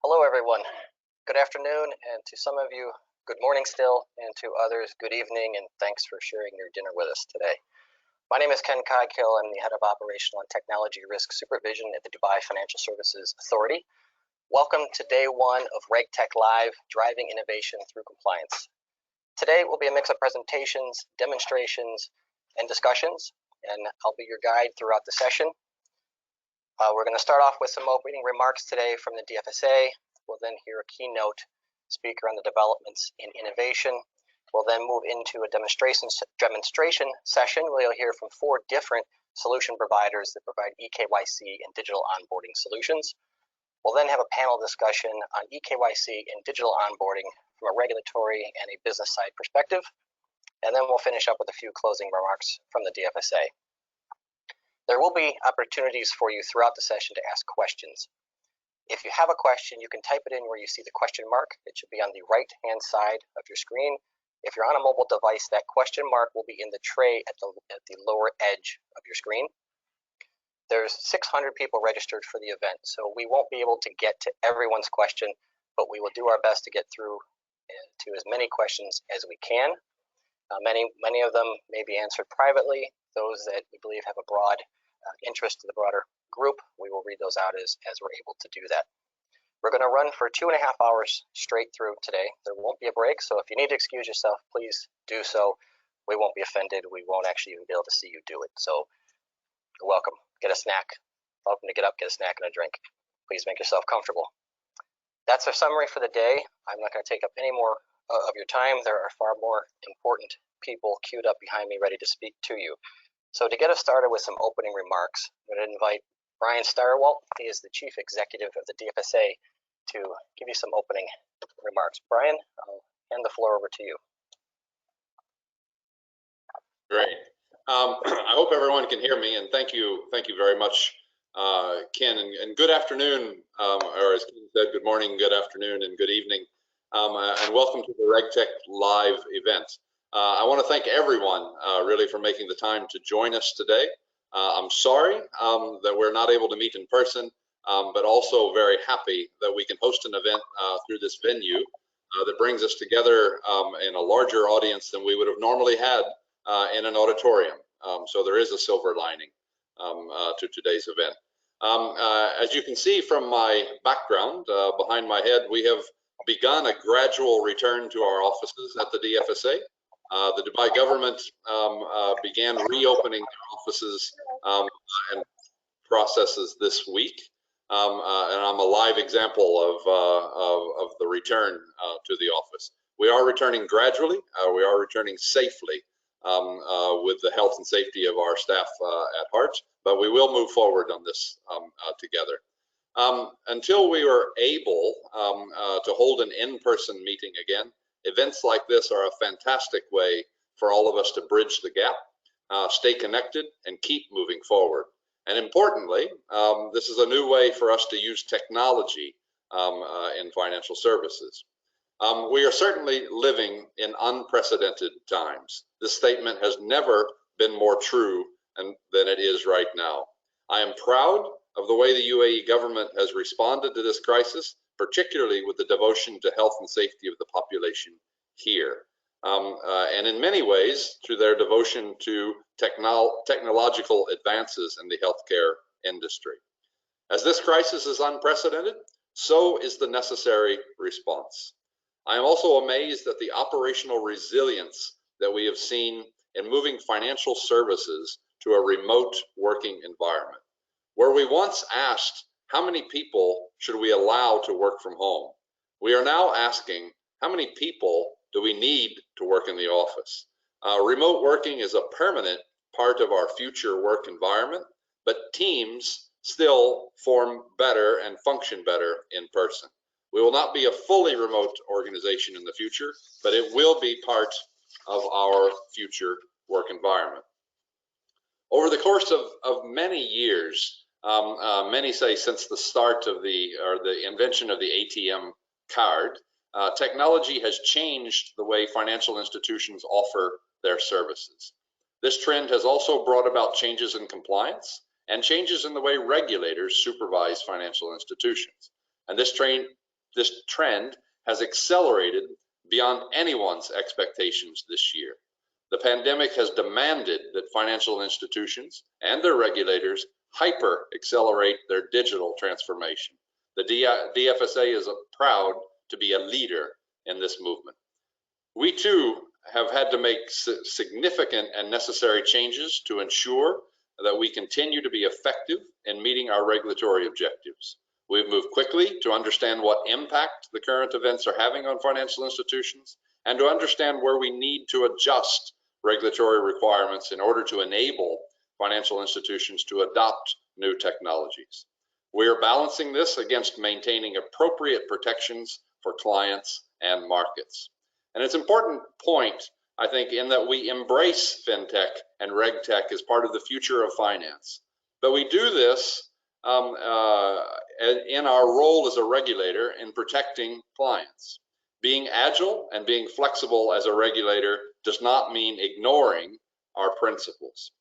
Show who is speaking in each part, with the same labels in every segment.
Speaker 1: Hello, everyone. Good afternoon, and to some of you, good morning still, and to others, good evening, and thanks for sharing your dinner with us today. My name is Ken Kyc. I'm the Head of Operational and Technology Risk Supervision at the Dubai Financial Services Authority. Welcome to day one of RegTech Live, Driving Innovation Through Compliance. Today will be a mix of presentations, demonstrations, and discussions, and I'll be your guide throughout the session. We're going to start off with some opening remarks today from the Dfsa. We'll then hear a keynote speaker on the developments in innovation. We'll then move into a demonstration session where you'll hear from 4 different solution providers that provide eKYC and digital onboarding solutions. We'll then have a panel discussion on eKYC and digital onboarding from a regulatory and a business side perspective. And then we'll finish up with a few closing remarks from the Dfsa. There will be opportunities for you throughout the session to ask questions. If you have a question, you can type it in where you see the question mark. It should be on the right-hand side of your screen. If you're on a mobile device, that question mark will be in the tray at the lower edge of your screen. There's 600 people registered for the event, so we won't be able to get to everyone's question, but we will do our best to get through to as many questions as we can. Many of them may be answered privately. Those that we believe have a broad interest to the broader group, we will read those out as we're able to do that. We're going to run for 2.5 hours straight through today. There won't be a break, so if you need to excuse yourself, please do so. We won't be offended. We won't actually even be able to see you do it. So you're welcome. Get a snack. Welcome to get up, get a snack and a drink. Please make yourself comfortable. That's our summary for the day. I'm not going to take up any more of your time. There are far more important people queued up behind me ready to speak to you. So to get us started with some opening remarks, I'm going to invite Brian Starwalt. He is the Chief Executive of the Dfsa to give you some opening remarks. Brian, I'll hand the floor over to you.
Speaker 2: Great. I hope everyone can hear me, and thank you very much, Ken, and good afternoon, or as Ken said, good morning, good afternoon, and good evening, and welcome to the RegTech Live event. I want to thank everyone really for making the time to join us today. I'm sorry that we're not able to meet in person, but also very happy that we can host an event through this venue that brings us together in a larger audience than we would have normally had in an auditorium. So there is a silver lining to today's event. As you can see from my background behind my head, we have begun a gradual return to our offices at the Dfsa. The Dubai government began reopening their offices and processes this week, and I'm a live example of the return to the office. We are returning gradually. We are returning safely with the health and safety of our staff at heart, but we will move forward on this together. Until we are able to hold an in-person meeting again, events like this are a fantastic way for all of us to bridge the gap, stay connected, and keep moving forward. And importantly, this is a new way for us to use technology in financial services. We are certainly living in unprecedented times. This statement has never been more true than it is right now. I am proud of the way the UAE government has responded to this crisis, particularly with the devotion to health and safety of the population here. And in many ways, through their devotion to technological advances in the healthcare industry. As this crisis is unprecedented, so is the necessary response. I am also amazed at the operational resilience that we have seen in moving financial services to a remote working environment. Where we once asked, how many people should we allow to work from home? We are now asking, how many people do we need to work in the office? Remote working is a permanent part of our future work environment, but teams still form better and function better in person. We will not be a fully remote organization in the future, but it will be part of our future work environment. Over the course of many years, many say since the start of the invention of the ATM card, technology has changed the way financial institutions offer their services. This trend has also brought about changes in compliance and changes in the way regulators supervise financial institutions. And this trend this trend has accelerated beyond anyone's expectations this year. The pandemic has demanded that financial institutions and their regulators hyper-accelerate their digital transformation. The Dfsa is proud to be a leader in this movement. We too have had to make significant and necessary changes to ensure that we continue to be effective in meeting our regulatory objectives. We've moved quickly to understand what impact the current events are having on financial institutions and to understand where we need to adjust regulatory requirements in order to enable financial institutions to adopt new technologies. We are balancing this against maintaining appropriate protections for clients and markets. And it's an important point, I think, in that we embrace FinTech and RegTech as part of the future of finance. But we do this in our role as a regulator in protecting clients. Being agile and being flexible as a regulator does not mean ignoring our principles.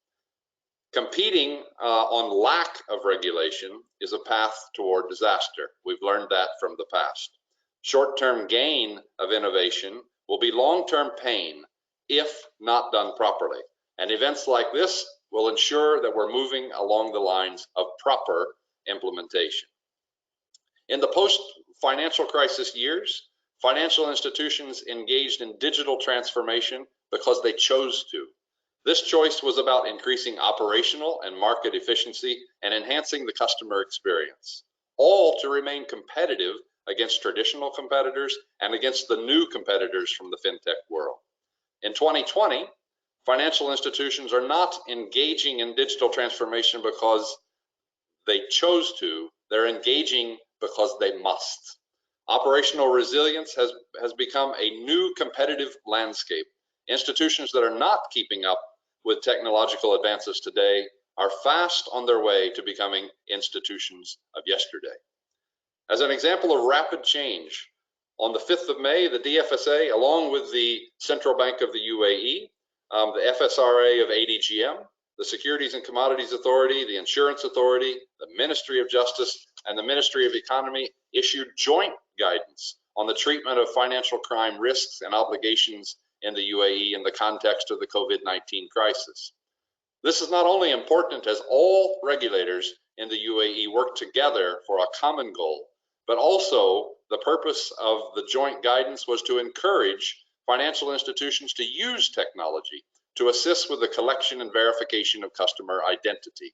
Speaker 2: Competing on lack of regulation is a path toward disaster. We've learned that from the past. Short-term gain of innovation will be long-term pain if not done properly. And events like this will ensure that we're moving along the lines of proper implementation. In the post-financial crisis years, financial institutions engaged in digital transformation because they chose to. This choice was about increasing operational and market efficiency and enhancing the customer experience, all to remain competitive against traditional competitors and against the new competitors from the FinTech world. In 2020, financial institutions are not engaging in digital transformation because they chose to, they're engaging because they must. Operational resilience has become a new competitive landscape. Institutions that are not keeping up with technological advances today are fast on their way to becoming institutions of yesterday. As an example of rapid change, on the 5th of May, the Dfsa, along with the Central Bank of the UAE, the FSRA of ADGM, the Securities and Commodities Authority, the Insurance Authority, the Ministry of Justice, and the Ministry of Economy issued joint guidance on the treatment of financial crime risks and obligations in the UAE in the context of the COVID-19 crisis. This is not only important as all regulators in the UAE work together for a common goal, but also the purpose of the joint guidance was to encourage financial institutions to use technology to assist with the collection and verification of customer identity.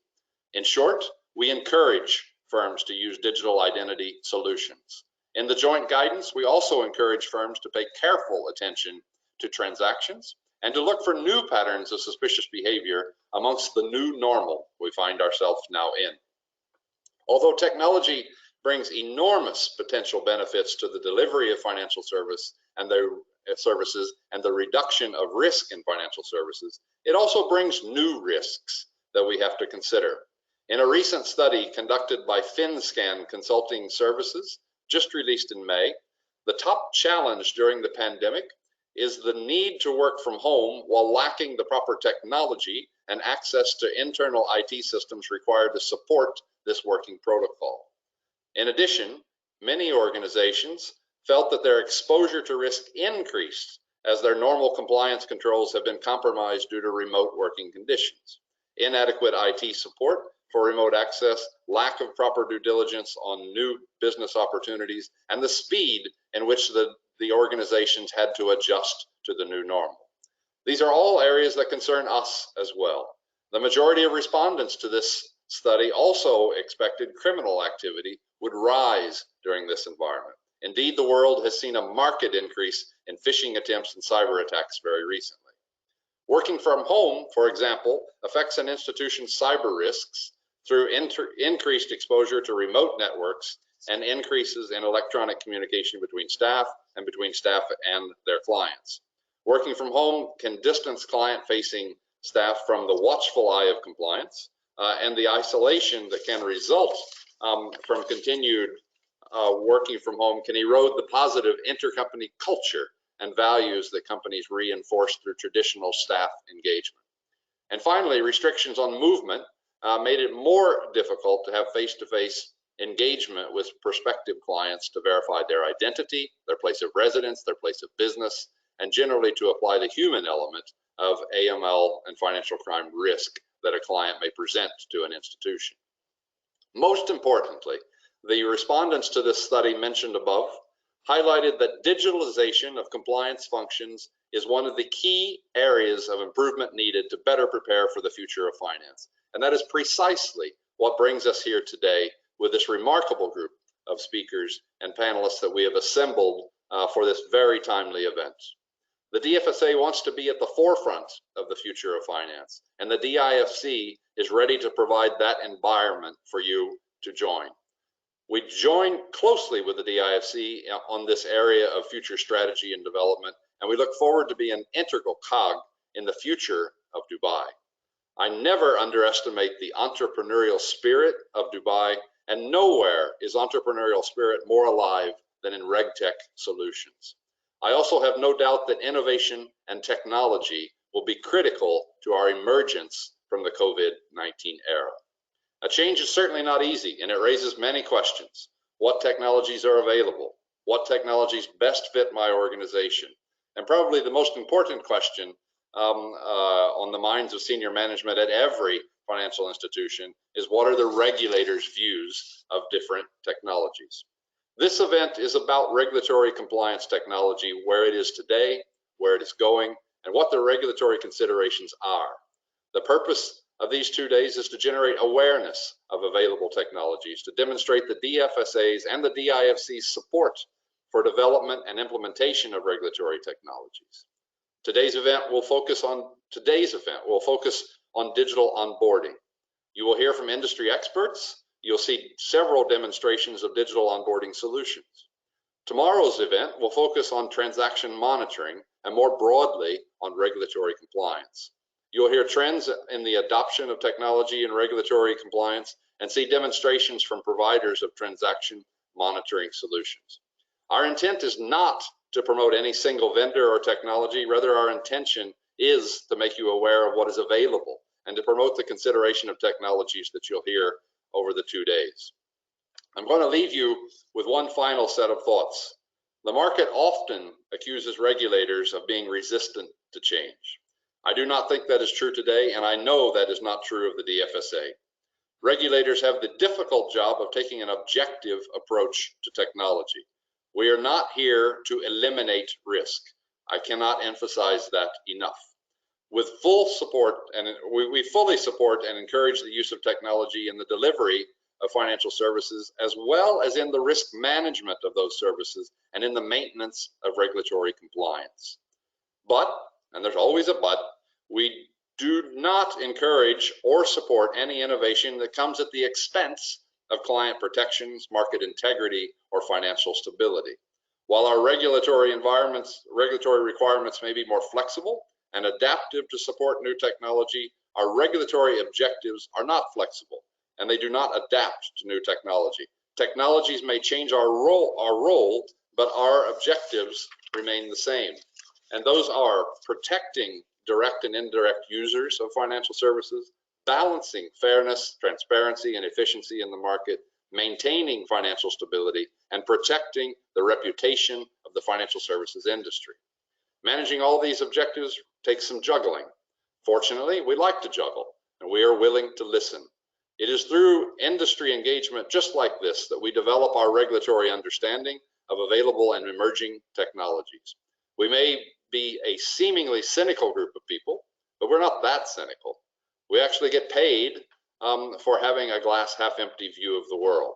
Speaker 2: In short, we encourage firms to use digital identity solutions. In the joint guidance, we also encourage firms to pay careful attention to transactions and to look for new patterns of suspicious behavior amongst the new normal we find ourselves now in. Although technology brings enormous potential benefits to the delivery of financial services and the reduction of risk in financial services, it also brings new risks that we have to consider. In a recent study conducted by FinScan Consulting Services, just released in May, the top challenge during the pandemic is the need to work from home while lacking the proper technology and access to internal IT systems required to support this working protocol. In addition, many organizations felt that their exposure to risk increased as their normal compliance controls have been compromised due to remote working conditions. Inadequate IT support for remote access, lack of proper due diligence on new business opportunities, and the speed in which the organizations had to adjust to the new normal. These are all areas that concern us as well. The majority of respondents to this study also expected criminal activity would rise during this environment. Indeed, the world has seen a marked increase in phishing attempts and cyber attacks very recently. Working from home, for example, affects an institution's cyber risks through increased exposure to remote networks and increases in electronic communication between staff and between staff and their clients. Working from home can distance client-facing staff from the watchful eye of compliance, and the isolation that can result from continued working from home can erode the positive intercompany culture and values that companies reinforce through traditional staff engagement. And finally, restrictions on movement made it more difficult to have face-to-face engagement with prospective clients to verify their identity, their place of residence, their place of business, and generally to apply the human element of AML and financial crime risk that a client may present to an institution. Most importantly, the respondents to this study mentioned above highlighted that digitalization of compliance functions is one of the key areas of improvement needed to better prepare for the future of finance. And that is precisely what brings us here today with this remarkable group of speakers and panelists that we have assembled for this very timely event. The DFSA wants to be at the forefront of the future of finance, and the DIFC is ready to provide that environment for you to join. We join closely with the DIFC on this area of future strategy and development, and we look forward to being an integral cog in the future of Dubai. I never underestimate the entrepreneurial spirit of Dubai, and nowhere is entrepreneurial spirit more alive than in RegTech solutions. I also have no doubt that innovation and technology will be critical to our emergence from the COVID-19 era. A change is certainly not easy, and it raises many questions. What technologies are available? What technologies best fit my organization? And probably the most important question on the minds of senior management at every financial institution is, what are the regulators' views of different technologies? This event is about regulatory compliance technology, where it is today, where it is going, and what the regulatory considerations are. The purpose of these 2 days is to generate awareness of available technologies, to demonstrate the DFSA's and the DIFC's support for development and implementation of regulatory technologies. Today's event will focus on digital onboarding. You will hear from industry experts. You'll see several demonstrations of digital onboarding solutions. Tomorrow's event will focus on transaction monitoring and more broadly on regulatory compliance. You'll hear trends in the adoption of technology and regulatory compliance and see demonstrations from providers of transaction monitoring solutions. Our intent is not to promote any single vendor or technology. Rather, our intention is to make you aware of what is available and to promote the consideration of technologies that you'll hear over the 2 days. I'm going to leave you with one final set of thoughts. The market often accuses regulators of being resistant to change. I do not think that is true today, and I know that is not true of the DFSA. Regulators have the difficult job of taking an objective approach to technology. We are not here to eliminate risk. I cannot emphasize that enough. With full support, and we fully support and encourage the use of technology in the delivery of financial services, as well as in the risk management of those services and in the maintenance of regulatory compliance. But, and there's always a but, we do not encourage or support any innovation that comes at the expense of client protections, market integrity, or financial stability. While our regulatory requirements may be more flexible and adaptive to support new technology, our regulatory objectives are not flexible, and they do not adapt to new technology. Technologies may change our role, but our objectives remain the same. And those are protecting direct and indirect users of financial services, balancing fairness, transparency, and efficiency in the market, maintaining financial stability, and protecting the reputation of the financial services industry. Managing all these objectives takes some juggling. Fortunately, we like to juggle, and we are willing to listen. It is through industry engagement just like this that we develop our regulatory understanding of available and emerging technologies. We may be a seemingly cynical group of people, but we're not that cynical. We actually get paid for having a glass half empty view of the world.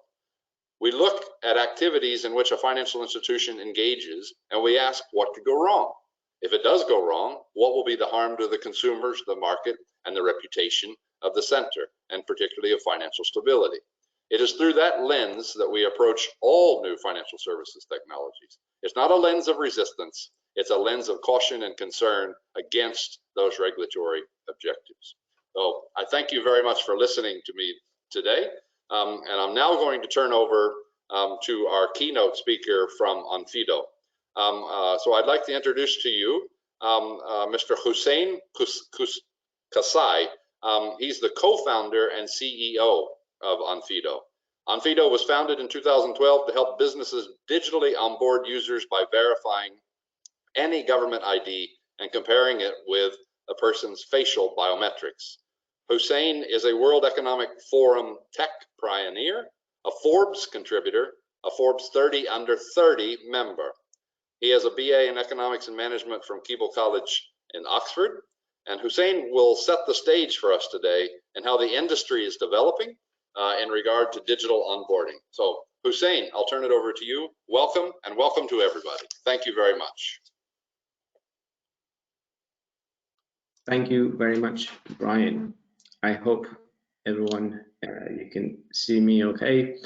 Speaker 2: We look at activities in which a financial institution engages and we ask what could go wrong. If it does go wrong, what will be the harm to the consumers, the market, and the reputation of the center, and particularly of financial stability? It is through that lens that we approach all new financial services technologies. It's not a lens of resistance, it's a lens of caution and concern against those regulatory objectives. So I thank you very much for listening to me today. And I'm now going to turn over to our keynote speaker from Onfido. So I'd like to introduce to you Mr. Hussein Kasai. He's the co-founder and CEO of Onfido. Onfido was founded in 2012 to help businesses digitally onboard users by verifying any government ID and comparing it with a person's facial biometrics. Hussein is a World Economic Forum tech pioneer, a Forbes contributor, a Forbes 30 Under 30 member. He has a BA in Economics and Management from Keble College in Oxford. And Hussein will set the stage for us today and how the industry is developing in regard to digital onboarding. So Hussein, I'll turn it over to you. Welcome, and welcome to everybody. Thank you very much.
Speaker 3: Thank you very much, Brian. I hope everyone, you can see me okay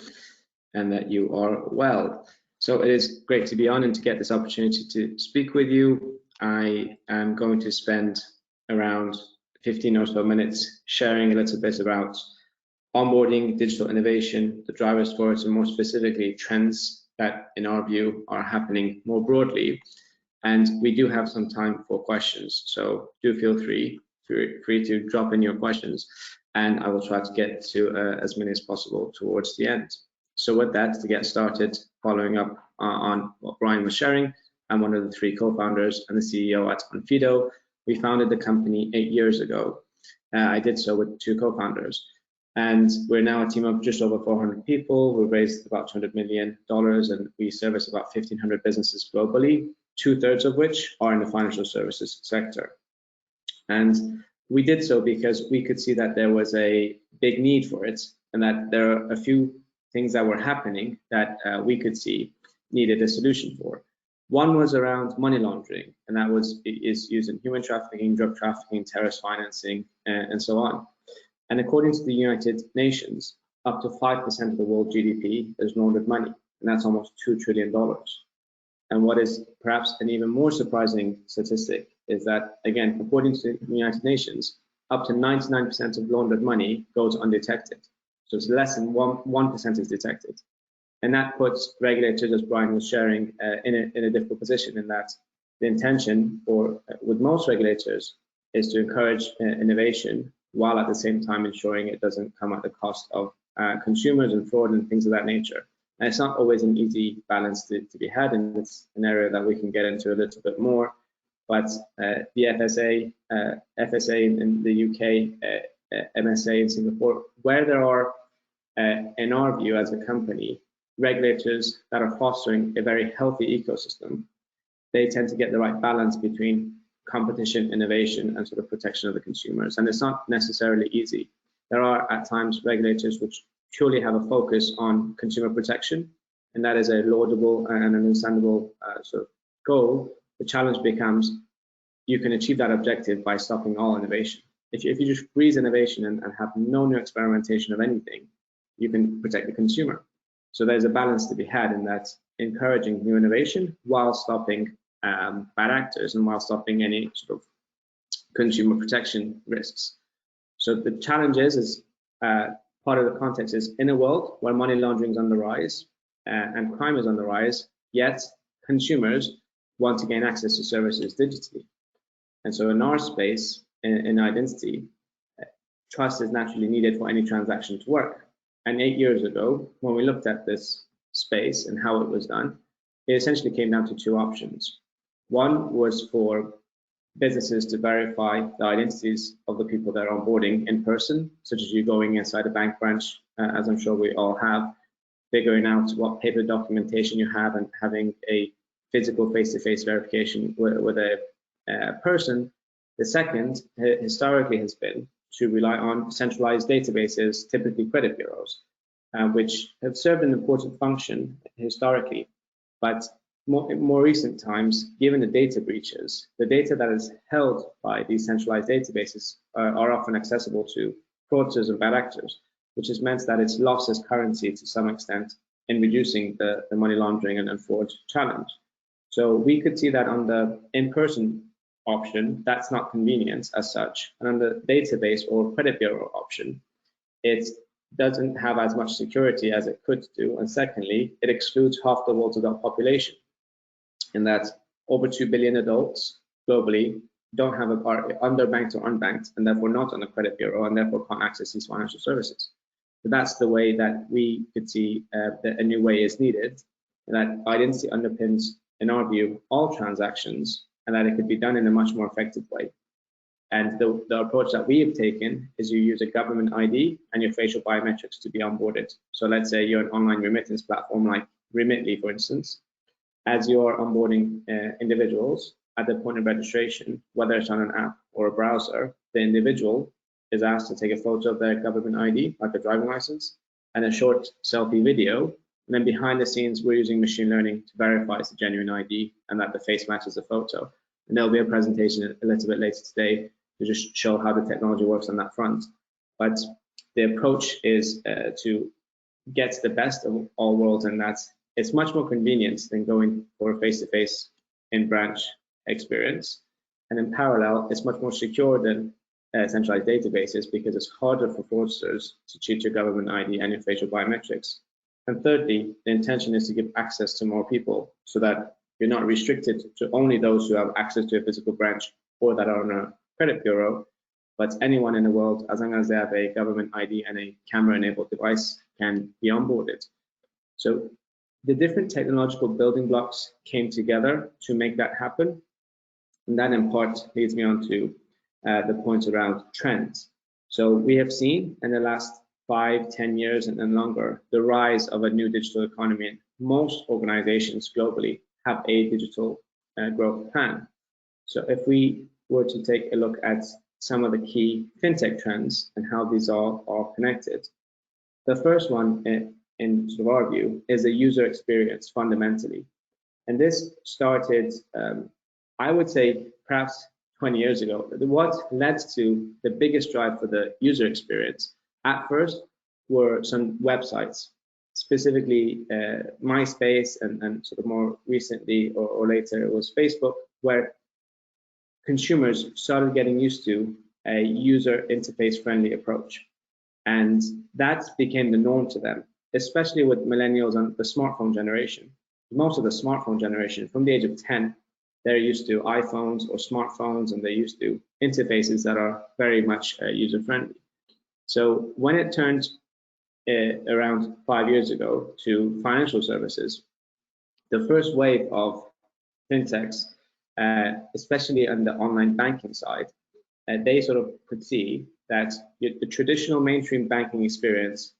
Speaker 3: and that you are well. So it is great to be on and to get this opportunity to speak with you. I am going to spend around 15 or so minutes sharing a little bit about onboarding, digital innovation, the drivers for it, and more specifically, trends that in our view are happening more broadly. And we do have some time for questions, so do feel free to drop in your questions, and I will try to get to as many as possible towards the end. So with that, to get started, following up on what Brian was sharing, I'm one of the 3 co-founders and the CEO at Onfido. We founded the company 8 years ago. I did so with 2 co-founders, and we're now a team of just over 400 people. We've raised about $200 million, and we service about 1,500 businesses globally, 2/3 of which are in the financial services sector. And we did so because we could see that there was a big need for it, and that there are a few things that were happening that we could see needed a solution for. One was around money laundering, and that is used in human trafficking, drug trafficking, terrorist financing, and so on. And according to the United Nations, up to 5% of the world GDP is laundered money, and that's almost $2 trillion. And what is perhaps an even more surprising statistic is that, again, according to the United Nations, up to 99% of laundered money goes undetected. So it's less than 1% is detected. And that puts regulators, as Brian was sharing, in a difficult position, in that the intention with most regulators is to encourage innovation, while at the same time ensuring it doesn't come at the cost of consumers and fraud and things of that nature. And it's not always an easy balance to be had, and it's an area that we can get into a little bit more. But the FSA in the UK, MSA in Singapore, where there are, in our view as a company, regulators that are fostering a very healthy ecosystem, they tend to get the right balance between competition, innovation, and sort of protection of the consumers. And it's not necessarily easy. There are at times regulators which purely have a focus on consumer protection, and that is a laudable and an understandable sort of goal. The challenge becomes, you can achieve that objective by stopping all innovation. If you just freeze innovation and have no new experimentation of anything, you can protect the consumer. So there's a balance to be had in that, encouraging new innovation while stopping bad actors and while stopping any sort of consumer protection risks. So the challenge is part of the context is, in a world where money laundering is on the rise and crime is on the rise, yet consumers want to gain access to services digitally. And so in our space, in identity, trust is naturally needed for any transaction to work. And 8 years ago, when we looked at this space and how it was done, it essentially came down to 2 options. One was for businesses to verify the identities of the people they're onboarding in person, such as you going inside a bank branch, as I'm sure we all have, figuring out what paper documentation you have and having a physical face-to-face verification with a person. The second, historically, has been to rely on centralized databases, typically credit bureaus, which have served an important function historically. But more recent times, given the data breaches, the data that is held by these centralized databases are often accessible to fraudsters and bad actors, which has meant that it's lost its currency to some extent in reducing the money laundering and fraud challenge. So we could see that on the in-person option, that's not convenient as such. And on the database or credit bureau option, it doesn't have as much security as it could do. And secondly, it excludes half the world's adult population, in that over 2 billion adults globally don't have are underbanked or unbanked, and therefore not on a credit bureau, and therefore can't access these financial services. So that's the way that we could see that a new way is needed, and that identity underpins, in our view, all transactions, and that it could be done in a much more effective way. And the approach that we have taken is you use a government ID and your facial biometrics to be onboarded. So let's say you're an online remittance platform like Remitly, for instance. As you're onboarding individuals at the point of registration, whether it's on an app or a browser, the individual is asked to take a photo of their government ID, like a driving license, and a short selfie video. And then behind the scenes, we're using machine learning to verify it's a genuine ID and that the face matches the photo. And there'll be a presentation a little bit later today to just show how the technology works on that front. But the approach is to get the best of all worlds, and that's it's much more convenient than going for a face-to-face in-branch experience. And in parallel, it's much more secure than centralized databases because it's harder for fraudsters to cheat your government ID and your facial biometrics. And thirdly, the intention is to give access to more people so that you're not restricted to only those who have access to a physical branch or that are on a credit bureau, but anyone in the world, as long as they have a government ID and a camera-enabled device, can be onboarded. So the different technological building blocks came together to make that happen. And that in part leads me on to the points around trends. So we have seen in the last 5-10 years and longer, the rise of a new digital economy. And most organizations globally have a digital growth plan. So if we were to take a look at some of the key fintech trends and how these all are connected, the first one in sort of our view is the user experience fundamentally. And this started, I would say, perhaps 20 years ago. What led to the biggest drive for the user experience at first were some websites, specifically MySpace and sort of more recently or later it was Facebook, where consumers started getting used to a user interface friendly approach. And that became the norm to them, especially with millennials and the smartphone generation. Most of the smartphone generation from the age of 10, they're used to iPhones or smartphones, and they're used to interfaces that are very much user friendly. So when it turned around 5 years ago to financial services, the first wave of fintechs, especially on the online banking side, they sort of could see that the traditional mainstream banking experience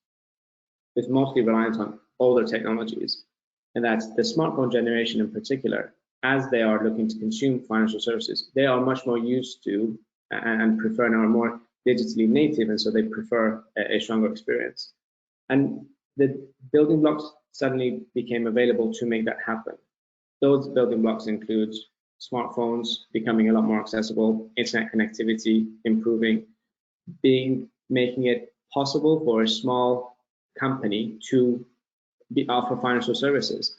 Speaker 3: is mostly reliant on older technologies, and that the smartphone generation in particular, as they are looking to consume financial services, they are much more used to and prefer and are more digitally native, and so they prefer a stronger experience. And the building blocks suddenly became available to make that happen. Those building blocks include smartphones becoming a lot more accessible, internet connectivity improving, making it possible for a small company to offer financial services.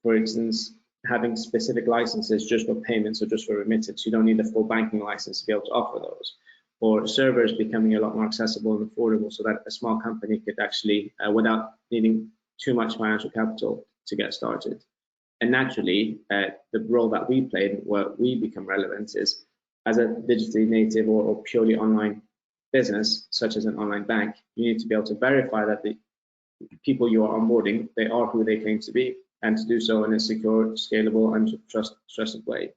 Speaker 3: For instance, having specific licenses just for payments or just for remittance. You don't need a full banking license to be able to offer those. Or servers becoming a lot more accessible and affordable so that a small company could actually, without needing too much financial capital to get started. And naturally, the role that we played, where we become relevant, is as a digitally native or purely online business, such as an online bank, you need to be able to verify that the people you are onboarding, they are who they claim to be, and to do so in a secure, scalable, and trusted way.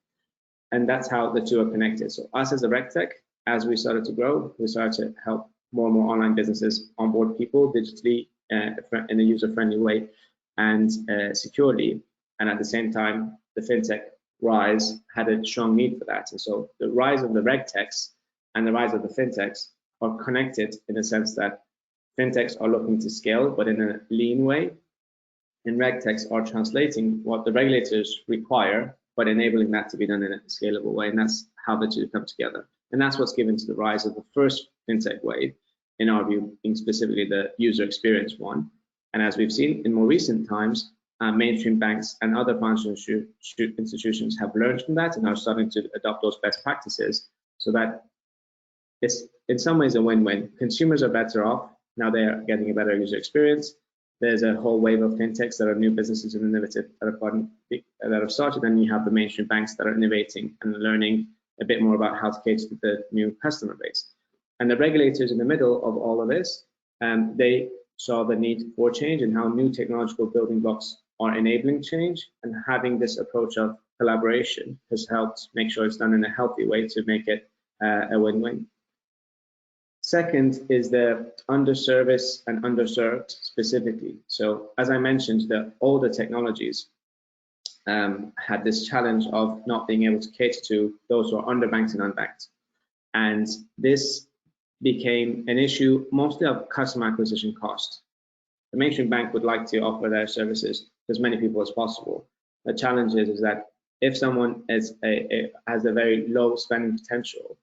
Speaker 3: And that's how the two are connected. So us as a RegTech, as we started to grow, we started to help more and more online businesses onboard people digitally in a user-friendly way and securely. And at the same time, the fintech rise had a strong need for that. And so the rise of the RegTechs and the rise of the fintechs are connected in the sense that fintechs are looking to scale, but in a lean way, and RegTechs are translating what the regulators require, but enabling that to be done in a scalable way. And that's how the two come together. And that's what's given to the rise of the first fintech wave, in our view, being specifically the user experience one. And as we've seen in more recent times, mainstream banks and other financial institutions have learned from that and are starting to adopt those best practices, so that it's in some ways a win-win. Consumers are better off. Now they are getting a better user experience. There's a whole wave of fintechs that are new businesses and innovative that have started, and you have the mainstream banks that are innovating and learning a bit more about how to cater to the new customer base. And the regulators in the middle of all of this, they saw the need for change and how new technological building blocks are enabling change, and having this approach of collaboration has helped make sure it's done in a healthy way to make it a win-win. Second is the underserviced and underserved specifically. So as I mentioned, the older technologies had this challenge of not being able to cater to those who are underbanked and unbanked. And this became an issue mostly of customer acquisition cost. The mainstream bank would like to offer their services to as many people as possible. The challenge is that if someone has a very low spending potential,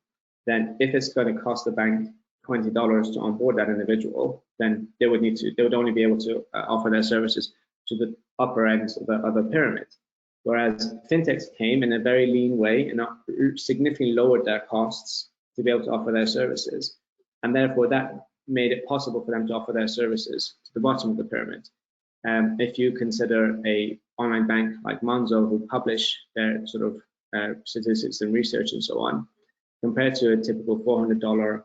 Speaker 3: then if it's going to cost the bank $20 to onboard that individual, then they would only be able to offer their services to the upper ends of the pyramid. Whereas fintechs came in a very lean way and significantly lowered their costs to be able to offer their services. And therefore that made it possible for them to offer their services to the bottom of the pyramid. If you consider a online bank like Monzo, who publish their sort of statistics and research and so on, compared to a typical $400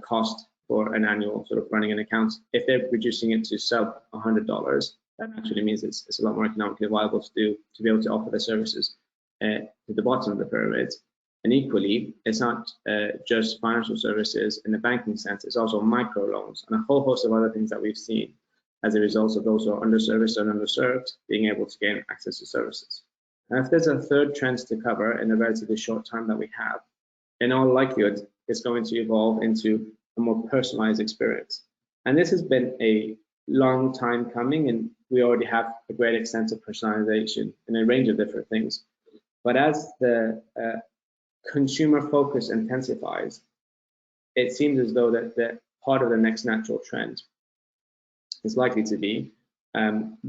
Speaker 3: cost for an annual sort of running an account, if they're reducing it to sub $100, that actually means it's a lot more economically viable to be able to offer their services to the bottom of the pyramid. And equally, it's not just financial services in the banking sense, it's also microloans and a whole host of other things that we've seen as a result of those who are underserviced and underserved being able to gain access to services. And if there's a third trend to cover in a relatively short time that we have, in all likelihood, it's going to evolve into a more personalized experience. And this has been a long time coming, and we already have a great extent of personalization in a range of different things. But as the consumer focus intensifies, it seems as though that the part of the next natural trend is likely to be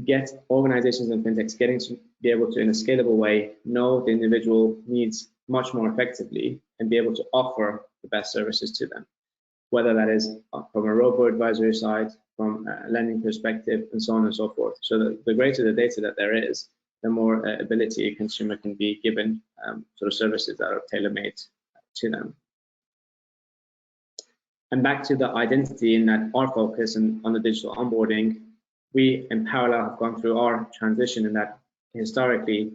Speaker 3: get organizations and fintechs getting to be able to, in a scalable way, know the individual needs much more effectively and be able to offer the best services to them, whether that is from a robo-advisory side, from a lending perspective, and so on and so forth. So the greater the data that there is, the more ability a consumer can be given sort of services that are tailor-made to them. And back to the identity in that our focus and on the digital onboarding, we in parallel have gone through our transition in that historically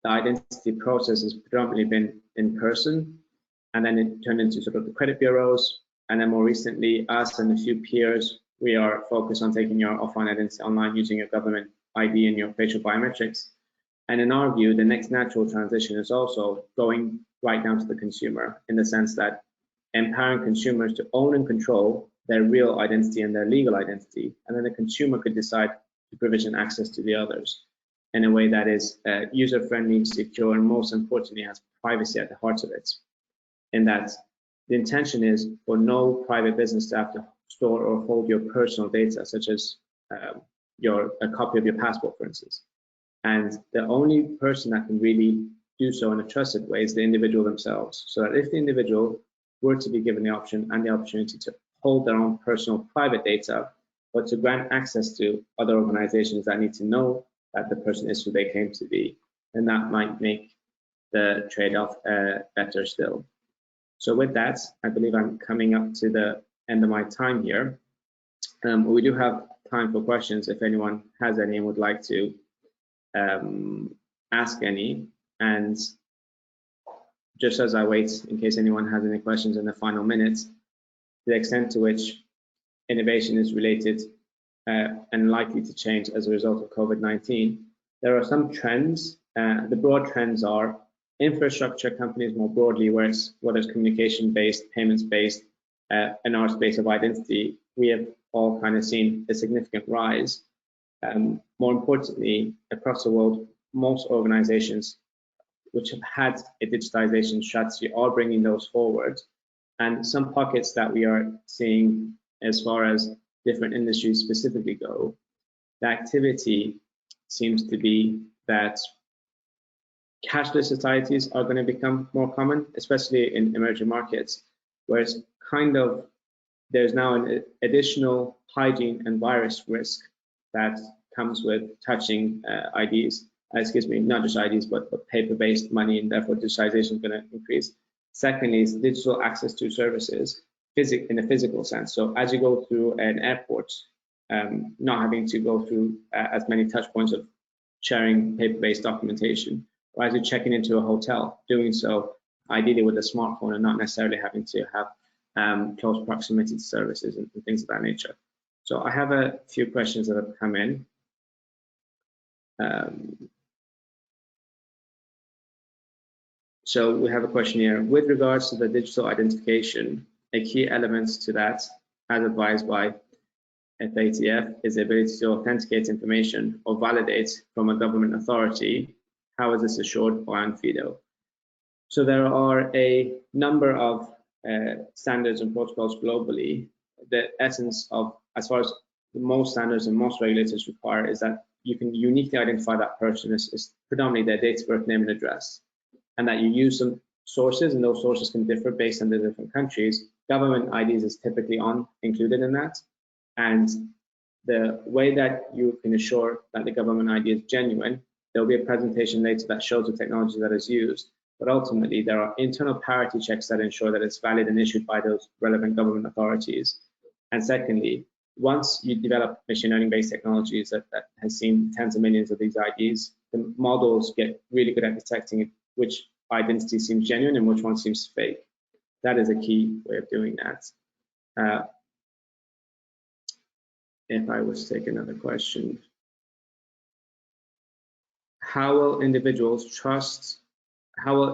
Speaker 3: the identity process has predominantly been in person, and then it turned into sort of the credit bureaus, and then more recently us and a few peers, we are focused on taking your offline identity online using your government ID and your facial biometrics. And in our view, the next natural transition is also going right down to the consumer, in the sense that empowering consumers to own and control their real identity and their legal identity, and then the consumer could decide to provision access to the others in a way that is user-friendly, secure, and most importantly has privacy at the heart of it. In that the intention is for no private business to have to store or hold your personal data, such as a copy of your passport, for instance. And the only person that can really do so in a trusted way is the individual themselves. So that if the individual were to be given the option and the opportunity to hold their own personal private data, but to grant access to other organizations that need to know that the person is who they claim to be, then that might make the trade-off better still. So with that, I believe I'm coming up to the end of my time here. We do have time for questions if anyone has any and would like to ask any. And just as I wait, in case anyone has any questions in the final minutes, the extent to which innovation is related and likely to change as a result of COVID-19, there are some trends. The broad trends are infrastructure companies more broadly, whether it's communication-based, payments-based, in our space of identity, we have all kind of seen a significant rise. More importantly, across the world, most organizations which have had a digitization strategy are bringing those forward. And some pockets that we are seeing as far as different industries specifically go, the activity seems to be that cashless societies are going to become more common, especially in emerging markets, where it's kind of, there's now an additional hygiene and virus risk that comes with touching IDs, not just IDs, but paper-based money, and therefore digitization is going to increase. Secondly is digital access to services in a physical sense. So as you go through an airport, not having to go through as many touch points of sharing paper-based documentation, or as you're checking into a hotel, doing so ideally with a smartphone and not necessarily having to have close proximity to services and things of that nature. So I have a few questions that have come in. So we have a question here. With regards to the digital identification, a key element to that, as advised by FATF, is the ability to authenticate information or validate from a government authority. How is this assured by Onfido? So there are a number of standards and protocols globally. The essence of, as far as the most standards and most regulators require, is that you can uniquely identify that person as predominantly their date of birth, name, and address, and that you use some sources, and those sources can differ based on the different countries. Government IDs is typically included in that, and the way that you can assure that the government ID is genuine, there'll be a presentation later that shows the technology that is used, but ultimately there are internal parity checks that ensure that it's valid and issued by those relevant government authorities. And secondly, once you develop machine learning based technologies that has seen tens of millions of these IDs, the models get really good at detecting which identity seems genuine and which one seems fake. That is a key way of doing that. If I was to take another question, how will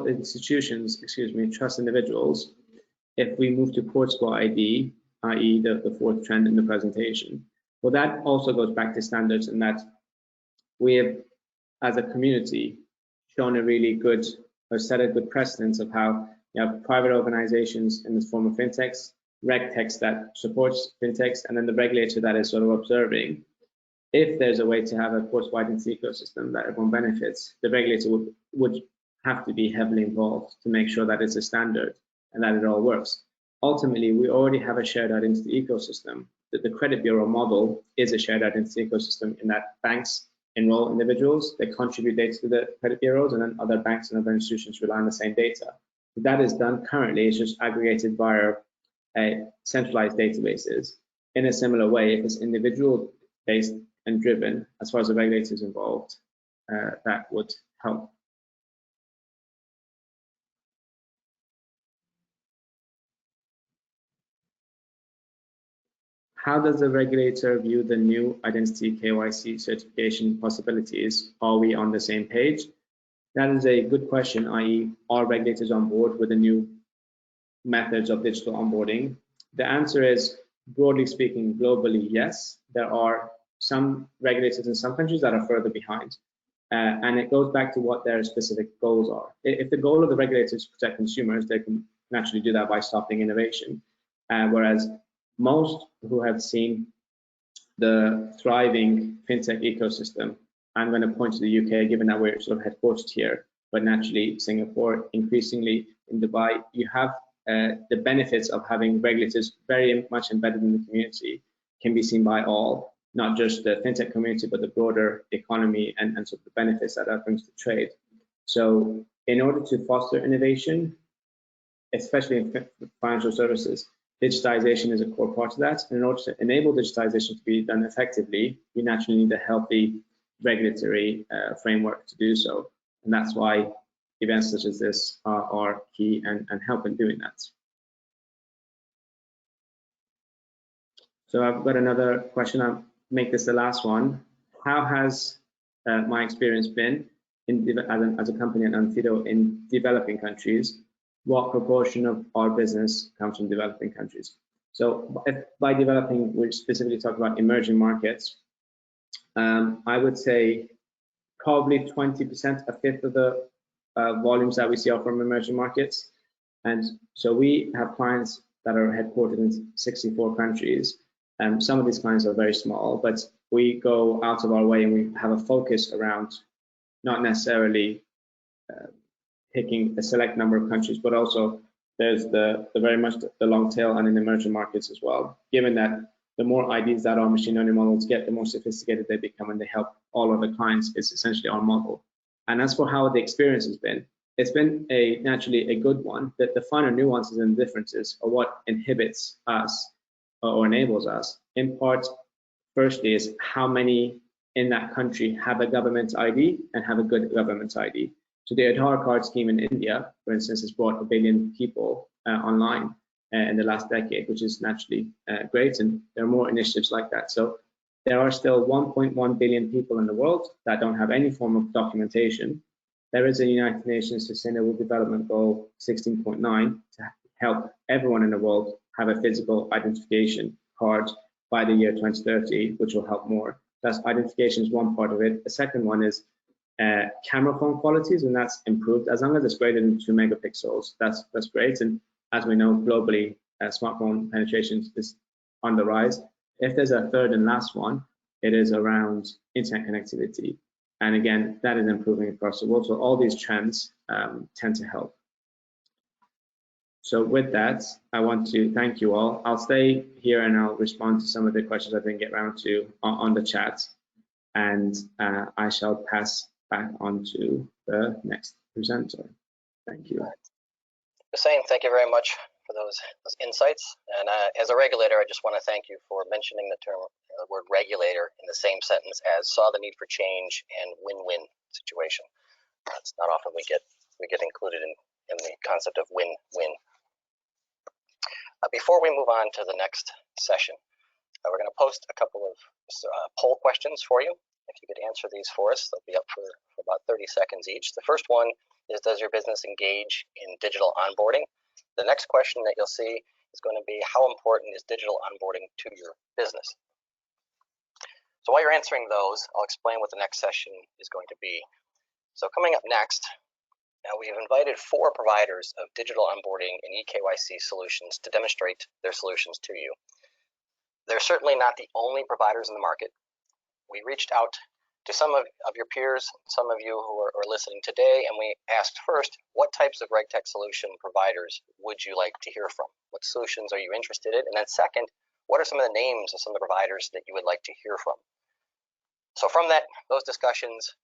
Speaker 3: institutions, trust individuals if we move to portable ID, i.e. the fourth trend in the presentation? Well, that also goes back to standards, in that we have, as a community, shown a really good, or set a good precedence of how you have private organizations in the form of fintechs, RegTech that supports fintechs, and then the regulator that is sort of observing. If there's a way to have a portable identity ecosystem that everyone benefits, the regulator would have to be heavily involved to make sure that it's a standard and that it all works. Ultimately, we already have a shared identity ecosystem. The credit bureau model is a shared identity ecosystem, in that banks enroll individuals, they contribute data to the credit bureaus, and then other banks and other institutions rely on the same data. That is done currently, it's just aggregated via centralized databases. In a similar way, if it's individual based and driven, as far as the regulators involved, that would help. How does the regulator view the new identity KYC certification possibilities? Are we on the same page? That is a good question, i.e. are regulators on board with the new methods of digital onboarding? The answer is, broadly speaking, globally, yes. There are some regulators in some countries that are further behind. And it goes back to what their specific goals are. If the goal of the regulators is to protect consumers, they can naturally do that by stopping innovation. Whereas most who have seen the thriving fintech ecosystem, I'm going to point to the UK, given that we're sort of headquartered here, but naturally Singapore, increasingly in Dubai, you have the benefits of having regulators very much embedded in the community can be seen by all, not just the fintech community, but the broader economy and sort of the benefits that brings to trade. So in order to foster innovation, especially in financial services, digitization is a core part of that. And in order to enable digitization to be done effectively, we naturally need a healthy regulatory framework to do so. And that's why events such as this are key and help in doing that. So I've got another question. I'll make this the last one. How has my experience been as a company at Onfido in developing countries? What proportion of our business comes from developing countries? So by developing, we're specifically talking about emerging markets. I would say probably 20%, a fifth of the volumes that we see are from emerging markets. And so we have clients that are headquartered in 64 countries. Some of these clients are very small, but we go out of our way and we have a focus around not necessarily picking a select number of countries, but also there's the very much the long tail and in emerging markets as well, given that the more IDs that our machine learning models get, the more sophisticated they become and they help all of the clients. It's essentially our model. And as for how the experience has been, it's been naturally a good one. That the finer nuances and differences are what inhibits us or enables us, in part firstly is how many in that country have a government ID and have a good government ID. So the Aadhaar card scheme in India, for instance, has brought 1 billion people online in the last decade, which is naturally great, and there are more initiatives like that. So there are still 1.1 billion people in the world that don't have any form of documentation. There is a United Nations Sustainable Development Goal 16.9 to help everyone in the world have a physical identification card by the year 2030, which will help more. That's identification is one part of it. The second one is camera phone qualities, and that's improved. As long as it's greater than 2 megapixels, that's great. And as we know, globally, smartphone penetration is on the rise. If there's a third and last one, it is around internet connectivity. And again, that is improving across the world. So all these trends tend to help. So with that, I want to thank you all. I'll stay here and I'll respond to some of the questions I didn't get around to on the chat. And I shall pass back on to the next presenter. Thank you.
Speaker 1: Hussein, thank you very much for those insights. And as a regulator, I just want to thank you for mentioning the term, the word regulator in the same sentence as saw the need for change and win-win situation. It's not often we get included in the concept of win-win. Before we move on to the next session, we're going to post a couple of poll questions for you. If you could answer these for us, they'll be up for about 30 seconds each. The first one is, does your business engage in digital onboarding? The next question that you'll see is going to be, how important is digital onboarding to your business? So while you're answering those, I'll explain what the next session is going to be. So coming up next, we have invited 4 providers of digital onboarding and eKYC solutions to demonstrate their solutions to you. They're certainly not the only providers in the market. We reached out to some of your peers, some of you who are listening today, and we asked first, what types of RegTech solution providers would you like to hear from? What solutions are you interested in? And then second, what are some of the names of some of the providers that you would like to hear from? So from those discussions,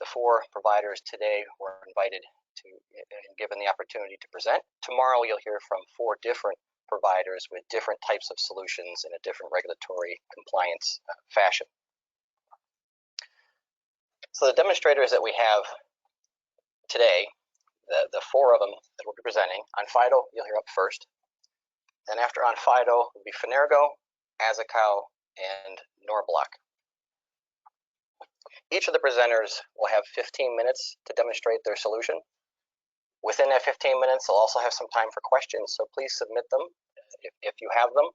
Speaker 1: the 4 providers today were invited to and given the opportunity to present. Tomorrow you'll hear from 4 different providers with different types of solutions in a different regulatory compliance fashion. So the demonstrators that we have today, the 4 of them that we'll be presenting, Onfido you'll hear up first. Then after Onfido will be Fenergo, Azakaw, and Norblock. Each of the presenters will have 15 minutes to demonstrate their solution. Within that 15 minutes, they'll also have some time for questions, so please submit them if you have them.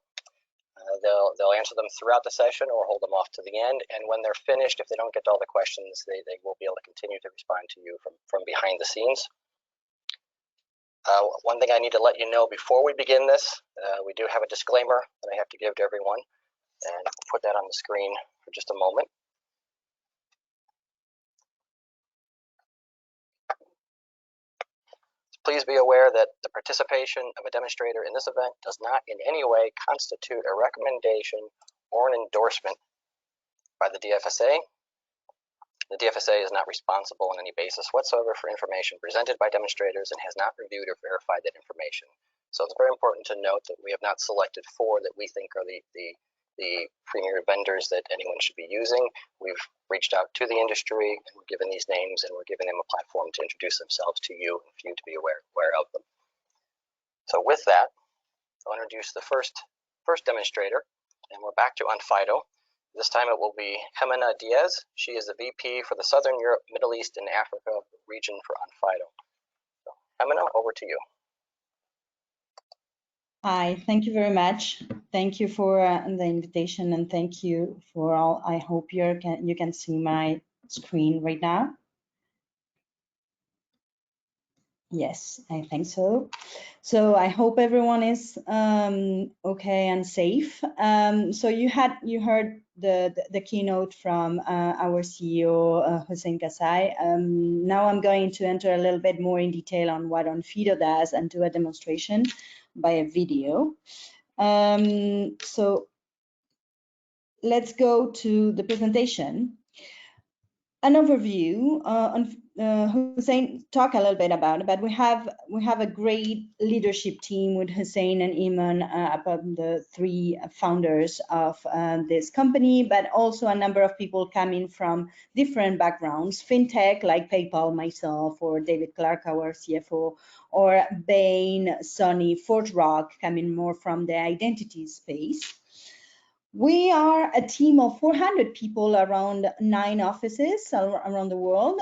Speaker 1: They'll answer them throughout the session or hold them off to the end. And when they're finished, if they don't get to all the questions, they will be able to continue to respond to you from behind the scenes. One thing I need to let you know before we begin this, we do have a disclaimer that I have to give to everyone, and I'll put that on the screen for just a moment. Please be aware that the participation of a demonstrator in this event does not in any way constitute a recommendation or an endorsement by the Dfsa. The Dfsa is not responsible on any basis whatsoever for information presented by demonstrators and has not reviewed or verified that information. So it's very important to note that we have not selected 4 that we think are the premier vendors that anyone should be using. We've reached out to the industry and we're given these names and we're giving them a platform to introduce themselves to you and for you to be aware of them. So with that, I'll introduce the first demonstrator, and we're back to Onfido. This time it will be Jimena Diaz. She is the VP for the Southern Europe, Middle East, and Africa region for Onfido. So, Jimena, over to you.
Speaker 4: Hi, thank you very much. Thank you for the invitation, and thank you for all. I hope you can see my screen right now. Yes, I think so. So I hope everyone is okay and safe. So you heard the keynote from our CEO Hussein Kasai. Now I'm going to enter a little bit more in detail on what Onfido does and do a demonstration by a video. So let's go to the presentation. an overview on Hussein talk a little bit about it, but we have a great leadership team with Hussein and Iman, about the three founders of this company, but also a number of people coming from different backgrounds, fintech like PayPal, myself, or David Clark, our CFO, or Bain, Sonny, ForgeRock, coming more from the identity space. We are a team of 400 people around 9 offices around the world,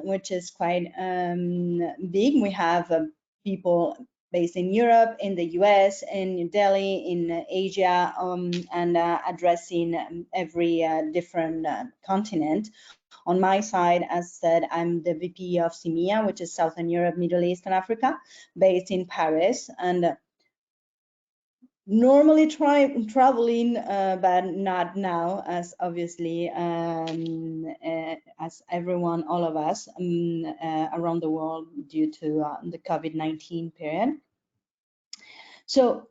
Speaker 4: which is quite big. We have people based in Europe, in the US, in New Delhi, in Asia, and addressing every different continent. On my side, as said, I'm the VP of CEMEA, which is Southern Europe, Middle East, and Africa, based in Paris. And normally traveling, but not now, as obviously as everyone, all of us around the world due to the COVID-19 period. So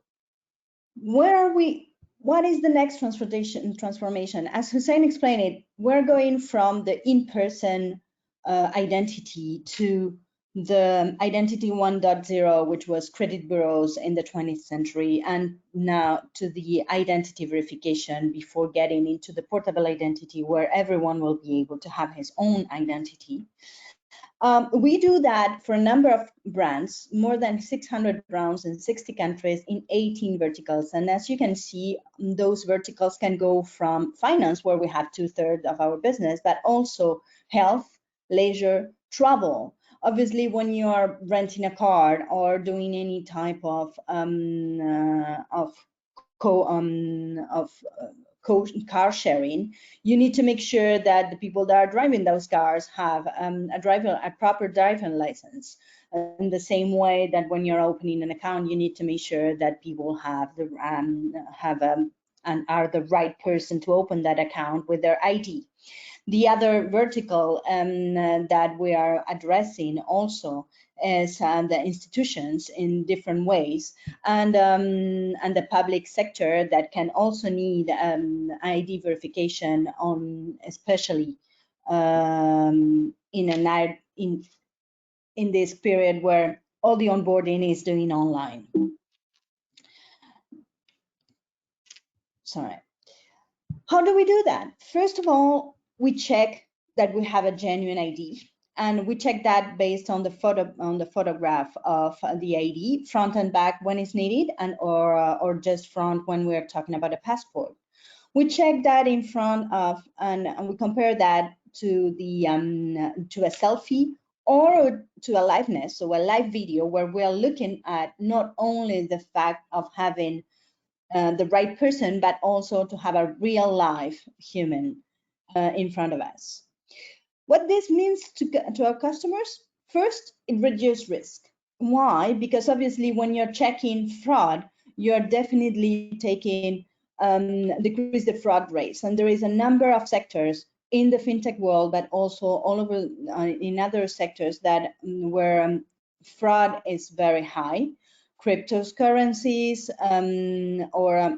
Speaker 4: where are we? What is the next transformation? As Hussein explained it, we're going from the in-person identity to the identity 1.0, which was credit bureaus in the 20th century, and now to the identity verification before getting into the portable identity, where everyone will be able to have his own identity. We do that for a number of brands, more than 600 brands in 60 countries in 18 verticals. And as you can see, those verticals can go from finance, where we have 2/3 of our business, but also health, leisure, travel. Obviously, when you are renting a car or doing any type of car sharing, you need to make sure that the people that are driving those cars have a proper driving license. In the same way that when you're opening an account, you need to make sure that people have the and are the right person to open that account with their ID. The other vertical that we are addressing also is the institutions in different ways, and the public sector that can also need ID verification on, especially in this period where all the onboarding is doing online. Sorry. How do we do that? First of all, we check that we have a genuine ID, and we check that based on the photograph of the ID, front and back when it's needed, and or just front when we're talking about a passport. We check that in front of, and we compare that to the to a selfie or to a liveness, so a live video, where we're looking at not only the fact of having the right person, but also to have a real life human in front of us. What this means to our customers, first, it reduces risk. Why? Because obviously when you're checking fraud, you're definitely taking decrease the fraud rates. And there is a number of sectors in the fintech world, but also all over in other sectors that where fraud is very high. Cryptocurrencies or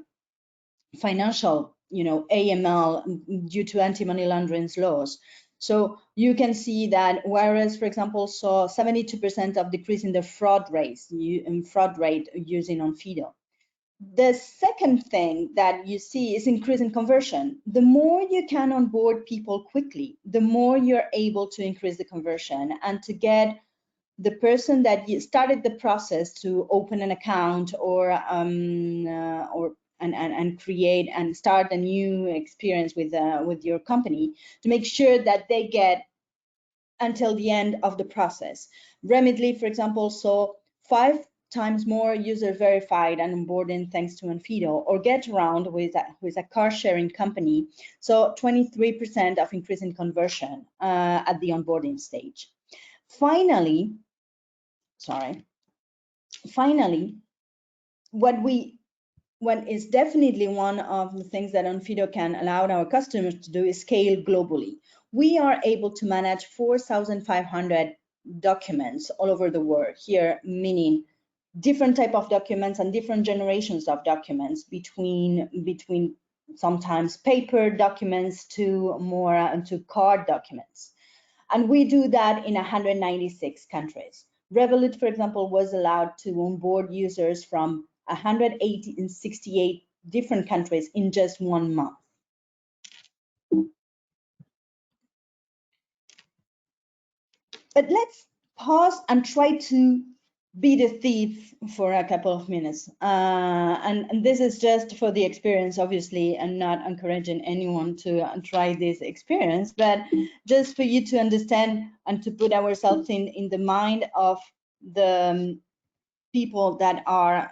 Speaker 4: financial, AML, due to anti-money laundering laws. So you can see that whereas, for example, saw 72% of decrease in the fraud rate using Onfido. The second thing that you see is increase in conversion. The more you can onboard people quickly, the more you're able to increase the conversion and to get the person that you started the process to open an account or create and start a new experience with your company, to make sure that they get until the end of the process. Remitly, for example, saw 5 times more user verified and onboarding thanks to Onfido, or GetAround, who is a car sharing company, so 23% of increase in conversion at the onboarding stage. Finally, what is definitely one of the things that Onfido can allow our customers to do is scale globally. We are able to manage 4,500 documents all over the world, here meaning different type of documents and different generations of documents between sometimes paper documents to more to card documents. And we do that in 196 countries. Revolut, for example, was allowed to onboard users from 168 different countries in just 1 month. But let's pause and try to be the thief for a couple of minutes. And this is just for the experience, obviously, and not encouraging anyone to try this experience, but just for you to understand and to put ourselves in the mind of the people that are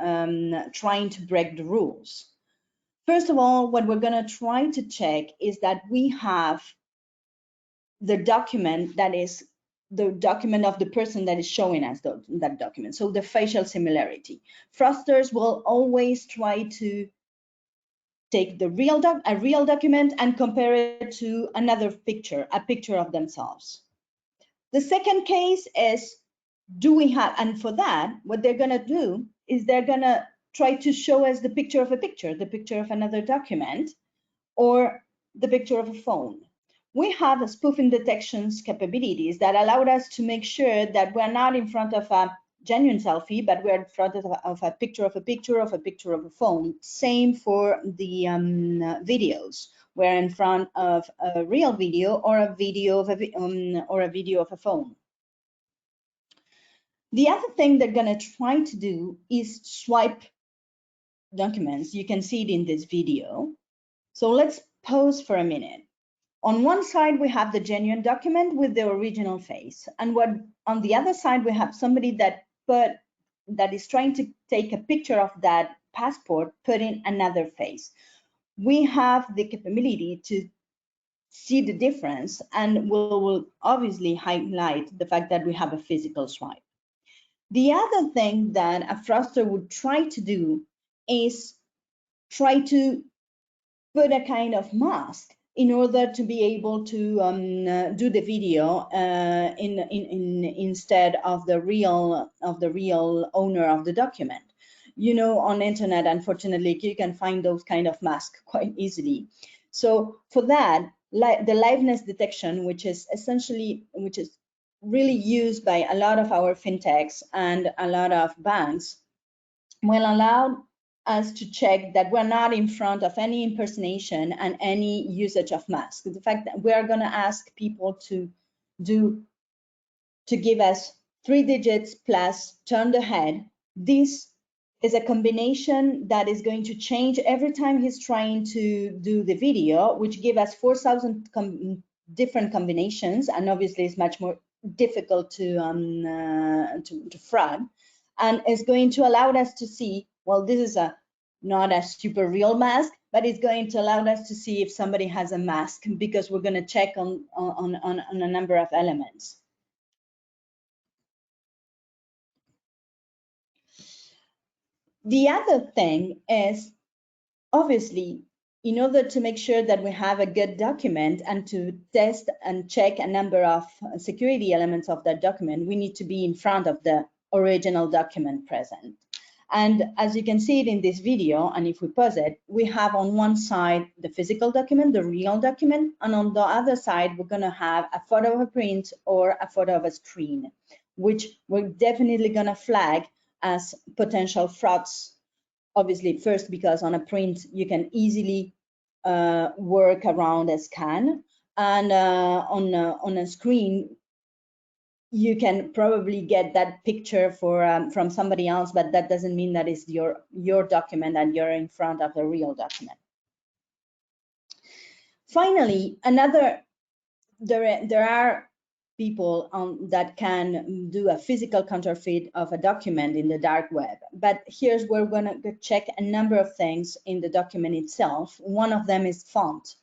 Speaker 4: trying to break the rules. First of all, what we're going to try to check is that we have the document that is the document of the person that is showing us that document. So the facial similarity. Fraudsters will always try to take a real document and compare it to another picture, a picture of themselves. The second case is, do we have, and for that, what they're gonna do is they're gonna try to show us the picture of a picture, the picture of another document, or the picture of a phone. We have a spoofing detections capabilities that allowed us to make sure that we're not in front of a genuine selfie, but we're in front of a picture of a picture of a picture of a phone. Same for the videos. We're in front of a real video or a video of a phone. The other thing they're going to try to do is swipe documents. You can see it in this video. So let's pause for a minute. On one side, we have the genuine document with the original face. And on the other side, we have somebody that is trying to take a picture of that passport, put in another face. We have the capability to see the difference, and we'll obviously highlight the fact that we have a physical swipe. The other thing that a fraudster would try to do is try to put a kind of mask in order to be able to do the video instead of the real owner of the document. You know, on internet, unfortunately, you can find those kind of masks quite easily. So for that, the liveness detection, which is really used by a lot of our fintechs and a lot of banks, will allow us to check that we're not in front of any impersonation and any usage of masks. The fact that we are going to ask people to give us 3 digits plus turn the head. This is a combination that is going to change every time he's trying to do the video, which give us 4,000 different combinations, and obviously it's much more difficult to fraud, and is going to allow us to see, well, this is not a super real mask, but it's going to allow us to see if somebody has a mask, because we're going to check on a number of elements. The other thing is, obviously, in order to make sure that we have a good document and to test and check a number of security elements of that document, we need to be in front of the original document present. And as you can see it in this video, and if we pause it, we have on one side the physical document, the real document, and on the other side, we're going to have a photo of a print or a photo of a screen, which we're definitely going to flag as potential frauds. Obviously, first, because on a print, you can easily work around a scan, and on a screen, you can probably get that picture from somebody else, but that doesn't mean that is your document and you're in front of the real document. Finally, there are people that can do a physical counterfeit of a document in the dark web, but here's where we're going to check a number of things in the document itself. One of them is font.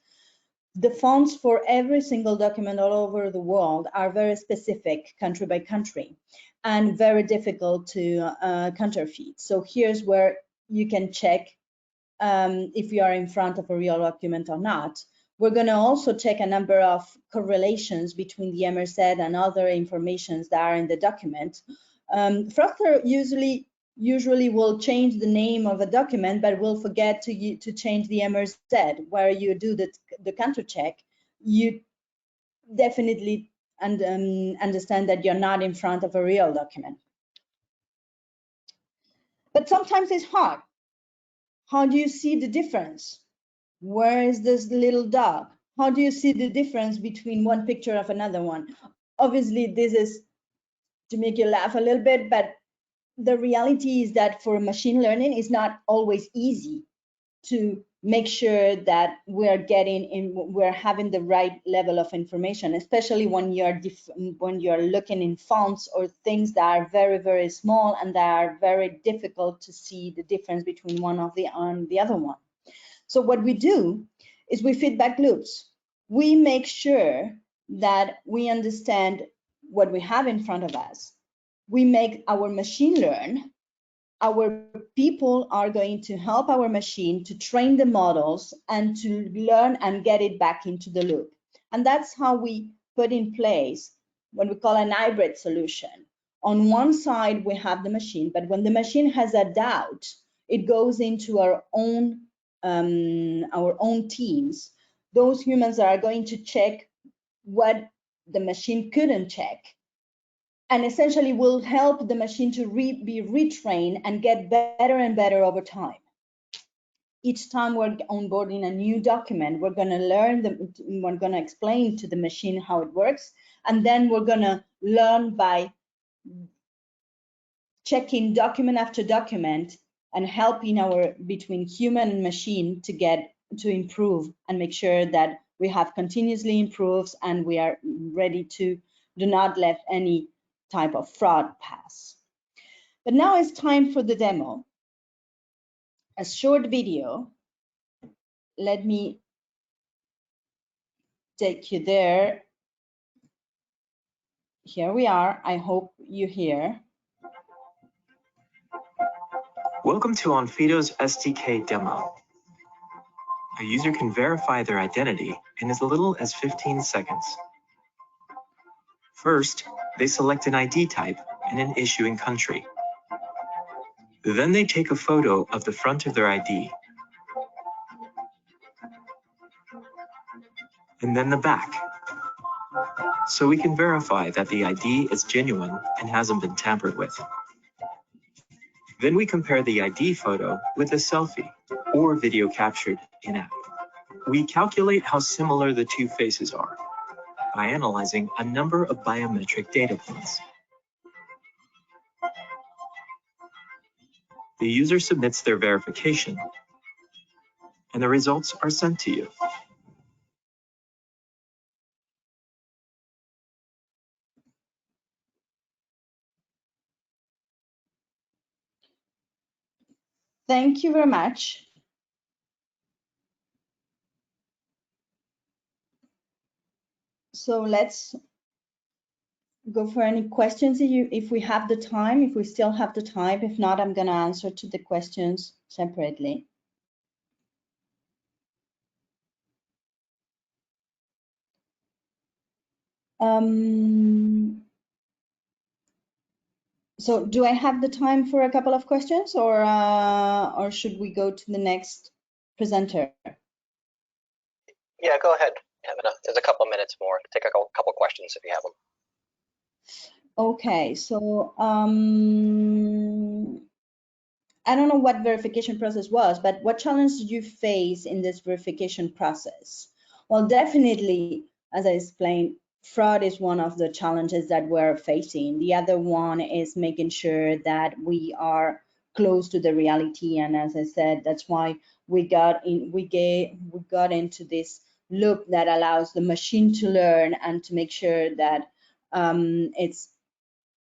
Speaker 4: The fonts for every single document all over the world are very specific, country by country, and very difficult to counterfeit. So here's where you can check if you are in front of a real document or not. We're going to also check a number of correlations between the MRZ and other informations that are in the document. Fraudster usually usually will change the name of a document, but will forget to change the MRZ. Where you do the counter check, you definitely understand that you're not in front of a real document. But sometimes it's hard. How do you see the difference? Where is this little dog? How do you see the difference between one picture of another one? Obviously, this is to make you laugh a little bit, but the reality is that for machine learning, it's not always easy to make sure that we're having the right level of information, especially when you're looking in fonts or things that are very, very small and that are very difficult to see the difference between one of the other one. So what we do is we feedback loops. We make sure that we understand what we have in front of us. We make our machine learn. Our people are going to help our machine to train the models and to learn and get it back into the loop. And that's how we put in place what we call an hybrid solution. On one side, we have the machine, but when the machine has a doubt, it goes into our own teams. Those humans are going to check what the machine couldn't check, and essentially will help the machine to be retrained and get better and better over time. Each time we're onboarding a new document, we're going to explain to the machine how it works, and then we're going to learn by checking document after document and helping between human and machine to improve and make sure that we have continuously improves and we are ready to do not let any type of fraud pass. But now it's time for the demo. A short video. Let me take you there. Here we are. I hope you hear.
Speaker 5: Welcome to Onfido's SDK Demo. A user can verify their identity in as little as 15 seconds. First, they select an ID type and an issuing country. Then they take a photo of the front of their ID, and then the back, so we can verify that the ID is genuine and hasn't been tampered with. Then we compare the ID photo with a selfie or video captured in-app. We calculate how similar the two faces are by analyzing a number of biometric data points. The user submits their verification, and the results are sent to you.
Speaker 4: Thank you very much. So let's go for any questions if we have the time, if we still have the time. If not, I'm going to answer to the questions separately. So do I have the time for a couple of questions, or should we go to the next presenter?
Speaker 1: Yeah, go ahead. There's a couple minutes more. Take a couple questions if you have them.
Speaker 4: Okay, so I don't know what verification process was, but what challenge did you face in this verification process? Well, definitely, as I explained, fraud is one of the challenges that we're facing. The other one is making sure that we are close to the reality. And as I said, that's why we got into this loop that allows the machine to learn and to make sure that it's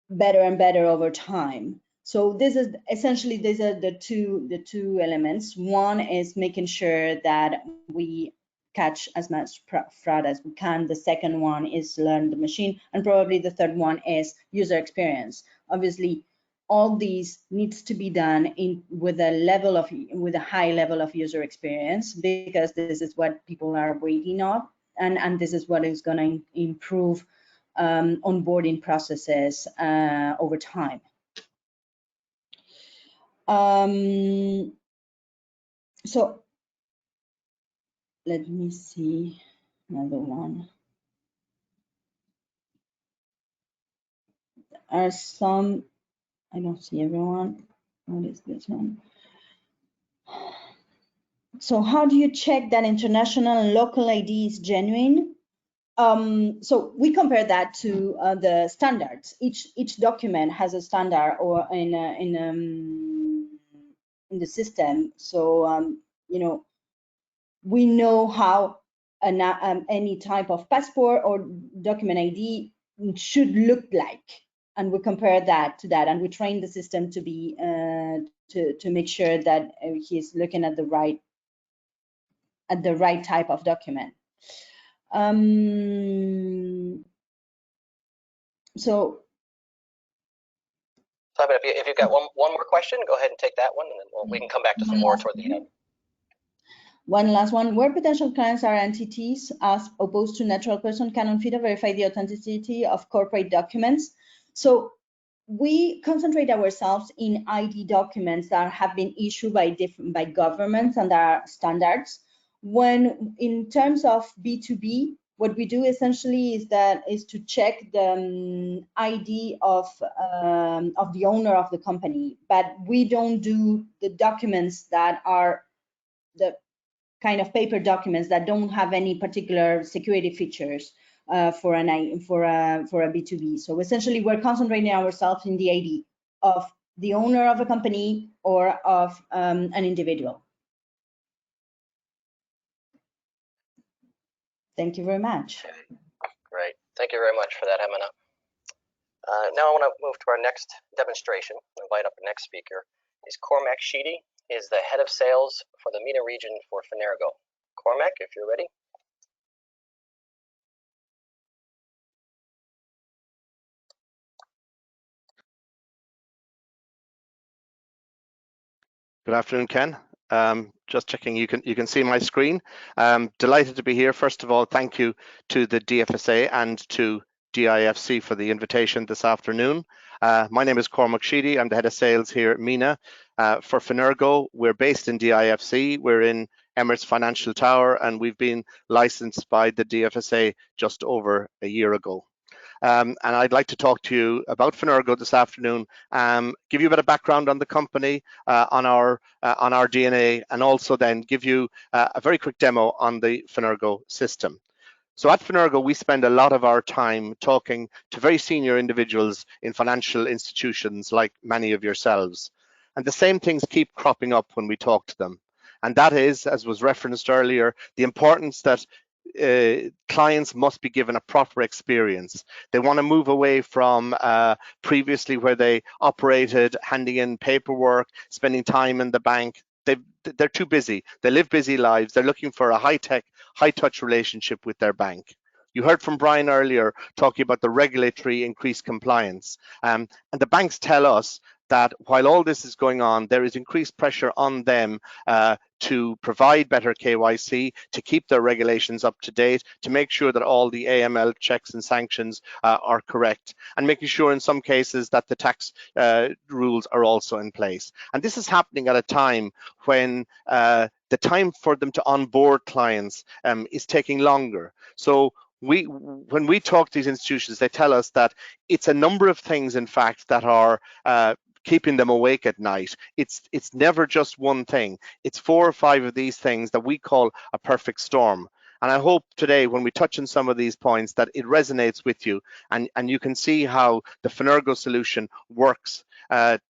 Speaker 4: better and better over time. So this is essentially, these are the two elements. One is making sure that we catch as much fraud as we can. The second one is learn the machine, and probably the third one is user experience. Obviously, all these needs to be done with a high level of user experience, because this is what people are waiting on, and this is what is going to improve onboarding processes over time. So let me see another one. Are some, I don't see everyone. What is this one? So how do you check that international and local ID is genuine? So we compare that to the standards. Each document has a standard or in the system. So you know, we know how any type of passport or document ID should look like, and we compare that to that, and we train the system to be to make sure that he's looking at the right type of document. So
Speaker 1: Simon, if you've got one more question, go ahead and take that one, and then we can come back to some more toward the end.
Speaker 4: One last one. Where potential clients are entities as opposed to natural person, can Onfido verify the authenticity of corporate documents? So we concentrate ourselves in ID documents that have been issued by governments and are standards. When in terms of B2B, what we do essentially is to check the ID of the owner of the company, but we don't do the documents that are the kind of paper documents that don't have any particular security features for a B2B. So essentially, we're concentrating ourselves in the ID of the owner of a company or of an individual. Thank you very much.
Speaker 1: Okay. Great. Thank you very much for that, Emina. Now I want to move to our next demonstration. I'll invite up our next speaker. Is Cormac Sheedy. He is the head of sales for the MENA region for Fenergo. Cormac, if you're ready.
Speaker 6: Good afternoon, Ken. Just checking you can see my screen. Delighted to be here. First of all, thank you to the Dfsa and to Difsa for the invitation this afternoon. My name is Cormac Sheedy. I'm the head of sales here at MENA for Fenergo. We're based in Difsa. We're in Emirates Financial Tower, and we've been licensed by the Dfsa just over a year ago. And I'd like to talk to you about Fenergo this afternoon, give you a bit of background on the company, on our DNA, and also then give you a very quick demo on the Fenergo system. So at Fenergo, we spend a lot of our time talking to very senior individuals in financial institutions like many of yourselves. And the same things keep cropping up when we talk to them. And that is, as was referenced earlier, the importance that clients must be given a proper experience. They want to move away from previously where they operated handing in paperwork, spending time in the bank. They're too busy. They live busy lives. They're looking for a high-tech, high-touch relationship with their bank. You heard from Brian earlier talking about the regulatory increased compliance. And the banks tell us that while all this is going on, there is increased pressure on them to provide better KYC, to keep their regulations up to date, to make sure that all the AML checks and sanctions are correct, and making sure in some cases that the tax rules are also in place. And this is happening at a time when the time for them to onboard clients is taking longer. So when we talk to these institutions, they tell us that it's a number of things, in fact, that are keeping them awake at night. It's never just one thing. It's 4 or 5 of these things that we call a perfect storm. And I hope today, when we touch on some of these points, that it resonates with you, and you can see how the Fenergo solution works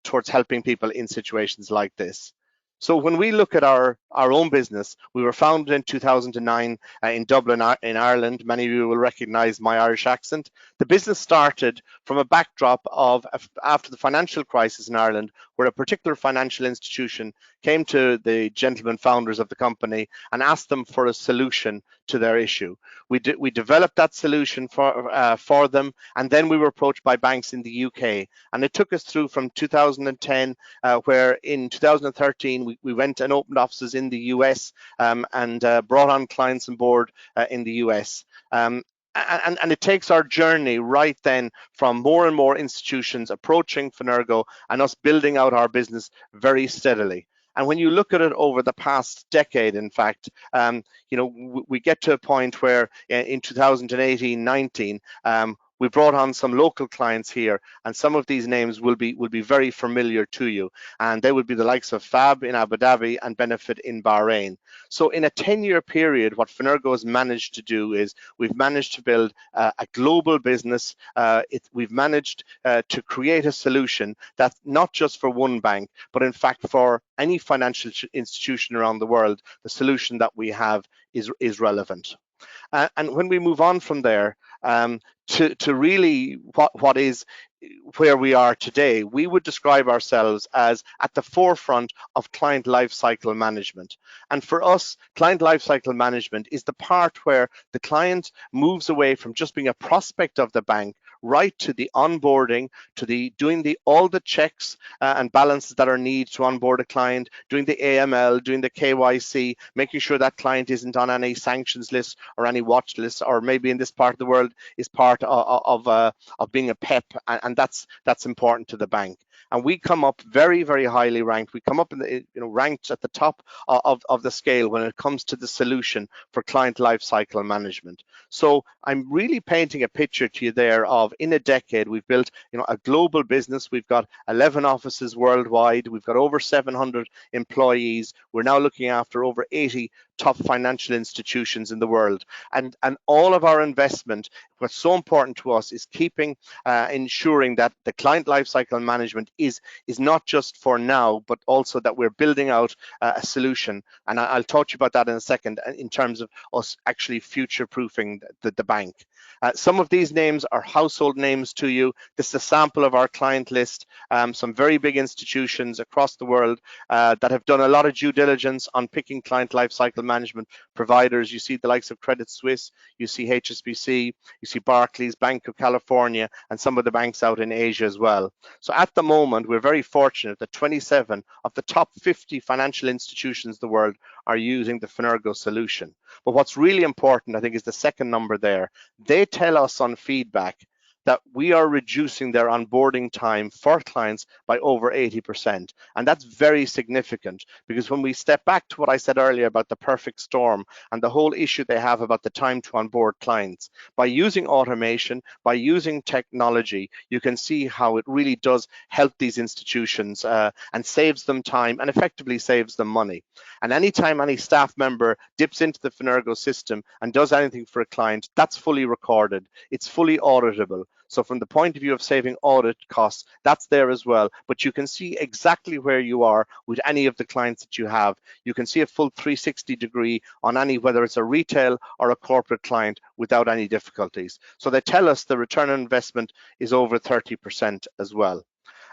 Speaker 6: towards helping people in situations like this. So when we look at our own business, we were founded in 2009 in Dublin, in Ireland. Many of you will recognize my Irish accent. The business started from a backdrop of after the financial crisis in Ireland, where a particular financial institution came to the gentlemen founders of the company and asked them for a solution to their issue. We developed that solution for them, and then we were approached by banks in the UK. And it took us through from 2010, where in 2013 we went and opened offices in the US and brought on clients on board in the US. And it takes our journey right then from more and more institutions approaching Fenergo and us building out our business very steadily. And when you look at it over the past decade, in fact, you know, we get to a point where in 2018-19, we brought on some local clients here, and some of these names will be very familiar to you, and they would be the likes of Fab in Abu Dhabi and Benefit in Bahrain. So in a 10-year period, what Fenergo has managed to do is we've managed to build a global business. We've managed to create a solution that's not just for one bank, but in fact for any financial institution around the world. The solution that we have is relevant. And when we move on from there to really what is where we are today, we would describe ourselves as at the forefront of client lifecycle management. And for us, client lifecycle management is the part where the client moves away from just being a prospect of the bank right to the onboarding, to the doing all the checks and balances that are needed to onboard a client, doing the AML, doing the KYC, making sure that client isn't on any sanctions list or any watch list, or maybe in this part of the world is part of being a PEP, and that's important to the bank. And we come up very, very highly ranked. We come up in the, ranked at the top of the scale when it comes to the solution for client lifecycle management. So I'm really painting a picture to you there of, in a decade, we've built a global business. We've got 11 offices worldwide. We've got over 700 employees. We're now looking after over 80 top financial institutions in the world. And all of our investment, what's so important to us is ensuring that the client lifecycle management is not just for now, but also that we're building out a solution. And I'll talk to you about that in a second in terms of us actually future-proofing the bank. Some of these names are household names to you. This is a sample of our client list. Some very big institutions across the world that have done a lot of due diligence on picking client lifecycle management providers. You see the likes of Credit Suisse, you see HSBC, you see Barclays, Bank of California, and some of the banks out in Asia as well. So at the moment, we're very fortunate that 27 of the top 50 financial institutions in the world are using the Fenergo solution. But what's really important, I think, is the second number there. They tell us on feedback that we are reducing their onboarding time for clients by over 80%. And that's very significant, because when we step back to what I said earlier about the perfect storm and the whole issue they have about the time to onboard clients, by using automation, by using technology, you can see how it really does help these institutions and saves them time and effectively saves them money. And anytime any staff member dips into the Fenergo system and does anything for a client, that's fully recorded. It's fully auditable. So from the point of view of saving audit costs, that's there as well. But you can see exactly where you are with any of the clients that you have. You can see a full 360 degree on any, whether it's a retail or a corporate client, without any difficulties. So they tell us the return on investment is over 30% as well.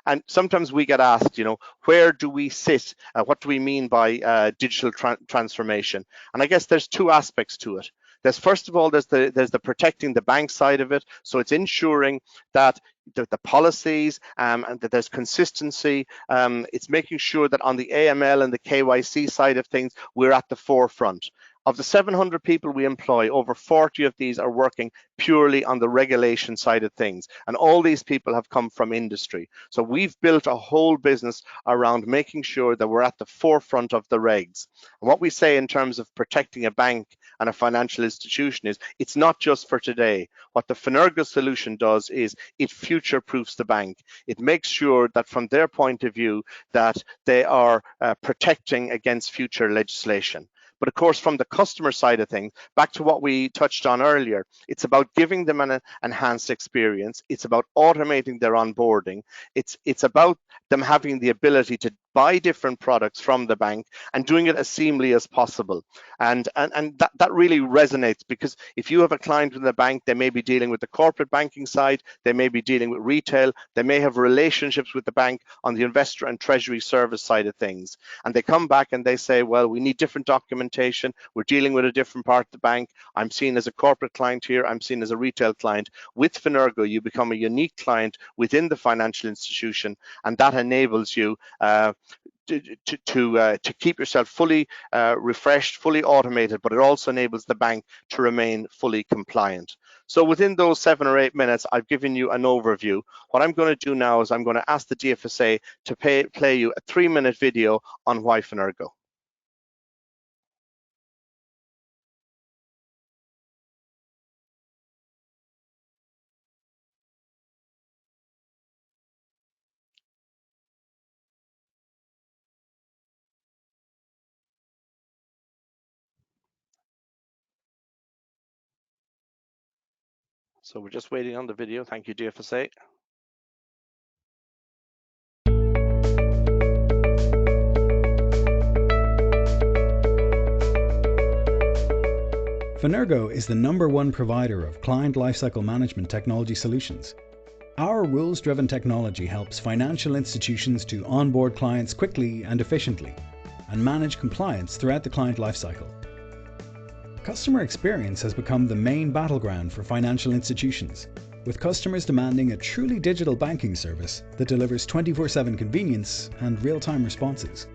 Speaker 6: And sometimes we get asked, where do we sit? What do we mean by digital transformation? And I guess there's two aspects to it. There's, first of all, there's the protecting the bank side of it. So it's ensuring that the policies and that there's consistency. It's making sure that on the AML and the KYC side of things, we're at the forefront. Of the 700 people we employ, over 40 of these are working purely on the regulation side of things. And all these people have come from industry. So we've built a whole business around making sure that we're at the forefront of the regs. And what we say in terms of protecting a bank and a financial institution is, it's not just for today. What the Fenergo solution does is it future-proofs the bank. It makes sure that from their point of view that they are protecting against future legislation. But of course, from the customer side of things, back to what we touched on earlier, it's about giving them an enhanced experience. It's about automating their onboarding. It's about them having the ability to buy different products from the bank and doing it as seamlessly as possible. And that really resonates, because if you have a client in the bank, they may be dealing with the corporate banking side, they may be dealing with retail, they may have relationships with the bank on the investor and treasury service side of things. And they come back and they say, well, we need different documentation, we're dealing with a different part of the bank, I'm seen as a corporate client here, I'm seen as a retail client. With Fenergo, you become a unique client within the financial institution, and that enables you to keep yourself fully refreshed, fully automated, but it also enables the bank to remain fully compliant. So within those 7 or 8 minutes, I've given you an overview. What I'm going to do now is I'm going to ask the Dfsa to play you a 3-minute video on why Fenergo. So we're just waiting on the video. Thank you, Dfsa.
Speaker 7: Fenergo is the #1 provider of client lifecycle management technology solutions. Our rules-driven technology helps financial institutions to onboard clients quickly and efficiently and manage compliance throughout the client lifecycle. Customer experience has become the main battleground for financial institutions, with customers demanding a truly digital banking service that delivers 24/7 convenience and real-time responses.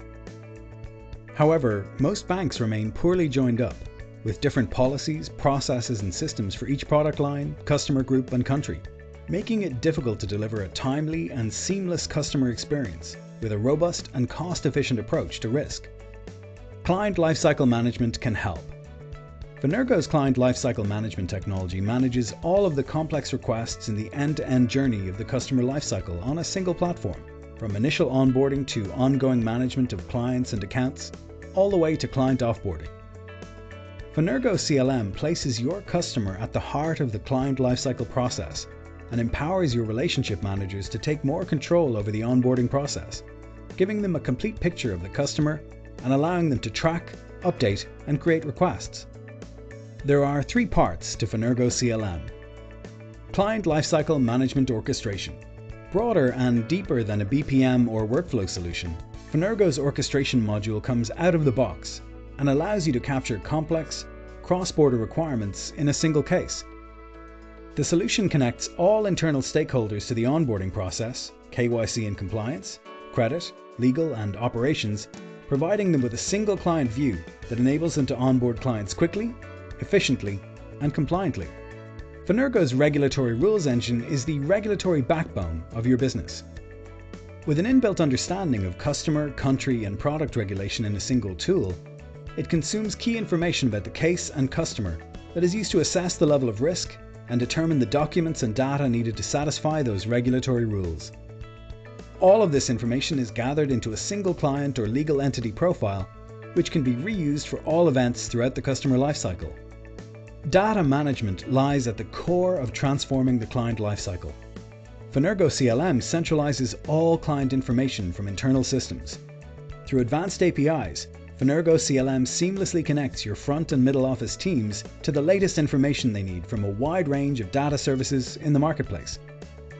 Speaker 7: However, most banks remain poorly joined up, with different policies, processes, and systems for each product line, customer group, and country, making it difficult to deliver a timely and seamless customer experience with a robust and cost-efficient approach to risk. Client Lifecycle Management can help. Fenergo's Client Lifecycle Management technology manages all of the complex requests in the end-to-end journey of the customer lifecycle on a single platform, from initial onboarding to ongoing management of clients and accounts, all the way to client offboarding. Fenergo CLM places your customer at the heart of the client lifecycle process and empowers your relationship managers to take more control over the onboarding process, giving them a complete picture of the customer and allowing them to track, update, and create requests. There are 3 parts to Fenergo CLM. Client Lifecycle Management Orchestration. Broader and deeper than a BPM or workflow solution, Fenergo's orchestration module comes out of the box and allows you to capture complex, cross-border requirements in a single case. The solution connects all internal stakeholders to the onboarding process, KYC and compliance, credit, legal, and operations, providing them with a single client view that enables them to onboard clients quickly, efficiently, and compliantly. Fenergo's regulatory rules engine is the regulatory backbone of your business. With an inbuilt understanding of customer, country, and product regulation in a single tool, it consumes key information about the case and customer that is used to assess the level of risk and determine the documents and data needed to satisfy those regulatory rules. All of this information is gathered into a single client or legal entity profile, which can be reused for all events throughout the customer lifecycle. Data management lies at the core of transforming the client lifecycle. Fenergo CLM centralizes all client information from internal systems. Through advanced APIs, Fenergo CLM seamlessly connects your front and middle office teams to the latest information they need from a wide range of data services in the marketplace.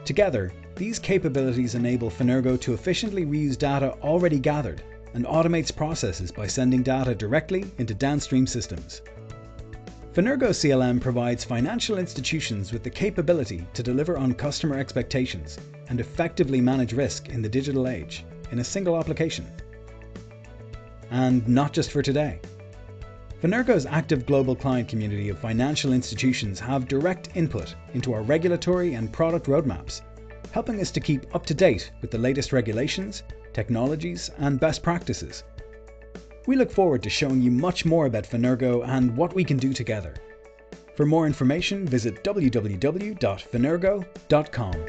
Speaker 7: Together, these capabilities enable Fenergo to efficiently reuse data already gathered and automates processes by sending data directly into downstream systems. Fenergo CLM provides financial institutions with the capability to deliver on customer expectations and effectively manage risk in the digital age in a single application. And not just for today. Fenergo's active global client community of financial institutions have direct input into our regulatory and product roadmaps, helping us to keep up to date with the latest regulations, technologies, and best practices. We look forward to showing you much more about Fenergo and what we can do together. For more information, visit www.fenergo.com.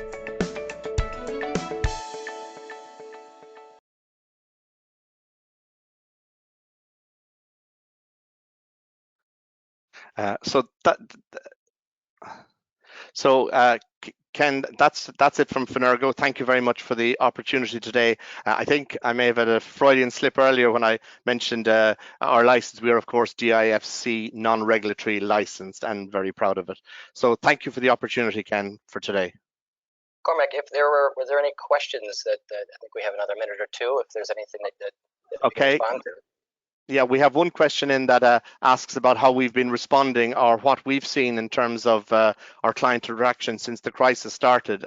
Speaker 6: Ken, that's it from Fenergo. Thank you very much for the opportunity today. I think I may have had a Freudian slip earlier when I mentioned our license. We are, of course, Dfsa non-regulatory licensed and very proud of it. So thank you for the opportunity, Ken, for today.
Speaker 1: Cormac, if there were there any questions that I think we have another minute or two, if there's anything that
Speaker 6: okay.
Speaker 1: respond to.
Speaker 6: Yeah, we have one question in that asks about how we've been responding or what we've seen in terms of our client interaction since the crisis started.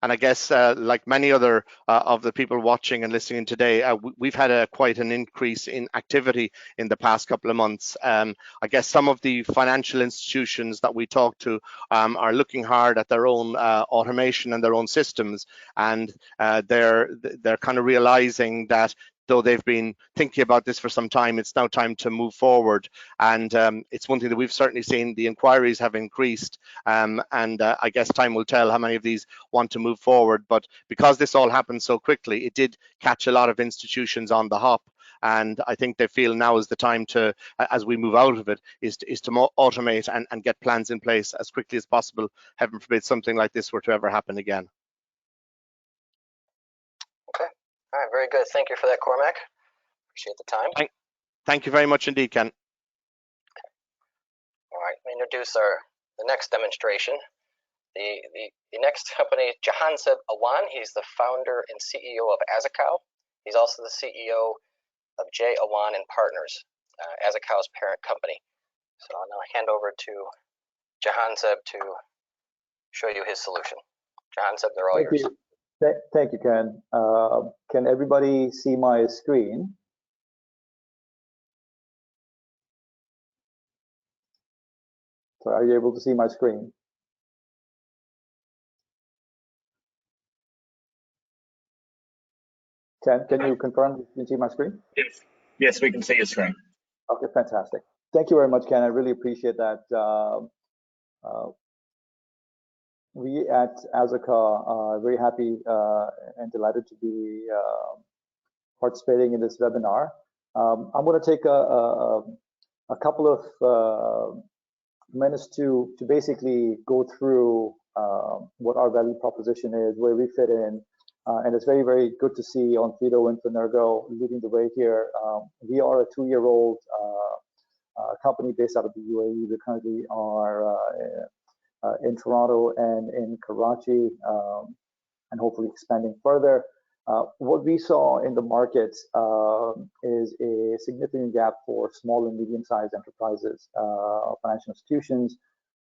Speaker 6: And I guess, like many other of the people watching and listening today, we've had quite an increase in activity in the past couple of months. I guess some of the financial institutions that we talk to are looking hard at their own automation and their own systems, and they're kind of realizing that though they've been thinking about this for some time, it's now time to move forward. And it's one thing that we've certainly seen. The inquiries have increased, and I guess time will tell how many of these want to move forward. But because this all happened so quickly, it did catch a lot of institutions on the hop. And I think they feel now is the time to, as we move out of it, is to automate and get plans in place as quickly as possible. Heaven forbid something like this were to ever happen again.
Speaker 1: Okay. All right, very good. Thank you for that, Cormac. Appreciate the time.
Speaker 6: Thank you very much indeed, Ken.
Speaker 1: All right, let me introduce the next demonstration. The next company, Jahanseb Awan. He's the founder and CEO of Azakaw. He's also the CEO of J. Awan and Partners, Azakaw's parent company. So I'll now hand over to Jahanseb to show you his solution. Jahanseb, they're all yours.
Speaker 8: Thank you, Ken. Can everybody see my screen? So are you able to see my screen? Ken, can you confirm you can see my screen?
Speaker 9: Yes, we can see your screen.
Speaker 8: Okay, fantastic. Thank you very much, Ken. I really appreciate that. We at Azakaw are very happy and delighted to be participating in this webinar. I'm going to take a couple of minutes to basically go through what our value proposition is, where we fit in, and it's very, very good to see Onfido and Fenergo leading the way here. We are a 2-year-old company based out of the UAE. We currently are in Toronto and in Karachi, and hopefully expanding further. What we saw in the market is a significant gap for small and medium-sized enterprises, financial institutions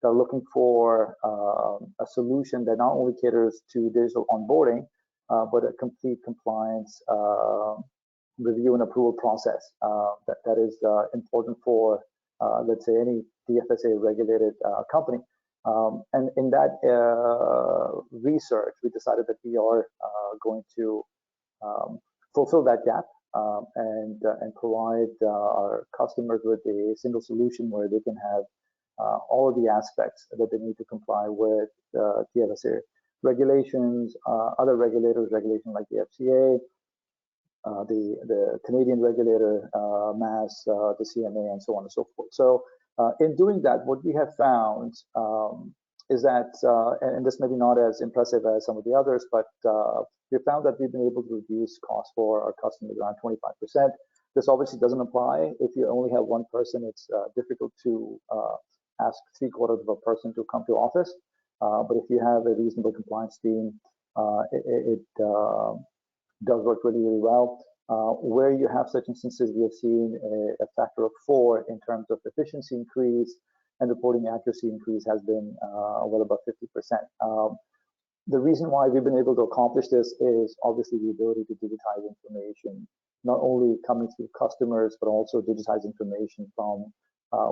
Speaker 8: that are looking for a solution that not only caters to digital onboarding, but a complete compliance review and approval process that is important for, let's say, any Dfsa regulated company. And in that research, we decided that we are going to fulfill that gap and provide our customers with a single solution where they can have all of the aspects that they need to comply with Dfsa regulations, other regulators, regulation like the FCA, the Canadian regulator, MAS, the CMA, and so on and so forth. So in doing that, what we have found is that, and this may be not as impressive as some of the others, but we found that we've been able to reduce costs for our customers around 25%. This obviously doesn't apply if you only have one person. It's difficult to ask 3/4 of a person to come to office. But if you have a reasonable compliance team, it does work really, really well. Where you have such instances, we have seen a factor of 4 in terms of efficiency increase, and reporting accuracy increase has been well above 50%. The reason why we've been able to accomplish this is obviously the ability to digitize information, not only coming through customers, but also digitize information from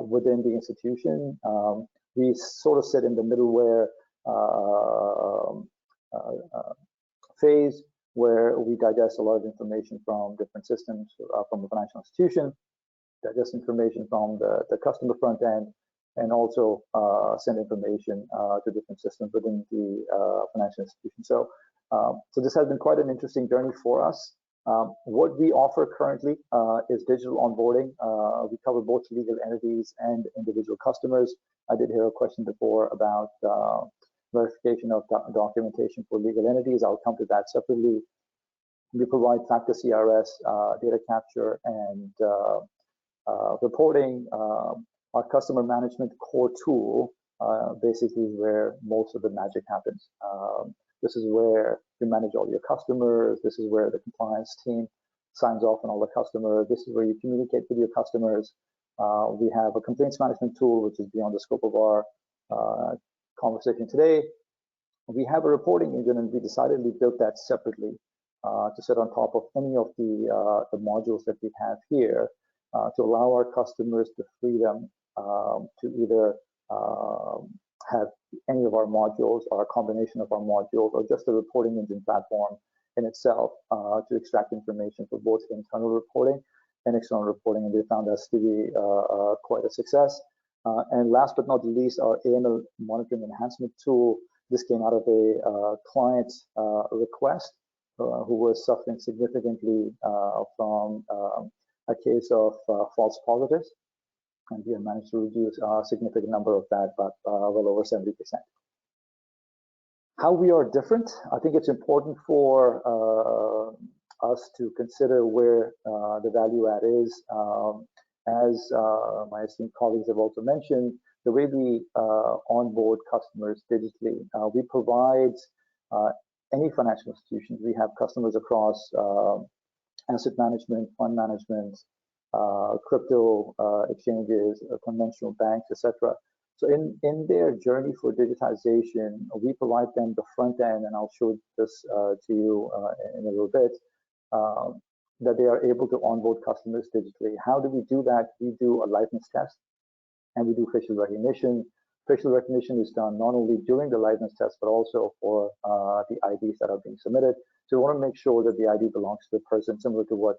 Speaker 8: within the institution. We sort of sit in the middleware phase, where we digest a lot of information from different systems from the financial institution, digest information from the customer front end, and also send information to different systems within the financial institution. So this has been quite an interesting journey for us. What we offer currently is digital onboarding. We cover both legal entities and individual customers. I did hear a question before about verification of documentation for legal entities. I'll come to that separately. We provide factor CRS, data capture, and reporting. Our customer management core tool basically is where most of the magic happens. This is where you manage all your customers. This is where the compliance team signs off on all the customers. This is where you communicate with your customers. We have a complaints management tool, which is beyond the scope of our conversation today. We have a reporting engine, and we decidedly built that separately to sit on top of any of the modules that we have here to allow our customers the freedom to either have any of our modules or a combination of our modules or just the reporting engine platform in itself to extract information for both internal reporting and external reporting, and they found us to be quite a success. And last but not least, our Aml monitoring enhancement tool. This came out of a client request who was suffering significantly from a case of false positives, and we have managed to reduce a significant number of that, but well over 70%. How we are different, I think it's important for us to consider where the value add is. As my esteemed colleagues have also mentioned, the way we onboard customers digitally, we provide any financial institutions. We have customers across asset management, fund management, crypto exchanges, conventional banks, etc. So in their journey for digitization, we provide them the front end, and I'll show this to you in a little bit, that they are able to onboard customers digitally. How do we do that? We do a liveness test, and we do facial recognition. Facial recognition is done not only during the liveness test, but also for the IDs that are being submitted. So we want to make sure that the ID belongs to the person, similar to what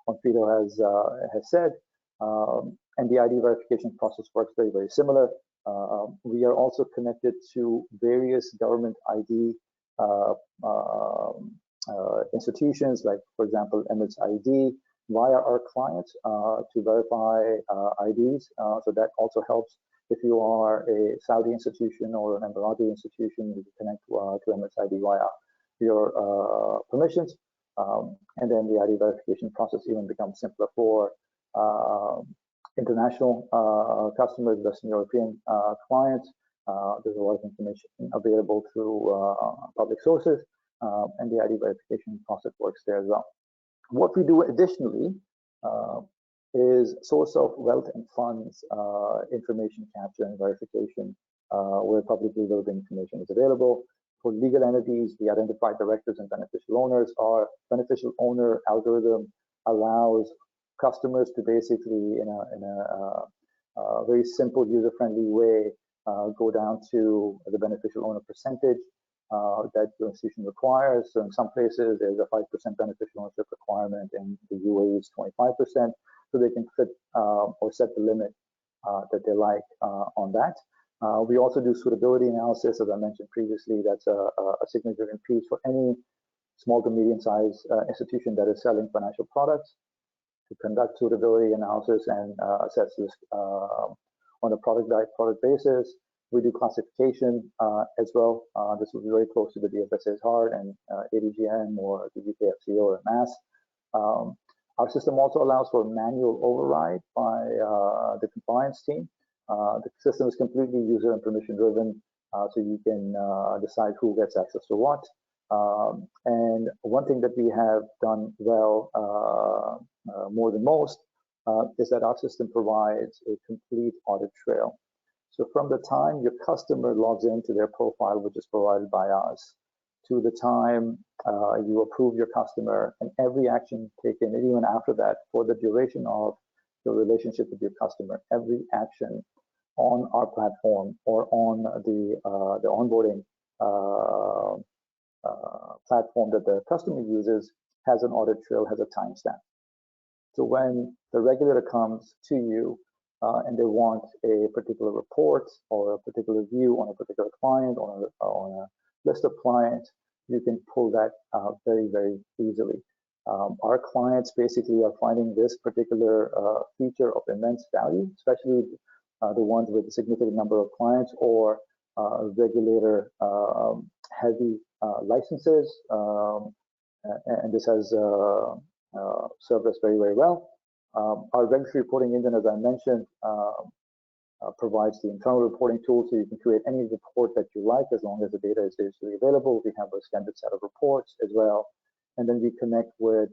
Speaker 8: Onfido has said. And the ID verification process works very, very similar. We are also connected to various government ID institutions, like, for example, Emirates ID, via our clients to verify IDs. So that also helps. If you are a Saudi institution or an Emirati institution, you can connect to Emirates ID via your permissions. And then the ID verification process even becomes simpler for international customers, Western European clients. There's a lot of information available through public sources, and the ID verification process works there as well. What we do additionally is source of wealth and funds information capture and verification, where publicly available information is available. For legal entities, we identify directors and beneficial owners. Our beneficial owner algorithm allows customers to basically, in a very simple, user-friendly way, go down to the beneficial owner percentage that your institution requires. So in some places, there's a 5% beneficial ownership requirement, and the UAE is 25%. So they can fit or set the limit that they like on that. We also do suitability analysis, as I mentioned previously. That's a significant piece for any small to medium-sized institution that is selling financial products, to conduct suitability analysis and assess this on a product-by-product basis. We do classification as well. This will be very close to the Dfsa's heart, and ADGM or the UKFCO or MAS. Our system also allows for manual override by the compliance team. The system is completely user and permission driven, so you can decide who gets access to what. And one thing that we have done well, more than most, is that our system provides a complete audit trail. So from the time your customer logs into their profile, which is provided by us, to the time you approve your customer, and every action taken, and even after that, for the duration of the relationship with your customer, every action on our platform or on the onboarding platform that the customer uses has an audit trail, has a timestamp. So when the regulator comes to you and they want a particular report or a particular view on a particular client, on a list of clients, you can pull that very, very easily. Our clients basically are finding this particular feature of immense value, especially the ones with a significant number of clients or regulator heavy licenses, and this has served us very, very well. Our regulatory reporting engine, as I mentioned, provides the internal reporting tool, so you can create any report that you like as long as the data is digitally available. We have a standard set of reports as well, and then we connect with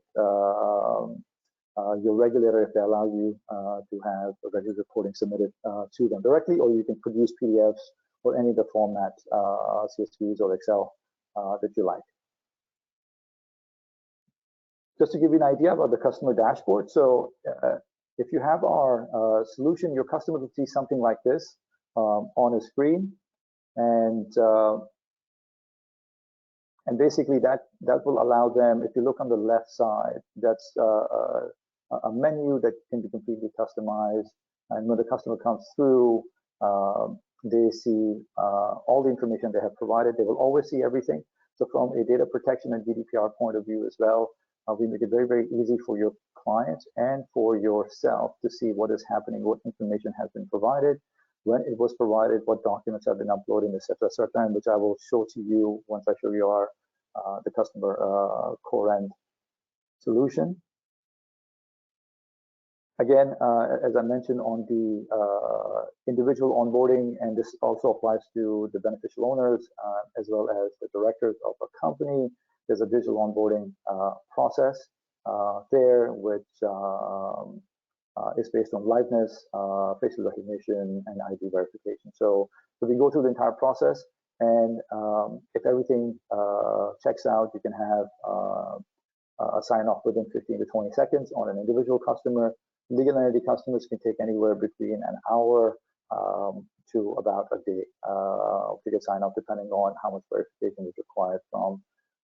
Speaker 8: your regulator if they allow you to have a regular reporting submitted to them directly, or you can produce PDFs or any of the formats, CSVs or Excel that you like. Just to give you an idea about the customer dashboard, so if you have our solution, your customer will see something like this on a screen, and basically that will allow them, if you look on the left side, that's a menu that can be completely customized, and when the customer comes through, they see all the information they have provided. They will always see everything. So from a data protection and GDPR point of view as well, we make it very, very easy for your clients and for yourself to see what is happening, what information has been provided, when it was provided, what documents have been uploaded, etc., which I will show to you once I show you our the customer core end solution. Again, as I mentioned on the individual onboarding, and this also applies to the beneficial owners as well as the directors of a company, there's a digital onboarding process there, which is based on liveness, facial recognition, and ID verification. So we go through the entire process, and if everything checks out, you can have a sign off within 15 to 20 seconds on an individual customer. Legal entity customers can take anywhere between an hour to about a day to get signed off, depending on how much verification is required from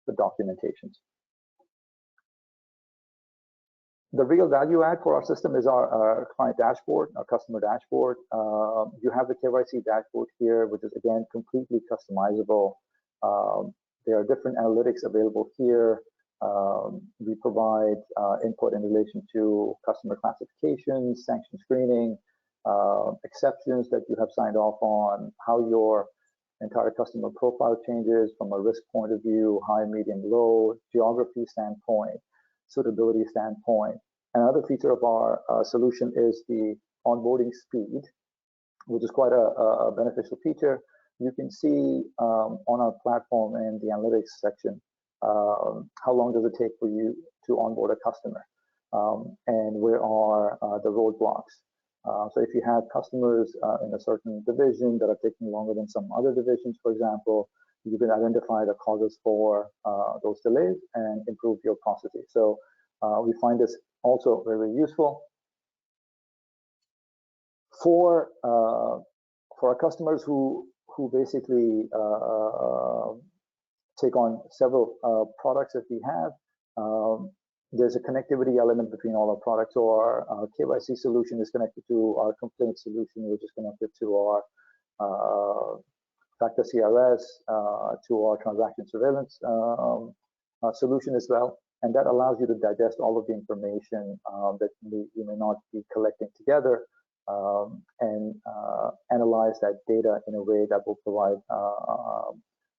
Speaker 8: the documentations. The real value add for our system is our client dashboard, our customer dashboard. You have the KYC dashboard here, which is again completely customizable. There are different analytics available here. We provide input in relation to customer classifications, sanction screening, exceptions that you have signed off on, how your entire customer profile changes from a risk point of view, high, medium, low, geography standpoint, suitability standpoint. Another feature of our solution is the onboarding speed, which is quite a beneficial feature. You can see on our platform in the analytics section how long does it take for you to onboard a customer, and where are the roadblocks. So if you have customers in a certain division that are taking longer than some other divisions, for example, you can identify the causes for those delays and improve your processes. So we find this also very useful. For our customers who basically take on several products that we have, there's a connectivity element between all our products. So our KYC solution is connected to our complaint solution, which is connected to our Factor CRS, to our transaction surveillance solution as well. And that allows you to digest all of the information that you may not be collecting together, and analyze that data in a way that will provide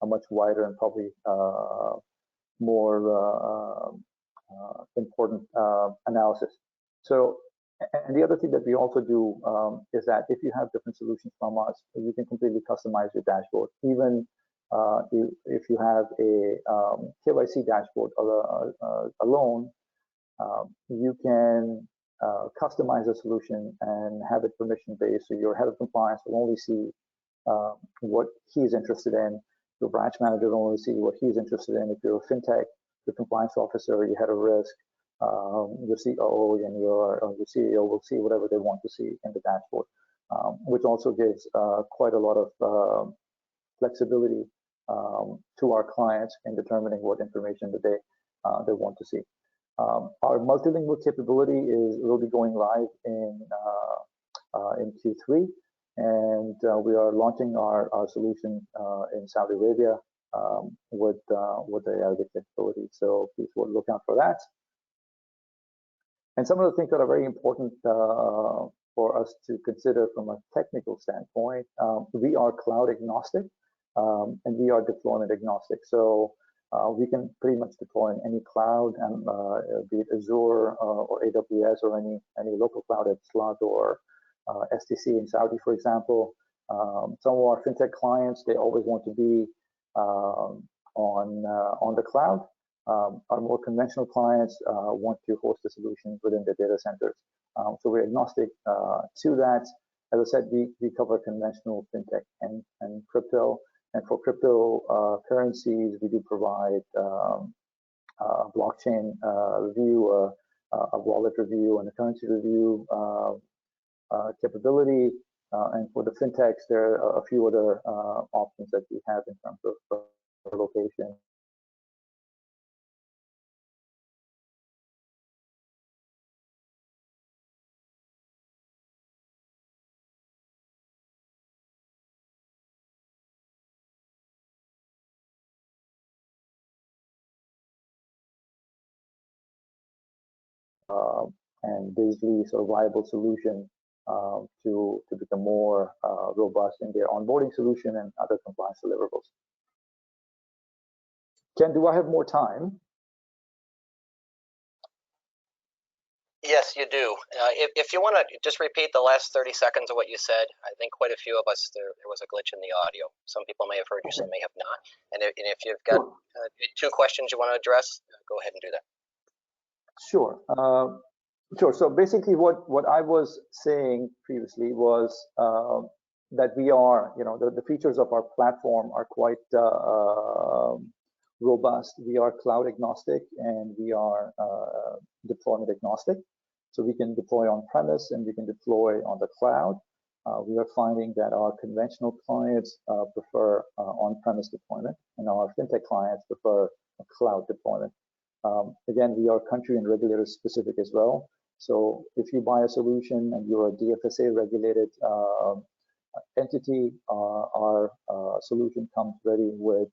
Speaker 8: a much wider and probably more important analysis. So, and the other thing that we also do is that if you have different solutions from us, you can completely customize your dashboard. Even if you have a KYC dashboard alone, you can customize a solution and have it permission-based. So your head of compliance will only see what he's interested in. Your branch manager will only see what he's interested in. If you're a fintech, your compliance officer, your head of risk, your COO and your CEO will see whatever they want to see in the dashboard, which also gives quite a lot of flexibility to our clients in determining what information that they want to see. Our multilingual capability will be going live in Q3, and we are launching our solution in Saudi Arabia with the Arabic capability. So please look out for that. And some of the things that are very important for us to consider from a technical standpoint, we are cloud agnostic, and we are deployment agnostic. So we can pretty much deploy in any cloud, and be it Azure or AWS or any local cloud at Slot or STC in Saudi, for example. Some of our fintech clients, they always want to be on the cloud. Our more conventional clients want to host the solutions within their data centers. So we're agnostic to that. As I said, we cover conventional fintech and crypto. And for crypto currencies, we do provide blockchain review, a wallet review, and a currency review capability. And for the fintechs, there are a few other options that we have in terms of location. And basically sort of viable solution to become more robust in their onboarding solution and other compliance deliverables. Ken, do I have more time?
Speaker 1: Yes, you do. If you want to just repeat the last 30 seconds of what you said, I think quite a few of us, there was a glitch in the audio. Some people may have heard you, some may have not. And if you've got two questions you want to address, go ahead and do that.
Speaker 8: Sure. Sure. So basically what I was saying previously was that we are, the features of our platform are quite robust. We are cloud agnostic and we are deployment agnostic. So we can deploy on premise and we can deploy on the cloud. We are finding that our conventional clients prefer on-premise deployment and our fintech clients prefer a cloud deployment. Again, we are country and regulator specific as well. So if you buy a solution and you're a Dfsa regulated entity, our solution comes ready with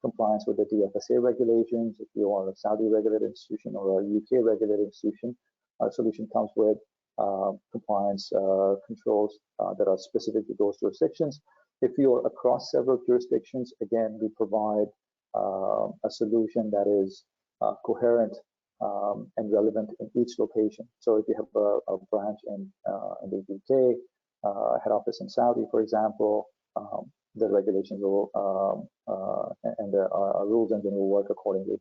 Speaker 8: compliance with the Dfsa regulations. If you are a Saudi regulated institution or a UK regulated institution, our solution comes with compliance controls that are specific to those jurisdictions. If you are across several jurisdictions, again, we provide a solution that is coherent and relevant in each location. So if you have a branch in the UK, head office in Saudi, for example, the regulations will and the rules engine will work accordingly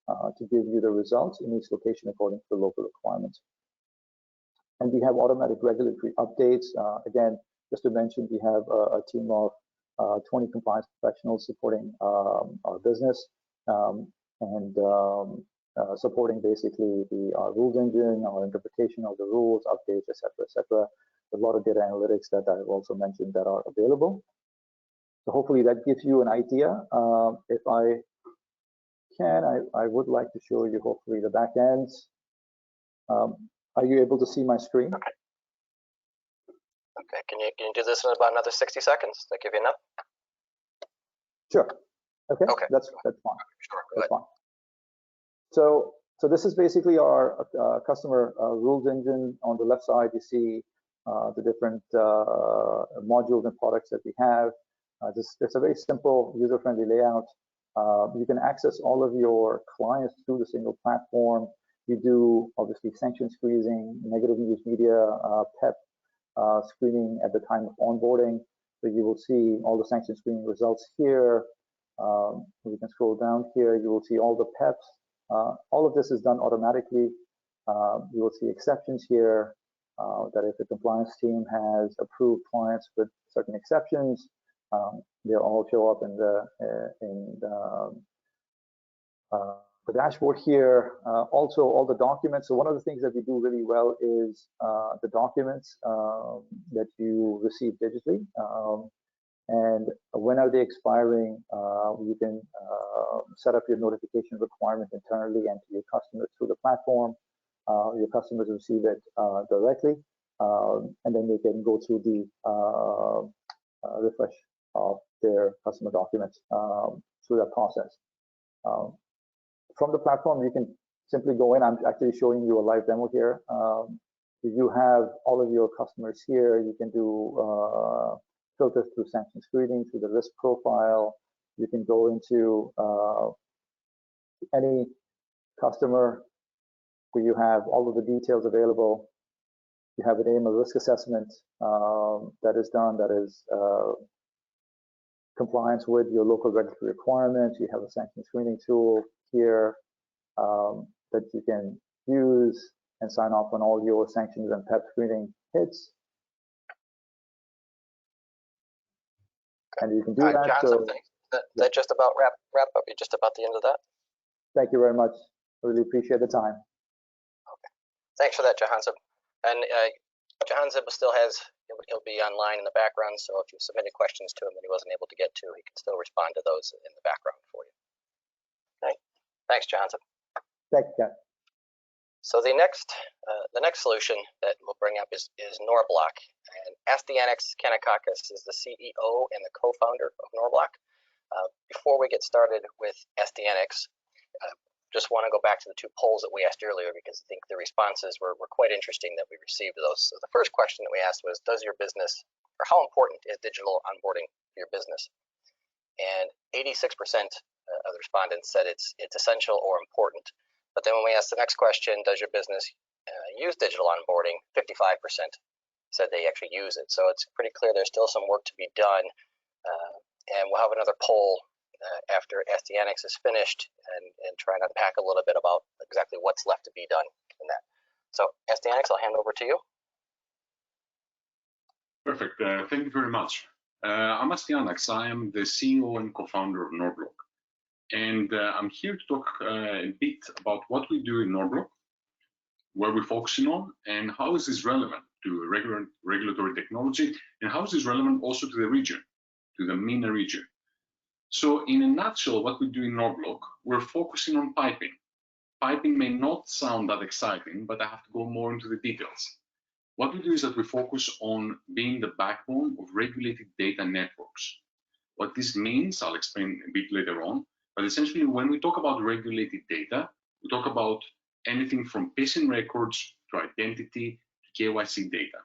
Speaker 8: to give you the results in each location according to the local requirements. And we have automatic regulatory updates. Again, just to mention, we have a team of 20 compliance professionals supporting our business and supporting basically our rules engine, our interpretation of the rules, updates, etc., etc. A lot of data analytics that I've also mentioned that are available. So hopefully that gives you an idea. If I can, I would like to show you hopefully the back ends. Are you able to see my screen?
Speaker 1: Okay, can you do this in about another 60 seconds? Does that give you enough?
Speaker 8: Sure. Okay. That's fine.
Speaker 1: Sure.
Speaker 8: That's fine. So this is basically our customer rules engine. On the left side, you see the different modules and products that we have. It's a very simple, user-friendly layout. You can access all of your clients through the single platform. You do obviously sanction squeezing, negative news media, PEP screening at the time of onboarding. So you will see all the sanction screening results here. We can scroll down here. You will see all the PEPs. All of this is done automatically. You will see exceptions here that if the compliance team has approved clients with certain exceptions, they'll all show up in the dashboard here. Also, all the documents. So one of the things that we do really well is the documents that you receive digitally. And when are they expiring? You can set up your notification requirement internally and to your customers through the platform. Your customers receive it directly, and then they can go through the refresh of their customer documents through that process. From the platform, you can simply go in. I'm actually showing you a live demo here. You have all of your customers here. You can do filters through sanction screening, through the risk profile. You can go into any customer where you have all of the details available. You have an AML risk assessment that is done, that is compliance with your local regulatory requirements. You have a sanction screening tool here that you can use and sign off on all your sanctions and PEP screening hits. And you can do that.
Speaker 1: Johnson, thanks. That just about wrap up. You're just about the end of that.
Speaker 8: Thank you very much. I really appreciate the time.
Speaker 1: Okay. Thanks for that, Jahanzeb. And Jahanzeb still has, he'll be online in the background, so if you submitted questions to him that he wasn't able to get to, he can still respond to those in the background for you. Okay. Thanks, Jahanzeb.
Speaker 8: Thank you, Ken.
Speaker 1: So the next solution that we'll bring up is Norblock, and Astyanax Kanakakis is the CEO and the co-founder of Norblock. Before we get started with Astyanax, just want to go back to the two polls that we asked earlier, because I think the responses were quite interesting that we received those. So the first question that we asked was, does your business, or how important is digital onboarding for your business? And 86% of the respondents said it's essential or important. But then when we asked the next question, does your business use digital onboarding, 55% said they actually use it. So it's pretty clear there's still some work to be done. And we'll have another poll after Astyanax is finished and try and unpack a little bit about exactly what's left to be done in that. So Astyanax, I'll hand over to you.
Speaker 10: Perfect. Thank you very much. I'm Astyanax. I am the CEO and co-founder of Norblock. And I'm here to talk a bit about what we do in Norblock, where we're focusing on, and how is this relevant to regulatory technology, and how is this relevant also to the region, to the MENA region. So in a nutshell, what we do in Norblock, we're focusing on piping. Piping may not sound that exciting, but I have to go more into the details. What we do is that we focus on being the backbone of regulated data networks. What this means, I'll explain a bit later on, but essentially when we talk about regulated data, we talk about anything from patient records to identity to KYC data.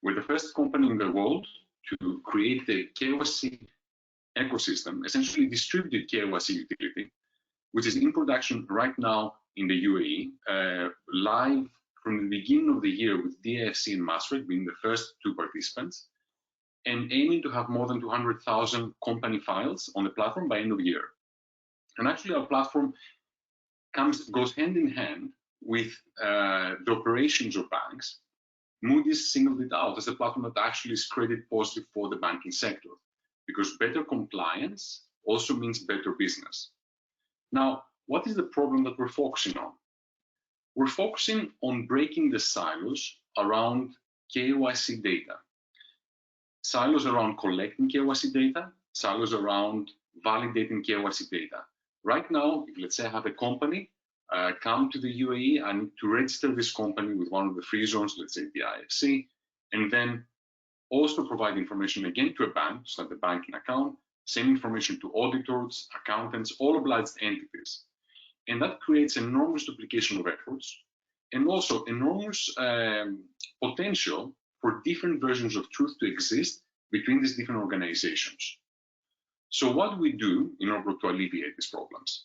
Speaker 10: We're the first company in the world to create the KYC ecosystem, essentially distributed KYC utility, which is in production right now in the UAE, live from the beginning of the year with Dfsa and Masrek being the first two participants, and aiming to have more than 200,000 company files on the platform by end of year. And actually our platform goes hand in hand with the operations of banks. Moody's singled it out as a platform that actually is credit positive for the banking sector, because better compliance also means better business. Now, what is the problem that we're focusing on? We're focusing on breaking the silos around KYC data. Silos around collecting KYC data, silos around validating KYC data. Right now, if let's say I have a company come to the UAE, I need to register this company with one of the free zones, let's say the IFC, and then also provide information again to a bank, so the banking account, same information to auditors, accountants, all obliged entities. And that creates enormous duplication of efforts and also enormous potential for different versions of truth to exist between these different organizations. So what do we do in order to alleviate these problems?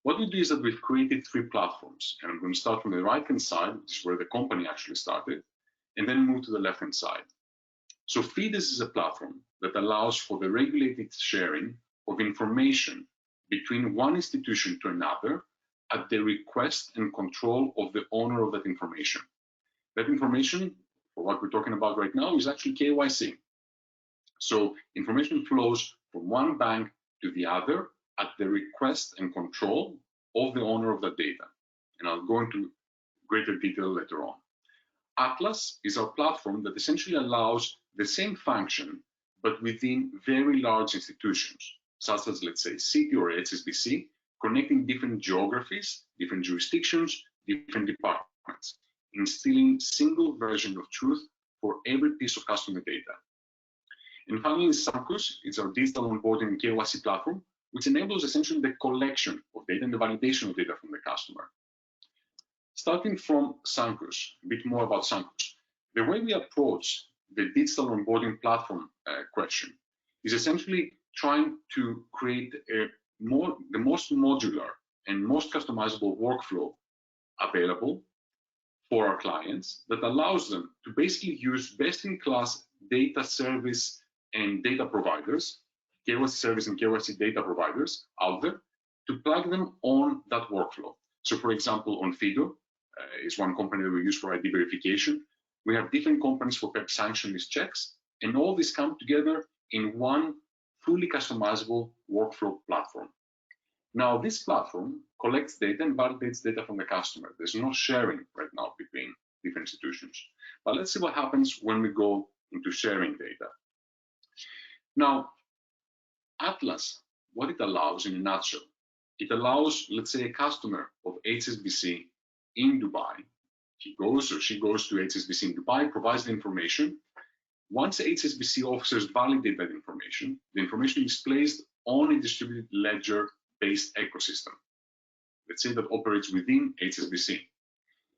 Speaker 10: What we do is that we've created three platforms, and I'm going to start from the right-hand side, which is where the company actually started, and then move to the left-hand side. So FIDES is a platform that allows for the regulated sharing of information between one institution to another at the request and control of the owner of that information. That information, for what we're talking about right now, is actually KYC. So information flows from one bank to the other at the request and control of the owner of that data. And I'll go into greater detail later on. Atlas is our platform that essentially allows the same function, but within very large institutions, such as, let's say, City or HSBC, connecting different geographies, different jurisdictions, different departments, instilling single version of truth for every piece of customer data. And finally, Sancus is our digital onboarding and KYC platform, which enables essentially the collection of data and the validation of data from the customer. Starting from Sancus, a bit more about Sancus. The way we approach the digital onboarding platform question is essentially trying to create the most modular and most customizable workflow available for our clients that allows them to basically use best-in-class data service and data providers KYC service and KYC data providers out there to plug them on that workflow. So for example, on Fido is one company that we use for ID verification. We have different companies for PEP sanction list checks, and all these come together in one fully customizable workflow platform. Now, this platform collects data and validates data from the customer. There's no sharing right now between different institutions. But let's see what happens when we go into sharing data. Now, Atlas, what it allows in a nutshell, it allows, let's say, a customer of HSBC in Dubai. He goes or she goes to HSBC in Dubai, provides the information. Once HSBC officers validate that information, the information is placed on a distributed ledger-based ecosystem, let's say, that operates within HSBC.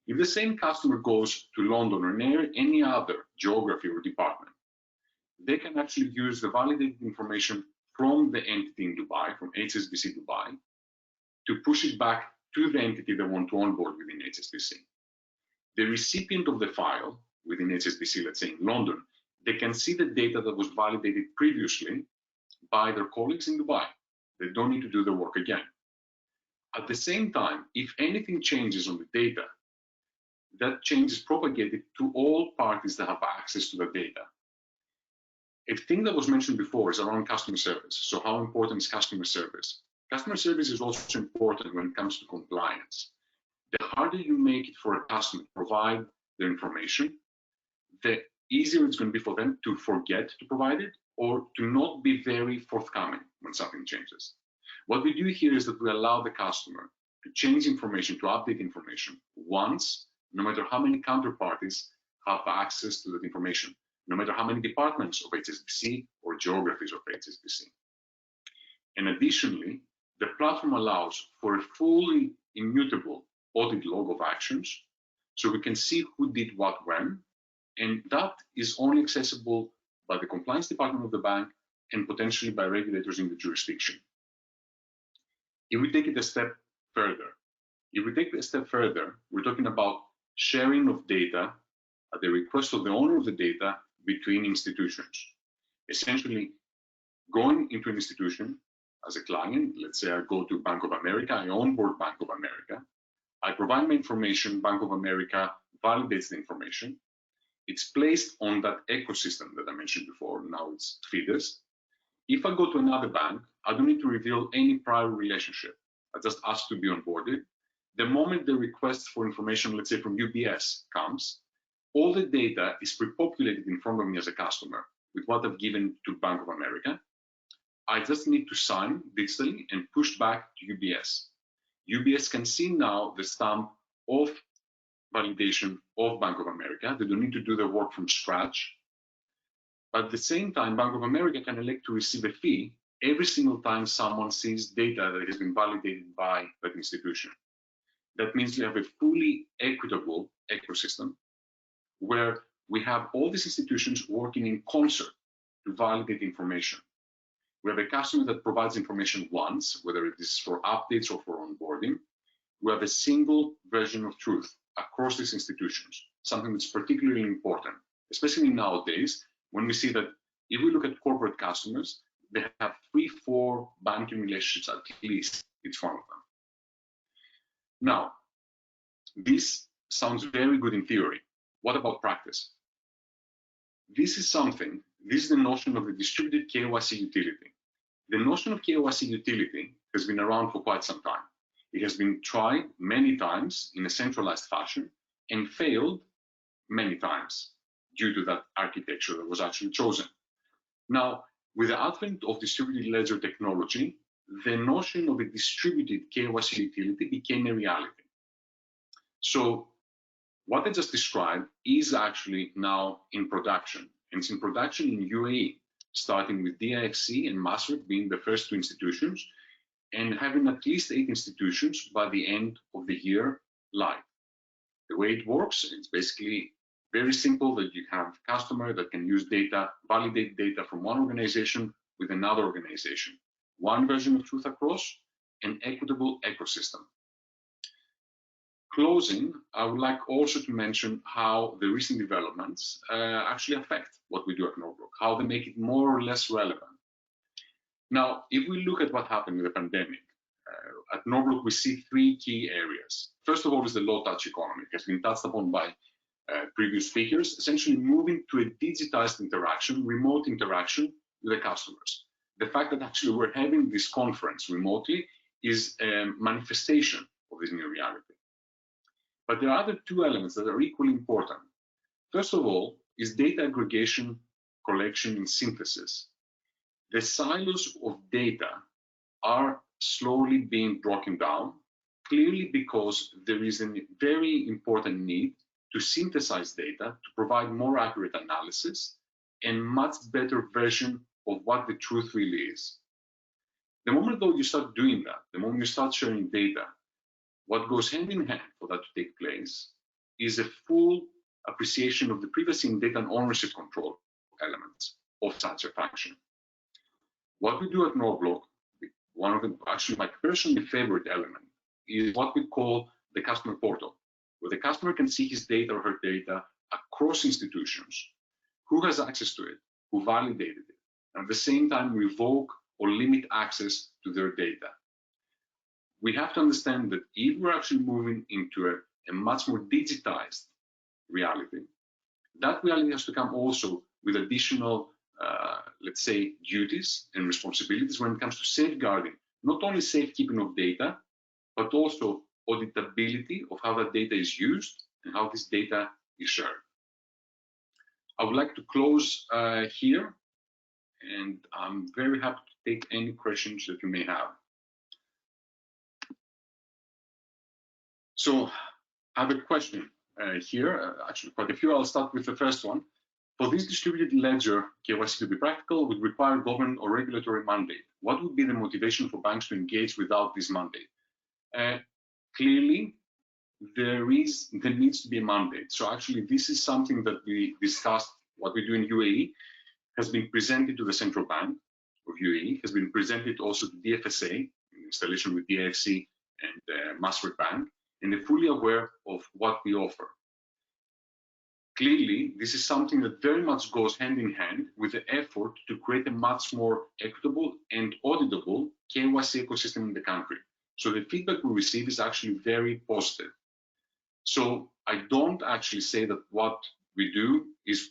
Speaker 10: If the same customer goes to London or any other geography or department, they can actually use the validated information from the entity in Dubai, from HSBC Dubai, to push it back to the entity they want to onboard within HSBC. The recipient of the file within HSBC, let's say in London, they can see the data that was validated previously by their colleagues in Dubai. They don't need to do the work again. At the same time, if anything changes on the data, that change is propagated to all parties that have access to the data. A thing that was mentioned before is around customer service. So how important is customer service? Customer service is also important when it comes to compliance. The harder you make it for a customer to provide their information, the easier it's going to be for them to forget to provide it or to not be very forthcoming when something changes. What we do here is that we allow the customer to change information, to update information once, no matter how many counterparties have access to that information, no matter how many departments of HSBC or geographies of HSBC. And additionally, the platform allows for a fully immutable audit log of actions, so we can see who did what when, and that is only accessible by the compliance department of the bank and potentially by regulators in the jurisdiction. If we take it a step further, we're talking about sharing of data at the request of the owner of the data between institutions. Essentially, going into an institution as a client, let's say I go to Bank of America, I onboard Bank of America, I provide my information, Bank of America validates the information, it's placed on that ecosystem that I mentioned before, now it's FIDES. If I go to another bank, I don't need to reveal any prior relationship. I just ask to be onboarded. The moment the request for information, let's say from UBS comes, all the data is pre-populated in front of me as a customer with what I've given to Bank of America. I just need to sign digitally and push back to UBS. UBS can see now the stamp of validation of Bank of America. They don't need to do the work from scratch. But at the same time, Bank of America can elect to receive a fee every single time someone sees data that has been validated by that institution. That means we have a fully equitable ecosystem where we have all these institutions working in concert to validate information. We have a customer that provides information once, whether it is for updates or for onboarding. We have a single version of truth across these institutions, something that's particularly important, especially nowadays when we see that if we look at corporate customers, they have 3-4 banking relationships at least, each one of them. Now, this sounds very good in theory. What about practice? This is the notion of the distributed KYC utility. The notion of KYC utility has been around for quite some time. It has been tried many times in a centralized fashion and failed many times due to that architecture that was actually chosen. Now, with the advent of distributed ledger technology, the notion of a distributed KYC utility became a reality. So what I just described is actually now in production, and it's in production in UAE, starting with Dfsa and Masrek being the first 2 institutions, and having at least 8 institutions by the end of the year live. The way it works, it's basically very simple, that you have a customer that can use data, validate data from one organization with another organization. One version of truth across an equitable ecosystem. Closing, I would like also to mention how the recent developments actually affect what we do at Norbrook, how they make it more or less relevant. Now, if we look at what happened with the pandemic, at Norblock, we see three key areas. First of all is the low-touch economy. It has been touched upon by previous speakers, essentially moving to a digitized interaction, remote interaction with the customers. The fact that actually we're having this conference remotely is a manifestation of this new reality. But there are other two elements that are equally important. First of all is data aggregation, collection, and synthesis. The silos of data are slowly being broken down, clearly because there is a very important need to synthesize data to provide more accurate analysis and much better version of what the truth really is. The moment though you start doing that, the moment you start sharing data, what goes hand in hand for that to take place is a full appreciation of the privacy and data and ownership control elements of such a function. What we do at Norblock, one of them, actually my personally favorite element, is what we call the customer portal, where the customer can see his data or her data across institutions, who has access to it, who validated it, and at the same time revoke or limit access to their data. We have to understand that if we're actually moving into a much more digitized reality, that reality has to come also with additional, let's say, duties and responsibilities when it comes to safeguarding, not only safekeeping of data, but also auditability of how that data is used and how this data is shared. I would like to close here, and I'm very happy to take any questions that you may have. So I have a question here, actually quite a few. I'll start with the first one. For this distributed ledger KYC to be practical would require government or regulatory mandate. What would be the motivation for banks to engage without this mandate? Clearly, there needs to be a mandate. So actually, this is something that we discussed. What we do in UAE has been presented to the central bank of UAE, has been presented also to Dfsa in installation with Dfsa and Masric Bank, and they're fully aware of what we offer. Clearly, this is something that very much goes hand in hand with the effort to create a much more equitable and auditable KYC ecosystem in the country. So the feedback we receive is actually very positive. So I don't actually say that what we do is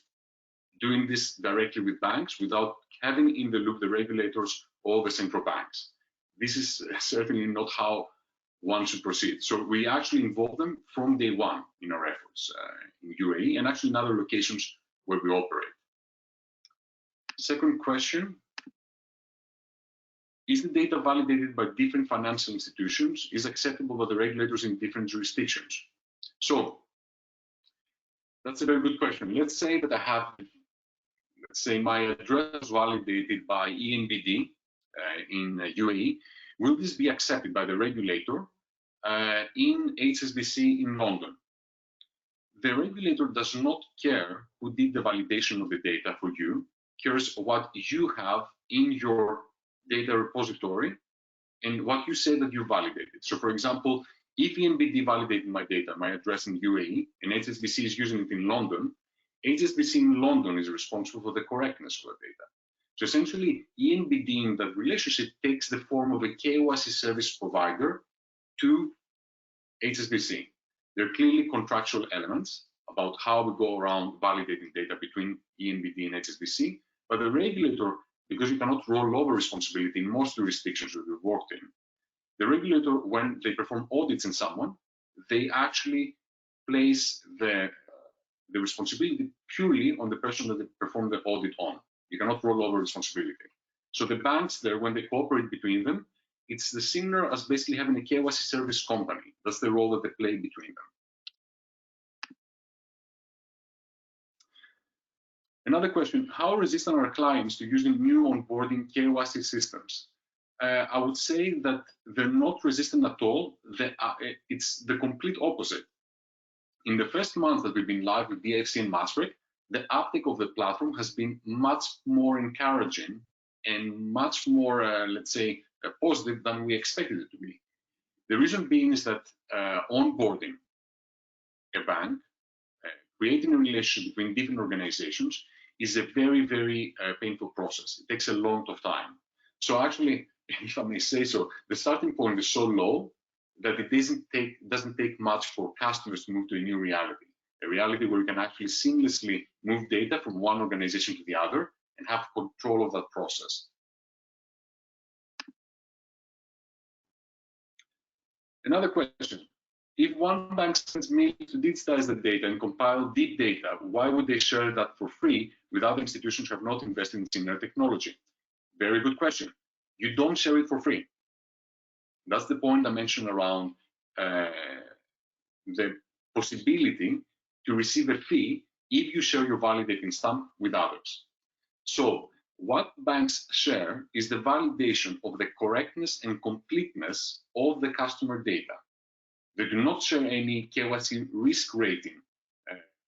Speaker 10: doing this directly with banks without having in the loop the regulators or the central banks. This is certainly not how one should proceed. So we actually involve them from day one in our efforts in UAE and actually in other locations where we operate. Second question, is the data validated by different financial institutions? Is acceptable by the regulators in different jurisdictions? So that's a very good question. Let's say that I have, let's say my address is validated by ENBD in UAE. Will this be accepted by the regulator in HSBC in London? The regulator does not care who did the validation of the data for you, cares what you have in your data repository and what you say that you validated. So for example, if ENBD validated my data, my address in UAE, and HSBC is using it in London, HSBC in London is responsible for the correctness of the data. So essentially, ENBD in that relationship takes the form of a KYC service provider to HSBC. There are clearly contractual elements about how we go around validating data between ENBD and HSBC, but the regulator, because you cannot roll over responsibility in most jurisdictions that we've worked in, the regulator, when they perform audits in someone, they actually place the responsibility purely on the person that they perform the audit on. You cannot roll over responsibility. So the banks there, when they cooperate between them, it's the similar as basically having a KYC service company. That's the role that they play between them. Another question, how resistant are clients to using new onboarding KYC systems? I would say that they're not resistant at all. It's the complete opposite. In the first month that we've been live with Dfsa and Masric, the uptake of the platform has been much more encouraging and much more, let's say, positive than we expected it to be. The reason being is that onboarding a bank, creating a relationship between different organizations is a very, very painful process. It takes a lot of time. So actually, if I may say so, the starting point is so low that it doesn't take much for customers to move to a new reality, a reality where you can actually seamlessly move data from one organization to the other and have control of that process. Another question. If one bank spends millions to digitize the data and compile deep data, why would they share that for free with other institutions who have not invested in similar technology? Very good question. You don't share it for free. That's the point I mentioned around the possibility to receive a fee if you share your validating stamp with others. So what banks share is the validation of the correctness and completeness of the customer data. They do not share any KYC risk rating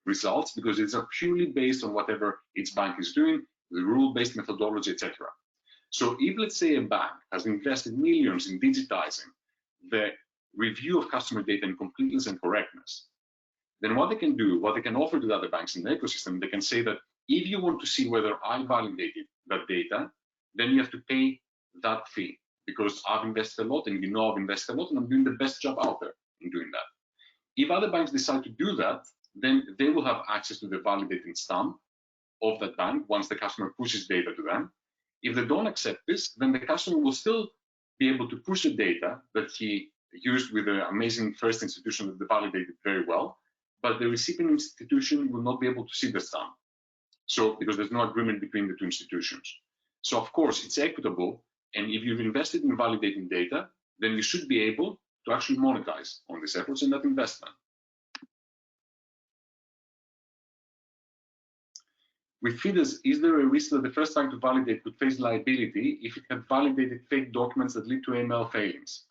Speaker 10: results because it's purely based on whatever each bank is doing, the rule-based methodology, etc. So if, let's say, a bank has invested millions in digitizing the review of customer data in completeness and correctness, then what they can do, what they can offer to the other banks in the ecosystem, they can say that if you want to see whether I validated that data, then you have to pay that fee because I've invested a lot and you know I've invested a lot and I'm doing the best job out there in doing that. If other banks decide to do that, then they will have access to the validating stamp of that bank once the customer pushes data to them. If they don't accept this, then the customer will still be able to push the data that he used with the amazing first institution that they validated very well, but the recipient institution will not be able to see the stamp. So, because there's no agreement between the two institutions. So, of course, it's equitable, and if you've invested in validating data, then you should be able to actually monetize on these efforts and that investment. With FIDES, is there a risk that the first bank to validate could face liability if it had validated fake documents that lead to AML failings?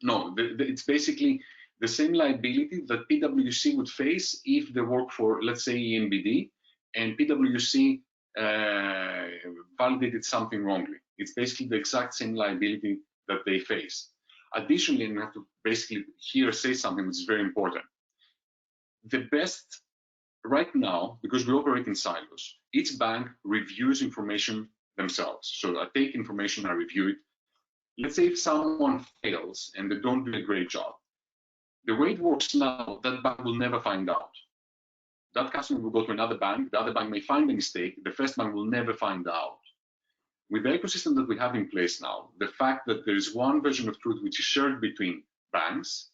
Speaker 10: No, it's basically the same liability that PwC would face if they work for, let's say, ENBD, and PwC validated something wrongly. It's basically the exact same liability that they face. Additionally, and I have to basically here say something which is very important. The best right now, because we operate in silos, each bank reviews information themselves. So I take information, I review it. Let's say if someone fails and they don't do a great job, the way it works now, that bank will never find out. That customer will go to another bank, the other bank may find a mistake, the first bank will never find out. With the ecosystem that we have in place now, the fact that there is one version of truth which is shared between banks,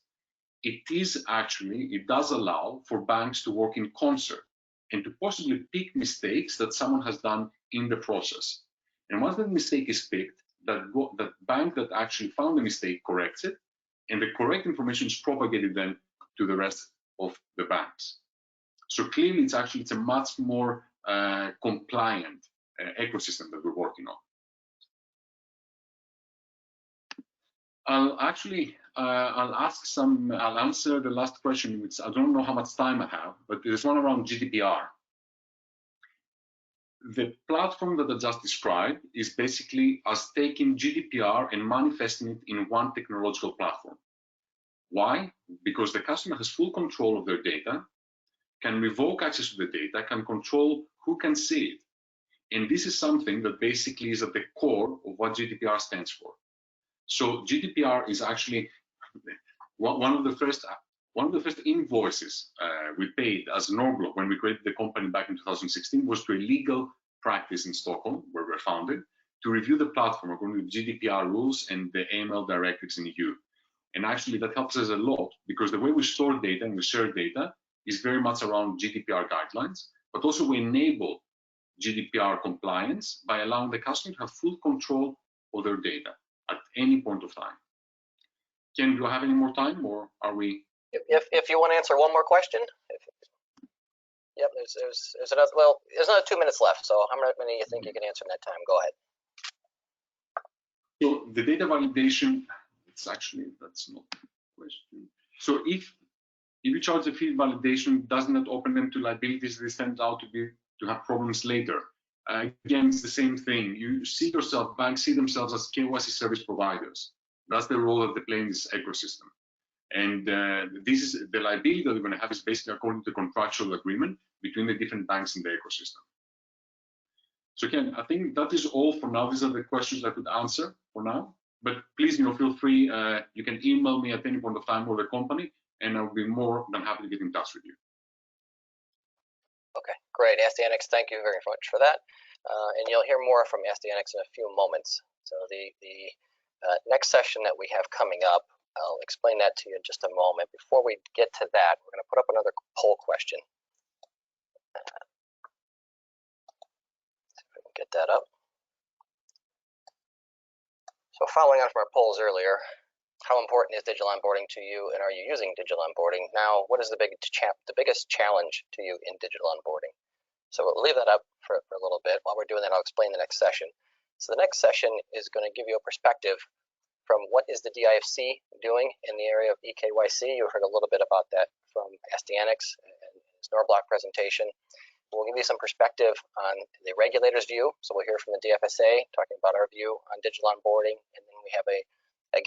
Speaker 10: it does allow for banks to work in concert and to possibly pick mistakes that someone has done in the process. And once that mistake is picked, that bank that actually found the mistake corrects it, and the correct information is propagated then to the rest of the banks. So clearly, it's a much more compliant ecosystem that we're working on. I'll answer the last question, which I don't know how much time I have, but there's one around GDPR. The platform that I just described is basically us taking GDPR and manifesting it in one technological platform. Why? Because the customer has full control of their data, can revoke access to the data, can control who can see it. And this is something that basically is at the core of what GDPR stands for. So GDPR is actually one of the first invoices we paid as Norblok when we created the company back in 2016 was to a legal practice in Stockholm, where we're founded, to review the platform according to GDPR rules and the AML directives in the EU. And actually that helps us a lot because the way we store data and we share data is very much around GDPR guidelines, but also we enable GDPR compliance by allowing the customer to have full control of their data at any point of time. Ken, do I have any more time, or are we?
Speaker 1: If you want to answer one more question. Yep, there's another. Well, there's another 2 minutes left. So how many you think you can answer in that time? Go ahead.
Speaker 10: So the data validation. That's not the question. So if you charge a fee validation, doesn't that open them to liabilities that stand out to have problems later? Again, it's the same thing. You see yourself, banks see themselves as KYC service providers. That's the role that they play in this ecosystem. And this is the liability that we're going to have is basically according to the contractual agreement between the different banks in the ecosystem. So Ken, I think that is all for now. These are the questions I could answer for now. But please, feel free. You can email me at any point of time or the company, and I'll be more than happy to get in touch with you.
Speaker 1: Okay, great. Astyanics, thank you very much for that. And you'll hear more from Astyanics in a few moments. So the next session that we have coming up, I'll explain that to you in just a moment. Before we get to that, we're going to put up another poll question. See if we can get that up. So following on from our polls earlier, how important is digital onboarding to you, and are you using digital onboarding? Now, what is the biggest challenge to you in digital onboarding? So we'll leave that up for a little bit. While we're doing that, I'll explain the next session. So the next session is going to give you a perspective from what is the Dfsa doing in the area of eKYC. You heard a little bit about that from Astyanics and his NORBLOCK presentation. We'll give you some perspective on the regulator's view. So we'll hear from the Dfsa talking about our view on digital onboarding, and then we have a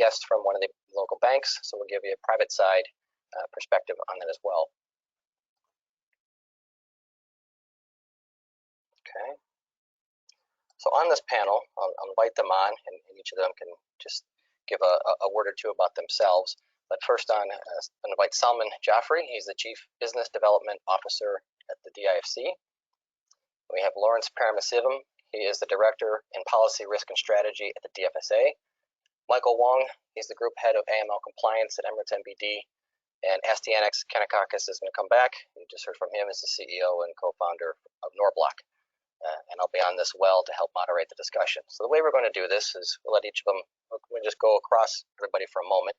Speaker 1: guest from one of the local banks. So we'll give you a private side perspective on that as well. Okay. So on this panel, I'll invite them on, and each of them can just give a word or two about themselves. But first on, I'll invite Salman Jaffrey. He's the Chief Business Development Officer at the Dfsa. We have Lawrence Paramasivam. He is the Director in Policy, Risk, and Strategy at the Dfsa. Michael Wong, he's the Group Head of AML Compliance at Emirates NBD. And Astyanics Kanakakis is going to come back. You just heard from him as the CEO and co-founder of NORBLOCK. And I'll be on this well to help moderate the discussion. So the way we're going to do this is we'll let each of them, we'll just go across everybody for a moment.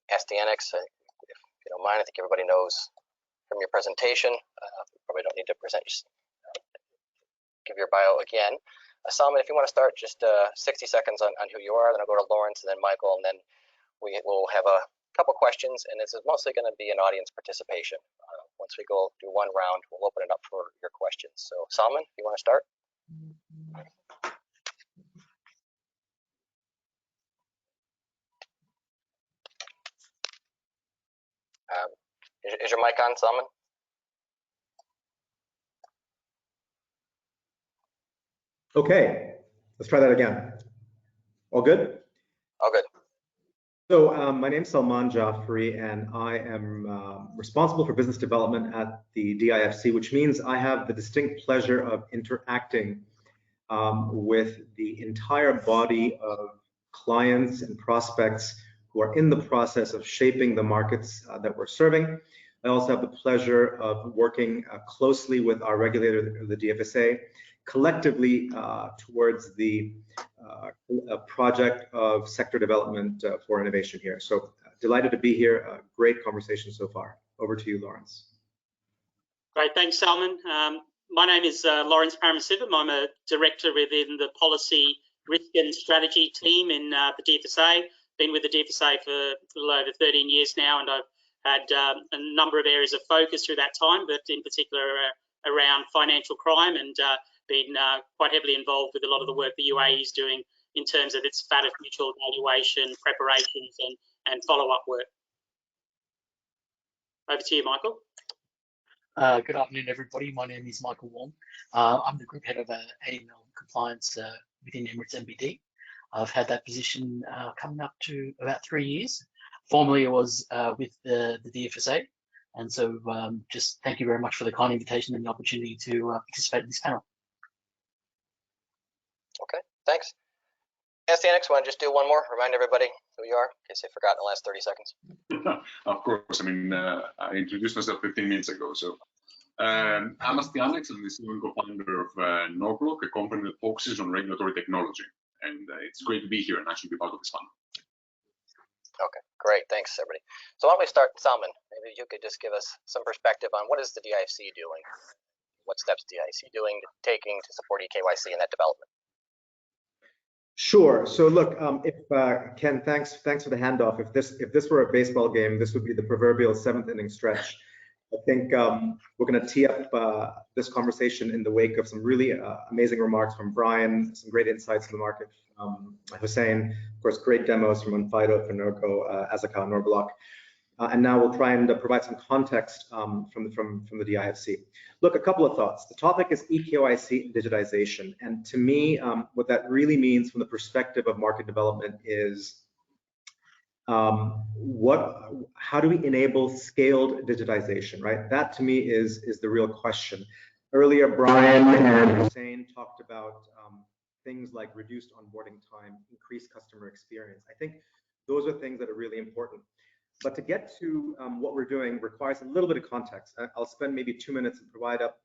Speaker 1: Astyanics, if you don't mind, I think everybody knows from your presentation. Probably don't need to give your bio again. Salman, if you want to start, just 60 seconds on who you are, then I'll go to Lawrence and then Michael, and then we will have a couple questions, and this is mostly going to be an audience participation. Once we go do one round, we'll open it up for your questions. So Salman, if you want to start. Is your mic on, Salman?
Speaker 11: Okay, let's try that again. All good?
Speaker 1: All good.
Speaker 11: So my name is Salman Jaffrey, and I am responsible for business development at the Dfsa, which means I have the distinct pleasure of interacting with the entire body of clients and prospects who are in the process of shaping the markets that we're serving. I also have the pleasure of working closely with our regulator, the Dfsa, collectively towards the project of sector development for innovation here. So delighted to be here. Great conversation so far. Over to you, Lawrence.
Speaker 12: Great, thanks, Salman. My name is Lawrence Paramasivam. I'm a director within the Policy, Risk and Strategy team in the Dfsa. Been with the Dfsa for a little over 13 years now, and I've had a number of areas of focus through that time, but in particular around financial crime, and been quite heavily involved with a lot of the work the UAE is doing in terms of its FATF mutual evaluation, preparations, and follow-up work. Over to you, Michael.
Speaker 13: Good afternoon, everybody. My name is Michael Wong. I'm the Group Head of AML Compliance within Emirates NBD. I've had that position coming up to about 3 years. Formerly, I was with the Dfsa, and so just thank you very much for the kind invitation and the opportunity to participate in this panel.
Speaker 1: Okay, thanks. Astyanics, want to just do one more? Remind everybody who you are, in case they forgot in the last 30 seconds.
Speaker 10: Of course. I mean, I introduced myself 15 minutes ago. So I'm Astyanics. I'm the CEO and co-founder of NORBLOCK, a company that focuses on regulatory technology. And it's great to be here and actually be part of this panel.
Speaker 1: Okay, great. Thanks, everybody. So why don't we start, Salman? Maybe you could just give us some perspective on what is the Dfsa doing? What steps Dfsa taking to support eKYC in that development?
Speaker 11: Sure. So look, Ken, thanks for the handoff. If this were a baseball game, this would be the proverbial 7th inning stretch. I think we're going to tee up this conversation in the wake of some really amazing remarks from Brian, some great insights in the market. Hussein, of course, great demos from Untitled, Fenergo, Azakaw, NORBLOCK. and now we'll try and provide some context from the DIFC. Look, a couple of thoughts. The topic is eKYC and digitization, and to me, what that really means from the perspective of market development is how do we enable scaled digitization, right? That to me is the real question. Earlier, Brian and Hussein talked about things like reduced onboarding time, increased customer experience. I think those are things that are really important. But to get to what we're doing requires a little bit of context. I'll spend maybe 2 minutes and provide up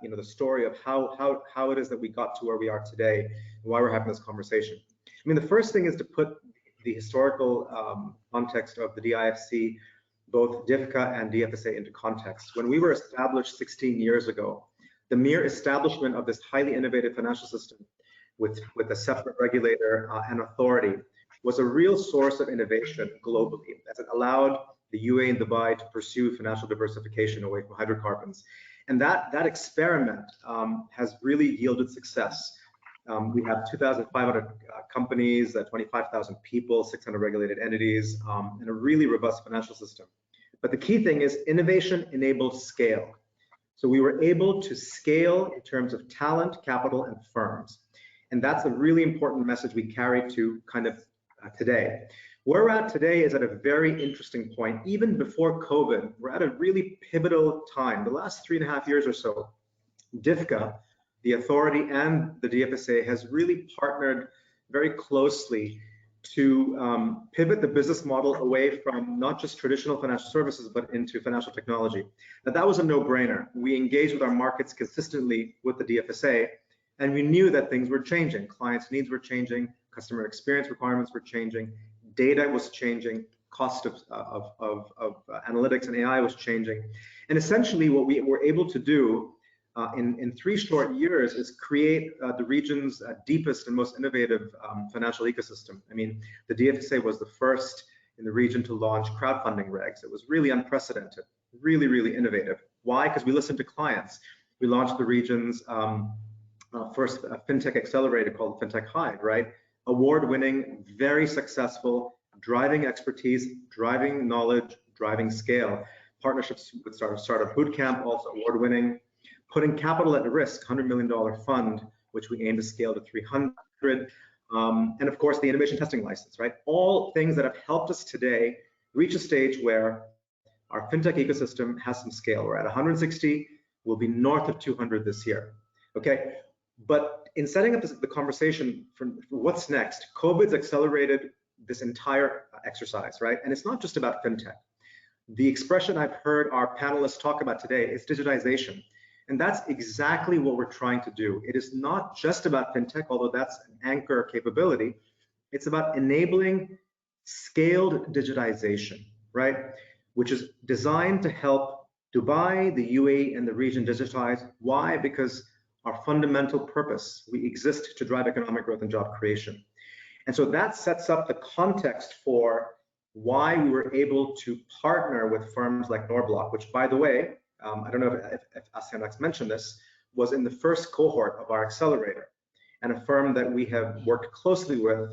Speaker 11: the story of how it is that we got to where we are today and why we're having this conversation. I mean, the first thing is to put the historical context of the DIFC, both DFCA and Dfsa, into context. When we were established 16 years ago, the mere establishment of this highly innovative financial system with a separate regulator and authority was a real source of innovation globally, as it allowed the UAE and Dubai to pursue financial diversification away from hydrocarbons. And that experiment has really yielded success. We have 2,500 companies, 25,000 people, 600 regulated entities, and a really robust financial system. But the key thing is innovation enabled scale. So we were able to scale in terms of talent, capital, and firms. And that's a really important message we carry to kind of today. Where we're at today is at a very interesting point. Even before COVID, we're at a really pivotal time. The last 3.5 years or so, DFCA, the authority, and the Dfsa has really partnered very closely to pivot the business model away from not just traditional financial services, but into financial technology. Now, that was a no-brainer. We engaged with our markets consistently with the Dfsa, and we knew that things were changing. Clients' needs were changing, customer experience requirements were changing, data was changing, cost of analytics and AI was changing. And essentially what we were able to do in 3 short years is create the region's deepest and most innovative financial ecosystem. I mean, the Dfsa was the first in the region to launch crowdfunding regs. It was really unprecedented, really, really innovative. Why? Because we listened to clients. We launched the region's first fintech accelerator called Fintech Hive, right? Award-winning, very successful, driving expertise, driving knowledge, driving scale. Partnerships with Startup Bootcamp, also award-winning. Putting capital at risk, $100 million fund, which we aim to scale to 300. And of course, the innovation testing license, right? All things that have helped us today reach a stage where our fintech ecosystem has some scale. We're at 160, we'll be north of 200 this year, okay? But in setting up the conversation for what's next, COVID's accelerated this entire exercise, right? And it's not just about fintech. The expression I've heard our panelists talk about today is digitization. And that's exactly what we're trying to do. It is not just about fintech, although that's an anchor capability. It's about enabling scaled digitization, right? Which is designed to help Dubai, the UAE, and the region digitize. Why? Because our fundamental purpose, we exist to drive economic growth and job creation. And so that sets up the context for why we were able to partner with firms like Norblock, which, by the way, I don't know if Asianax mentioned this, was in the first cohort of our accelerator, and a firm that we have worked closely with.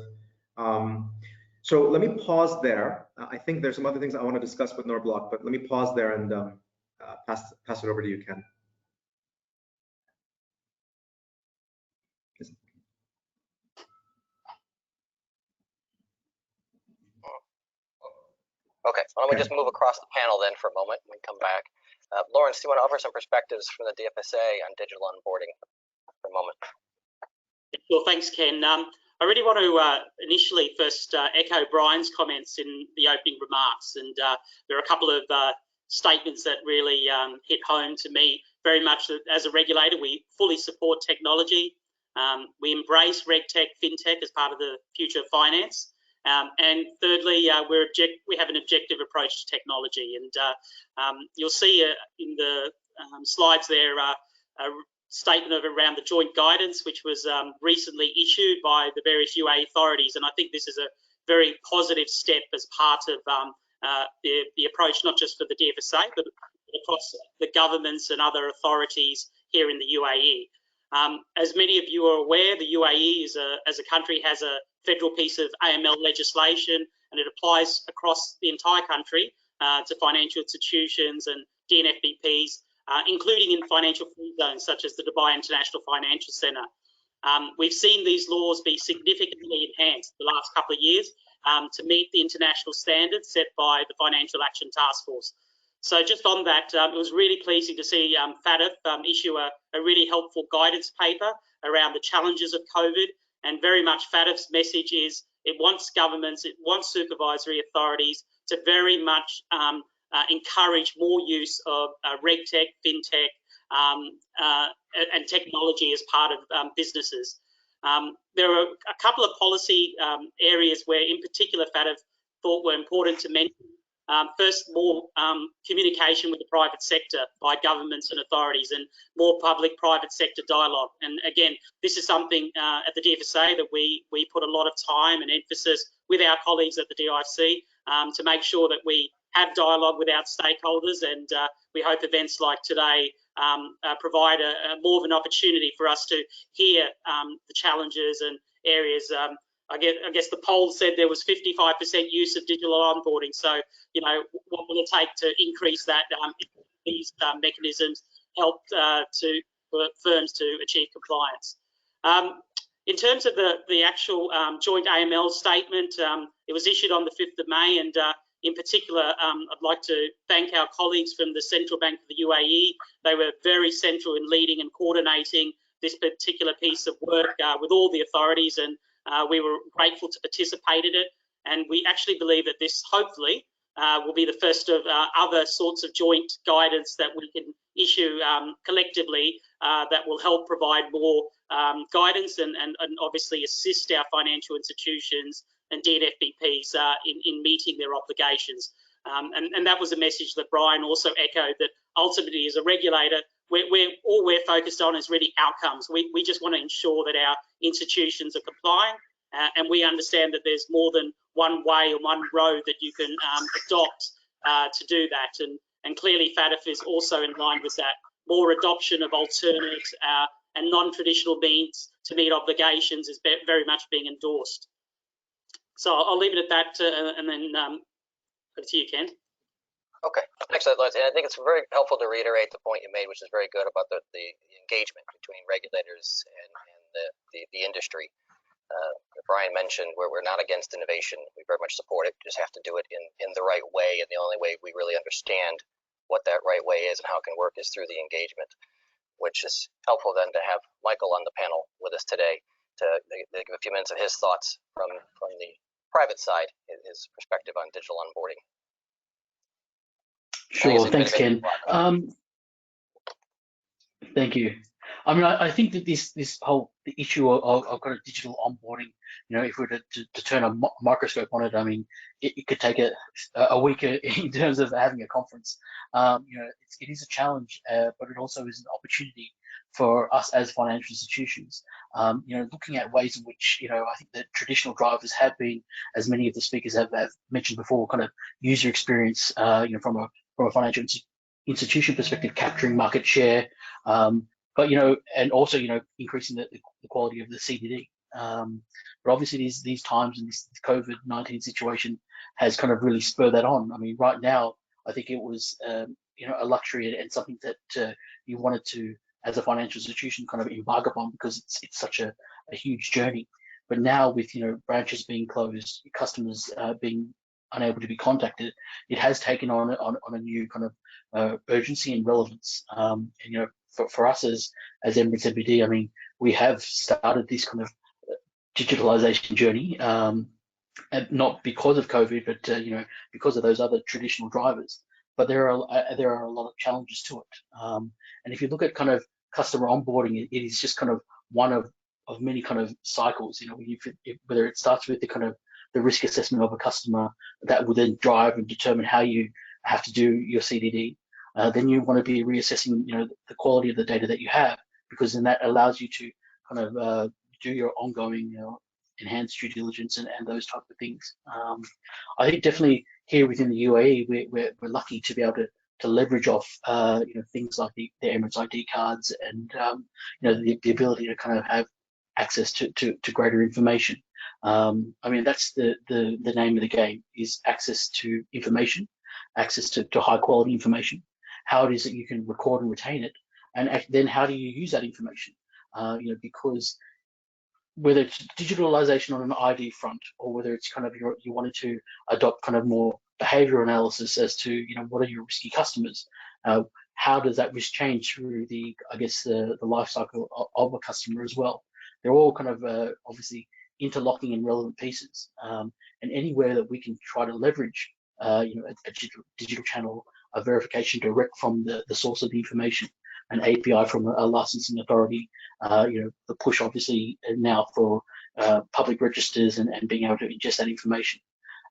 Speaker 11: So let me pause there. I think there's some other things I want to discuss with Norblock, but let me pause there and pass it over to you, Ken.
Speaker 1: Okay, why don't we just move across the panel then for a moment and we come back. Lawrence, do you want to offer some perspectives from the Dfsa on digital onboarding for a moment?
Speaker 12: Well, thanks, Ken. I really want to initially first echo Brian's comments in the opening remarks, and there are a couple of statements that really hit home to me very much. That as a regulator, we fully support technology. We embrace RegTech, FinTech as part of the future of finance. And thirdly, we have an objective approach to technology, and you'll see in the slides there a statement of around the joint guidance, which was recently issued by the various UAE authorities, and I think this is a very positive step as part of the approach, not just for the Dfsa, but across the governments and other authorities here in the UAE. As many of you are aware, the UAE as a country has a federal piece of AML legislation, and it applies across the entire country, to financial institutions and DNFBPs, including in financial free zones such as the Dubai International Financial Centre. We've seen these laws be significantly enhanced the last couple of years to meet the international standards set by the Financial Action Task Force. So just on that, it was really pleasing to see FATF issue a really helpful guidance paper around the challenges of COVID, and very much FATF's message is it wants governments, it wants supervisory authorities to very much encourage more use of RegTech, FinTech, and technology as part of businesses. There are a couple of policy areas where in particular FATF thought were important to mention. First, more communication with the private sector by governments and authorities, and more public-private sector dialogue. And again, this is something at the DFSA that we put a lot of time and emphasis with our colleagues at the DIFC to make sure that we have dialogue with our stakeholders, and we hope events like today provide more of an opportunity for us to hear the challenges and areas. I guess the poll said there was 55% use of digital onboarding. So, you know, what will it take to increase that? These mechanisms help for firms to achieve compliance. In terms of the actual joint AML statement, it was issued on the 5th of May, and in particular, I'd like to thank our colleagues from the Central Bank of the UAE. They were very central in leading and coordinating this particular piece of work with all the authorities, and we were grateful to participate in it. And we actually believe that this hopefully will be the first of other sorts of joint guidance that we can issue collectively that will help provide more guidance and obviously assist our financial institutions and DNFBPs in meeting their obligations. And that was a message that Brian also echoed, that ultimately as a regulator, all we're focused on is really outcomes. We just want to ensure that our institutions are complying, and we understand that there's more than one way or one road that you can adopt to do that. And clearly FATF is also in line with that. More adoption of alternate and non-traditional means to meet obligations is very much being endorsed. So I'll leave it at that, and then over to you, Ken.
Speaker 1: Okay, excellent. And I think it's very helpful to reiterate the point you made, which is very good about the engagement between regulators and the industry. Brian mentioned we're not against innovation. We very much support it. We just have to do it in the right way, and the only way we really understand what that right way is and how it can work is through the engagement, which is helpful then to have Michael on the panel with us today to give a few minutes of his thoughts from the private side, his perspective on digital onboarding.
Speaker 13: Sure, thanks, Ken. Thank you. I mean, I think that this whole issue of kind of digital onboarding, you know, if we were to turn a microscope on it, I mean, it could take a week in terms of having a conference. You know, it is a challenge, but it also is an opportunity for us as financial institutions. You know, looking at ways in which, you know, I think that traditional drivers have been, as many of the speakers have mentioned before, kind of user experience, you know, from a financial institution perspective, capturing market share, but, you know, and also, you know, increasing the quality of the CDD. But obviously these times and this COVID-19 situation has kind of really spurred that on. I mean, right now, I think it was, you know, a luxury and something that you wanted to, as a financial institution, kind of embark upon, because it's such a huge journey. But now with, you know, branches being closed, customers being unable to be contacted, it has taken on a new kind of urgency and relevance. And, you know, for us as Emirates NBD, I mean, we have started this kind of digitalization journey, and not because of COVID, but you know, because of those other traditional drivers. But there are a lot of challenges to it. And if you look at kind of customer onboarding, it is just kind of one of many kind of cycles. You know, whether it starts with the kind of the risk assessment of a customer that will then drive and determine how you have to do your CDD. Then you want to be reassessing, you know, the quality of the data that you have, because then that allows you to kind of do your ongoing, you know, enhanced due diligence and those type of things. I think definitely here within the UAE, we're lucky to be able to leverage off, you know, things like the Emirates ID cards and you know, the ability to kind of have access to greater information. I mean, that's the name of the game, is access to information. access to high quality information, how it is that you can record and retain it, and then how do you use that information? Because whether it's digitalization on an ID front, or whether it's kind of you wanted to adopt kind of more behavioral analysis as to what are your risky customers, how does that risk change through the life cycle of a customer as well? They're all kind of obviously interlocking and relevant pieces, and anywhere that we can try to leverage a digital channel, a verification direct from the source of the information, an API from a licensing authority, the push obviously now for public registers and being able to ingest that information.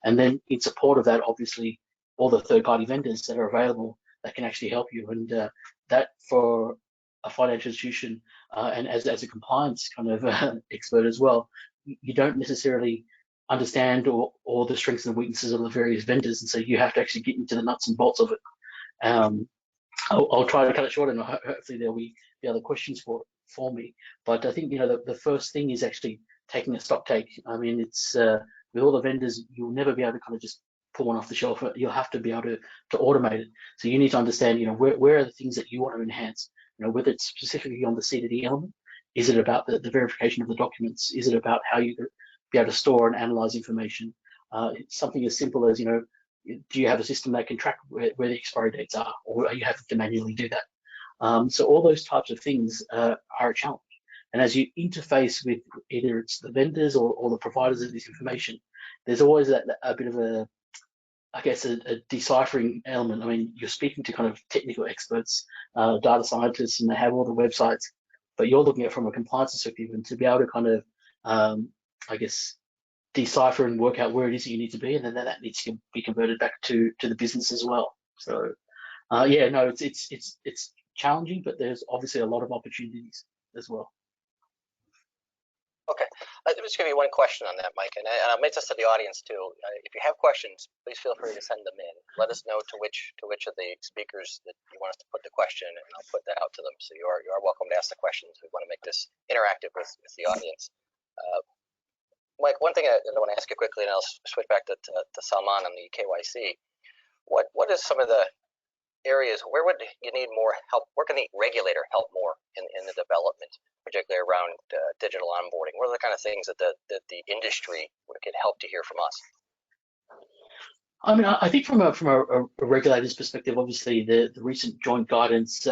Speaker 13: And then in support of that, obviously, all the third-party vendors that are available that can actually help you. And that for a financial institution and as a compliance kind of expert as well, you don't necessarily understand all the strengths and weaknesses of the various vendors. And so you have to actually get into the nuts and bolts of it. I'll try to cut it short, and hopefully there'll be other questions for me. But I think the first thing is actually taking a stock take. I mean, it's with all the vendors, you'll never be able to kind of just pull one off the shelf. You'll have to be able to automate it. So you need to understand, where are the things that you want to enhance? Whether it's specifically on the C2D element, is it about the verification of the documents? Is it about how you be able to store and analyze information? It's something as simple as, do you have a system that can track where the expiry dates are, or are you having to manually do that? So all those types of things are a challenge. And as you interface with either it's the vendors or the providers of this information, there's always a bit of a deciphering element. I mean, you're speaking to kind of technical experts, data scientists, and they have all the websites, but you're looking at it from a compliance perspective, and to be able to kind of, decipher and work out where it is that you need to be, and then that needs to be converted back to the business as well. So, it's challenging, but there's obviously a lot of opportunities as well.
Speaker 1: Okay, let me just give you one question on that, Mike, and I'll make this to the audience too. If you have questions, please feel free to send them in. Let us know to which of the speakers that you want us to put the question, and I'll put that out to them. So you are welcome to ask the questions. We want to make this interactive with the audience. Mike, one thing I want to ask you quickly, and I'll switch back to Salman on the KYC. What is some of the areas where would you need more help? Where can the regulator help more in the development, particularly around digital onboarding? What are the kind of things that the industry could help to hear from us?
Speaker 13: I mean, I think from a regulator's perspective, obviously the recent joint guidance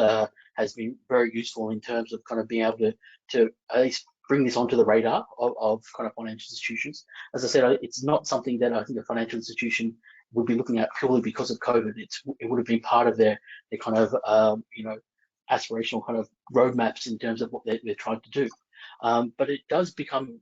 Speaker 13: has been very useful in terms of kind of being able to at least bring this onto the radar of kind of financial institutions. As I said, it's not something that I think a financial institution would be looking at purely because of COVID. It would have been part of their kind of aspirational kind of roadmaps in terms of what they're trying to do. But it does become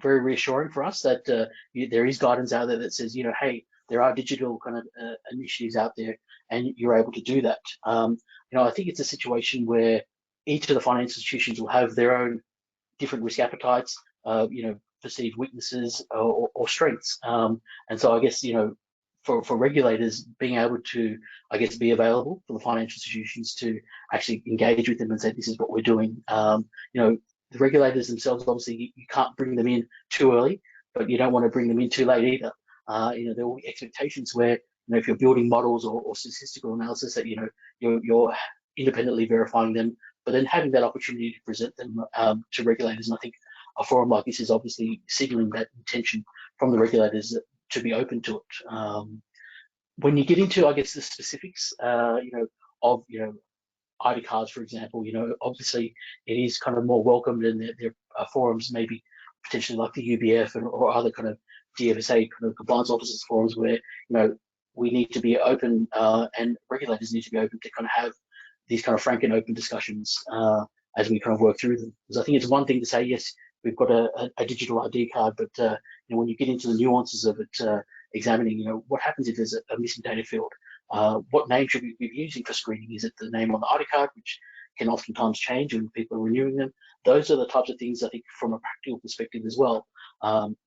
Speaker 13: very reassuring for us that there is guidance out there that says hey, there are digital kind of initiatives out there, and you're able to do that. I think it's a situation where each of the financial institutions will have their own different risk appetites, perceived weaknesses or strengths. And so I guess, for regulators being able to, be available for the financial institutions to actually engage with them and say, this is what we're doing. The regulators themselves, obviously, you can't bring them in too early, but you don't want to bring them in too late either. There will be expectations where, if you're building models or statistical analysis that, you're independently verifying them, but then having that opportunity to present them to regulators. And I think a forum like this is obviously signaling that intention from the regulators to be open to it. When you get into, the specifics, of, ID cards, for example, obviously it is kind of more welcomed, and there are forums maybe potentially like the UBF or other kind of Dfsa kind of compliance officers forums where, we need to be open and regulators need to be open to kind of have these kind of frank and open discussions as we kind of work through them. Because I think it's one thing to say, yes, we've got a digital ID card, but when you get into the nuances of it, examining, what happens if there's a missing data field? What name should we be using for screening? Is it the name on the ID card, which can oftentimes change when people are renewing them? Those are the types of things I think from a practical perspective as well,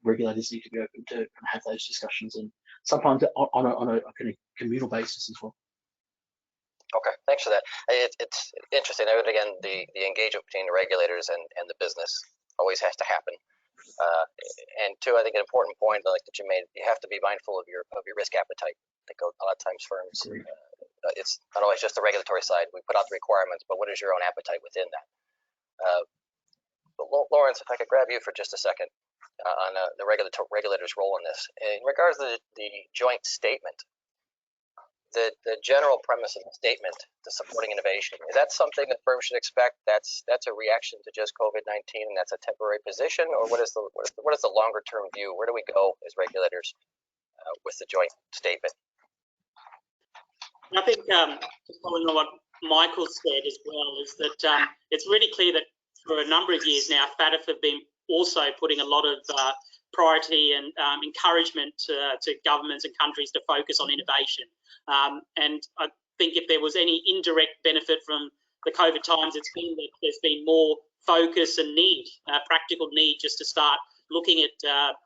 Speaker 13: regulators need to be open to have those discussions, and sometimes on a kind of communal basis as well.
Speaker 1: Okay, thanks for that. It's interesting. Again, the engagement between the regulators and the business always has to happen. And two, I think an important point like that you made, you have to be mindful of your risk appetite. I think a lot of times firms, it's not always just the regulatory side. We put out the requirements, but what is your own appetite within that? But Lawrence, if I could grab you for just a second on the regulator's role in this. In regards to the joint statement, the general premise of the statement, the supporting innovation, is that something that firms should expect? That's a reaction to just COVID-19, and that's a temporary position, or what is the longer term view? Where do we go as regulators with the joint statement?
Speaker 12: I think just following on what Michael said as well is that it's really clear that for a number of years now, FATF have been also putting a lot of priority and encouragement to governments and countries to focus on innovation. And I think if there was any indirect benefit from the COVID times, it's been that there's been more focus and need, practical need, just to start looking at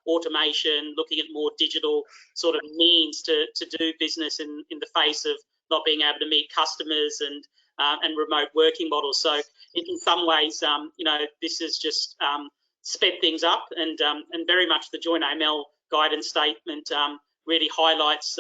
Speaker 12: automation, looking at more digital sort of means to do business in the face of not being able to meet customers and remote working models. So in some ways, you know, this has just sped things up, and very much the joint AML guidance statement really highlights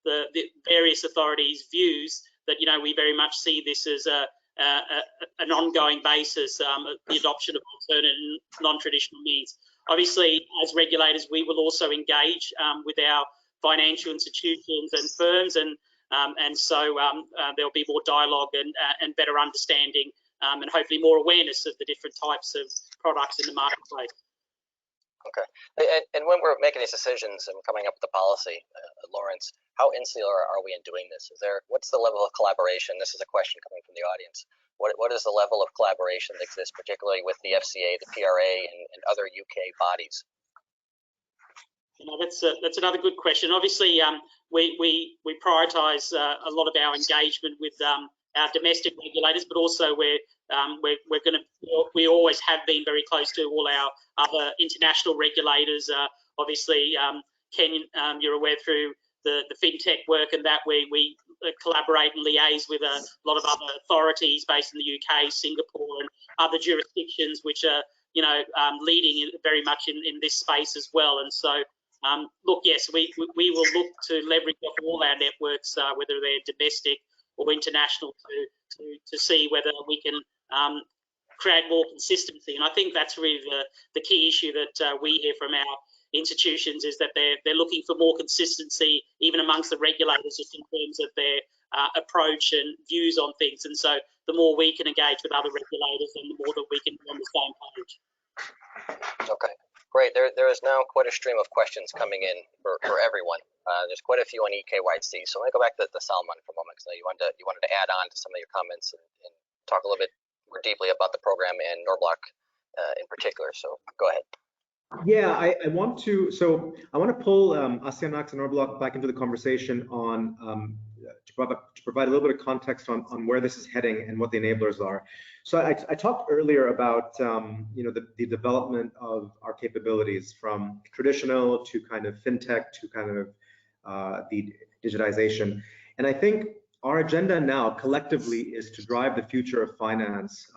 Speaker 12: the various authorities' views that, you know, we very much see this as an ongoing basis, the adoption of alternate and non-traditional means. Obviously, as regulators, we will also engage with our financial institutions and firms, and so there'll be more dialogue and better understanding, and hopefully more awareness of the different types of products in the marketplace.
Speaker 1: Okay, and when we're making these decisions and coming up with the policy, Lawrence, how insular are we in doing this? What's the level of collaboration? This is a question coming from the audience. What is the level of collaboration that exists, particularly with the FCA, the PRA, and other UK bodies?
Speaker 12: You know, that's another good question. Obviously, we prioritise a lot of our engagement with our domestic regulators, but also we always have been very close to all our other international regulators. Obviously, Ken, you're aware through the fintech work and that we collaborate and liaise with a lot of other authorities based in the UK, Singapore, and other jurisdictions which are, you know, leading very much in this space as well. And so, look, yes, we will look to leverage off all our networks, whether they're domestic or international, to see whether we can create more consistency. And I think that's really the key issue that we hear from our institutions, is that they're looking for more consistency even amongst the regulators, just in terms of their approach and views on things. And so the more we can engage with other regulators, and the more that we can be on the same page.
Speaker 1: Okay, great. There is now quite a stream of questions coming in for everyone. There's quite a few on EKYC. So I'm going to go back to Salman for a moment, because you wanted to add on to some of your comments and talk a little bit more deeply about the program and Norblock in particular. So go ahead.
Speaker 11: Yeah, I want to pull Asianax and Norblock back into the conversation on to provide a little bit of context on where this is heading and what the enablers are. So I talked earlier about you know, the development of our capabilities from traditional to kind of fintech to kind of the digitization, and I think our agenda now collectively is to drive the future of finance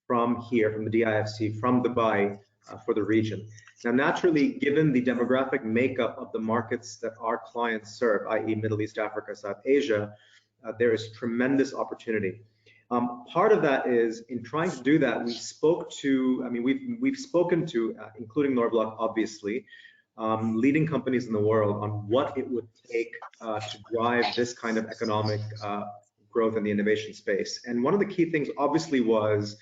Speaker 11: from here, from the DIFC, from Dubai, for the region. Now, naturally, given the demographic makeup of the markets that our clients serve, i.e. Middle East, Africa, South Asia, there is tremendous opportunity. Part of that is, in trying to do that, we've spoken to, including Norblock, obviously, leading companies in the world on what it would take to drive this kind of economic growth in the innovation space. And one of the key things, obviously, was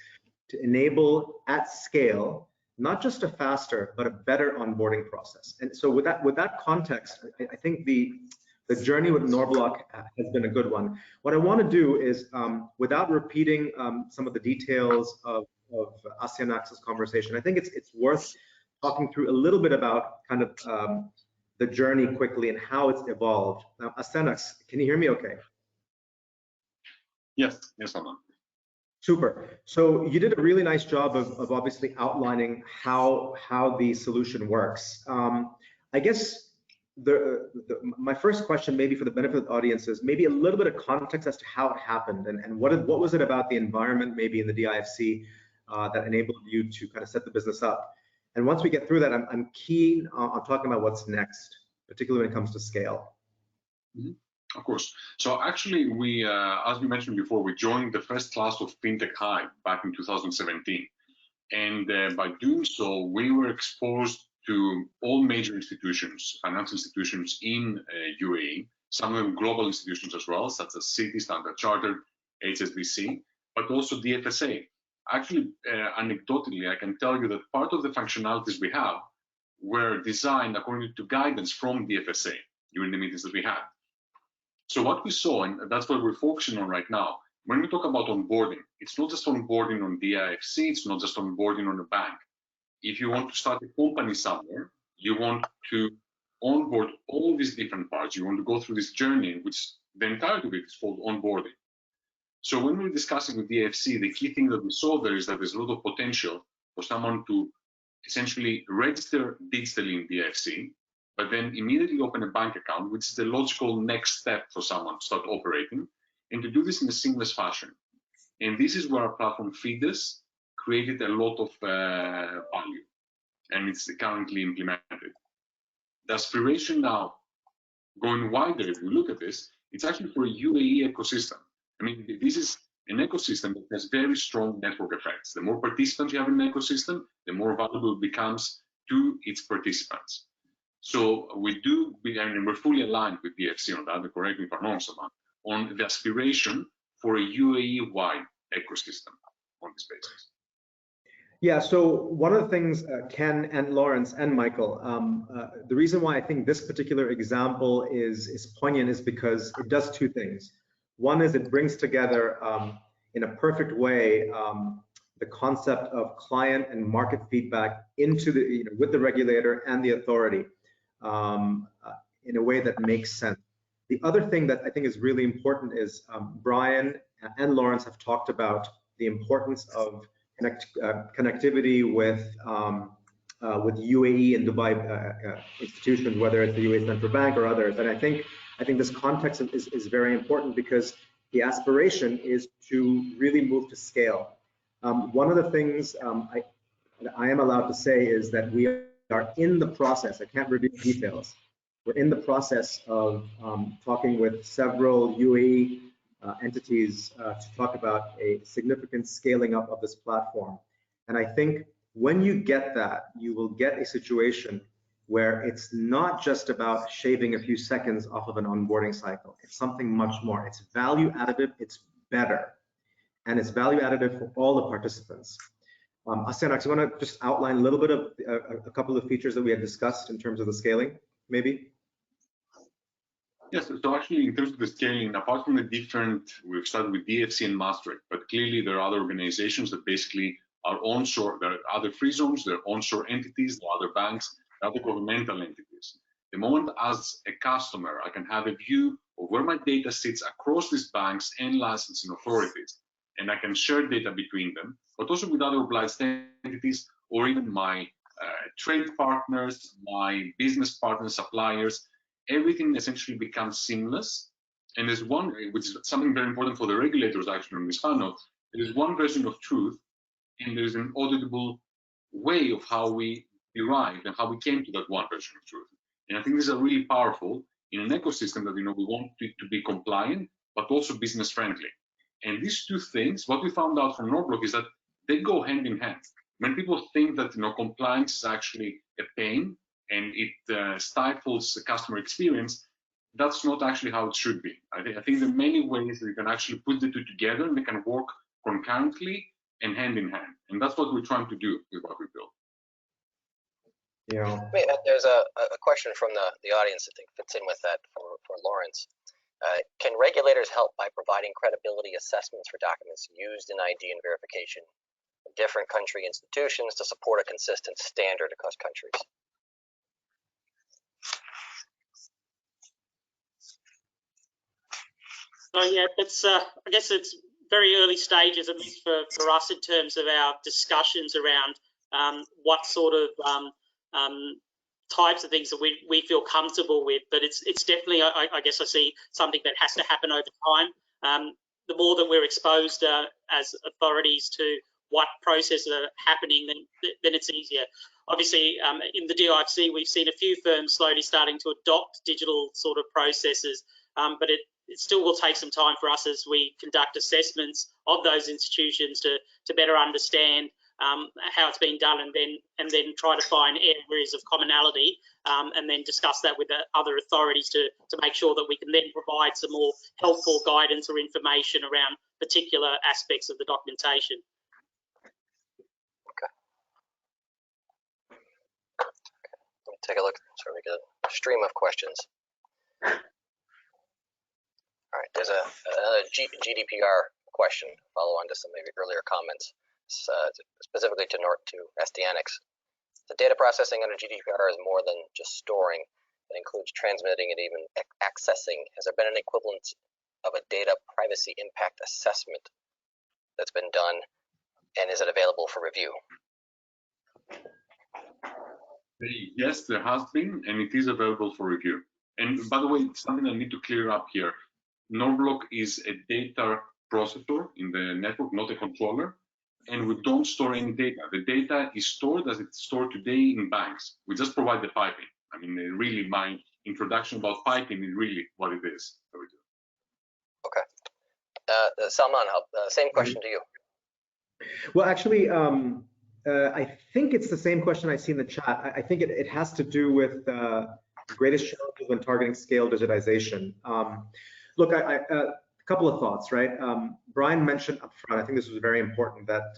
Speaker 11: to enable at scale not just a faster, but a better onboarding process. And so with that context, I think the journey with Norblock has been a good one. What I want to do is, without repeating some of the details of Asianax's conversation, I think it's worth talking through a little bit about kind of the journey quickly and how it's evolved. Now, Asianax, can you hear me okay?
Speaker 10: Yes, Salman.
Speaker 11: Super. So you did a really nice job of obviously outlining how the solution works. I guess my first question, maybe for the benefit of the audience, is maybe a little bit of context as to how it happened, and what was it about the environment, maybe in the DIFC, that enabled you to kind of set the business up. And once we get through that, I'm keen on talking about what's next, particularly when it comes to scale.
Speaker 10: Mm-hmm. Of course. So actually, we, as we mentioned before, we joined the first class of FinTech Hive back in 2017. And by doing so, we were exposed to all major institutions, financial institutions in UAE, some of them global institutions as well, such as Citi, Standard Chartered, HSBC, but also Dfsa. Actually, anecdotally, I can tell you that part of the functionalities we have were designed according to guidance from Dfsa during the meetings that we had. So what we saw, and that's what we're focusing on right now, when we talk about onboarding, it's not just onboarding on Dfsa, it's not just onboarding on a bank. If you want to start a company somewhere, you want to onboard all these different parts. You want to go through this journey, which the entirety of it is called onboarding. So when we're discussing with Dfsa, the key thing that we saw there is that there's a lot of potential for someone to essentially register digitally in Dfsa, but then immediately open a bank account, which is the logical next step for someone to start operating, and to do this in a seamless fashion. And this is where our platform Feedus created a lot of value, and it's currently implemented. The aspiration now, going wider, if you look at this, it's actually for a UAE ecosystem. I mean, this is an ecosystem that has very strong network effects. The more participants you have in an ecosystem, the more valuable it becomes to its participants. So we do, and we're fully aligned with Dfsa on that, correct me if I'm wrong, Saman, on the aspiration for a UAE-wide ecosystem on this basis.
Speaker 11: Yeah, so one of the things, Ken and Lawrence and Michael, the reason why I think this particular example is poignant is because it does two things. One is it brings together in a perfect way the concept of client and market feedback into the, with the regulator and the authority in a way that makes sense. The other thing that I think is really important is Brian and Lawrence have talked about the importance of connectivity with UAE and Dubai institutions, whether it's the UAE Central Bank or others. And I think this context is very important because the aspiration is to really move to scale. One of the things I am allowed to say is that we are in the process. I can't reveal details. We're in the process of talking with several UAE entities to talk about a significant scaling up of this platform. And I think when you get that, you will get a situation where it's not just about shaving a few seconds off of an onboarding cycle. It's something much more. It's value additive, it's better, and it's value additive for all the participants. Asenax, you want to just outline a little bit of a couple of features that we have discussed in terms of the scaling, maybe?
Speaker 10: Yes, so actually in terms of the scaling, apart from the different, we've started with Dfsa and Maastricht, but clearly there are other organizations that basically are onshore. There are other free zones, there are onshore entities, there are other banks, there are other governmental entities. The moment as a customer, I can have a view of where my data sits across these banks and licensing authorities, and I can share data between them, but also with other obliged entities or even my trade partners, my business partners, suppliers. Everything essentially becomes seamless. And there's one, which is something very important for the regulators actually on this panel, there is one version of truth, and there's an auditable way of how we derived and how we came to that one version of truth. And I think these are really powerful in an ecosystem that we want it to be compliant, but also business friendly. And these two things, what we found out from Norblock is that they go hand in hand. When people think that compliance is actually a pain, and it stifles the customer experience, that's not actually how it should be. I think there are many ways that you can actually put the two together and they can work concurrently and hand in hand. And that's what we're trying to do with what we built.
Speaker 11: Yeah.
Speaker 1: There's a question from the audience I think fits in with that for Lawrence. Can regulators help by providing credibility assessments for documents used in ID and verification in different country institutions to support a consistent standard across countries?
Speaker 12: So yeah, it's I guess it's very early stages, at least for us, in terms of our discussions around what sort of types of things that we feel comfortable with. But it's definitely, I guess I see something that has to happen over time. The more that we're exposed as authorities to what processes are happening, then it's easier. obviously, in the DIFC, we've seen a few firms slowly starting to adopt digital sort of processes, but it still will take some time for us as we conduct assessments of those institutions to better understand how it's being done, and then try to find areas of commonality, and then discuss that with the other authorities to make sure that we can then provide some more helpful guidance or information around particular aspects of the documentation.
Speaker 1: Let me take a look. So we get a stream of questions. All right, there's a GDPR question, follow on to some of your earlier comments, specifically to SDNX. The data processing under GDPR is more than just storing. It includes transmitting and even accessing. Has there been an equivalent of a data privacy impact assessment that's been done, and is it available for review?
Speaker 10: Yes, there has been, and it is available for review. And by the way, something I need to clear up here. Norblock is a data processor in the network, not a controller, and we don't store any data. The data is stored as it's stored today in banks. We just provide the piping. I mean, really, my introduction about piping is really what it is that we do.
Speaker 1: Okay. Salman, same question to you.
Speaker 11: Well, actually, I think it's the same question I see in the chat. I think it has to do with the greatest challenges when targeting scale digitization. Look, a couple of thoughts, right? Brian mentioned upfront, I think this was very important, that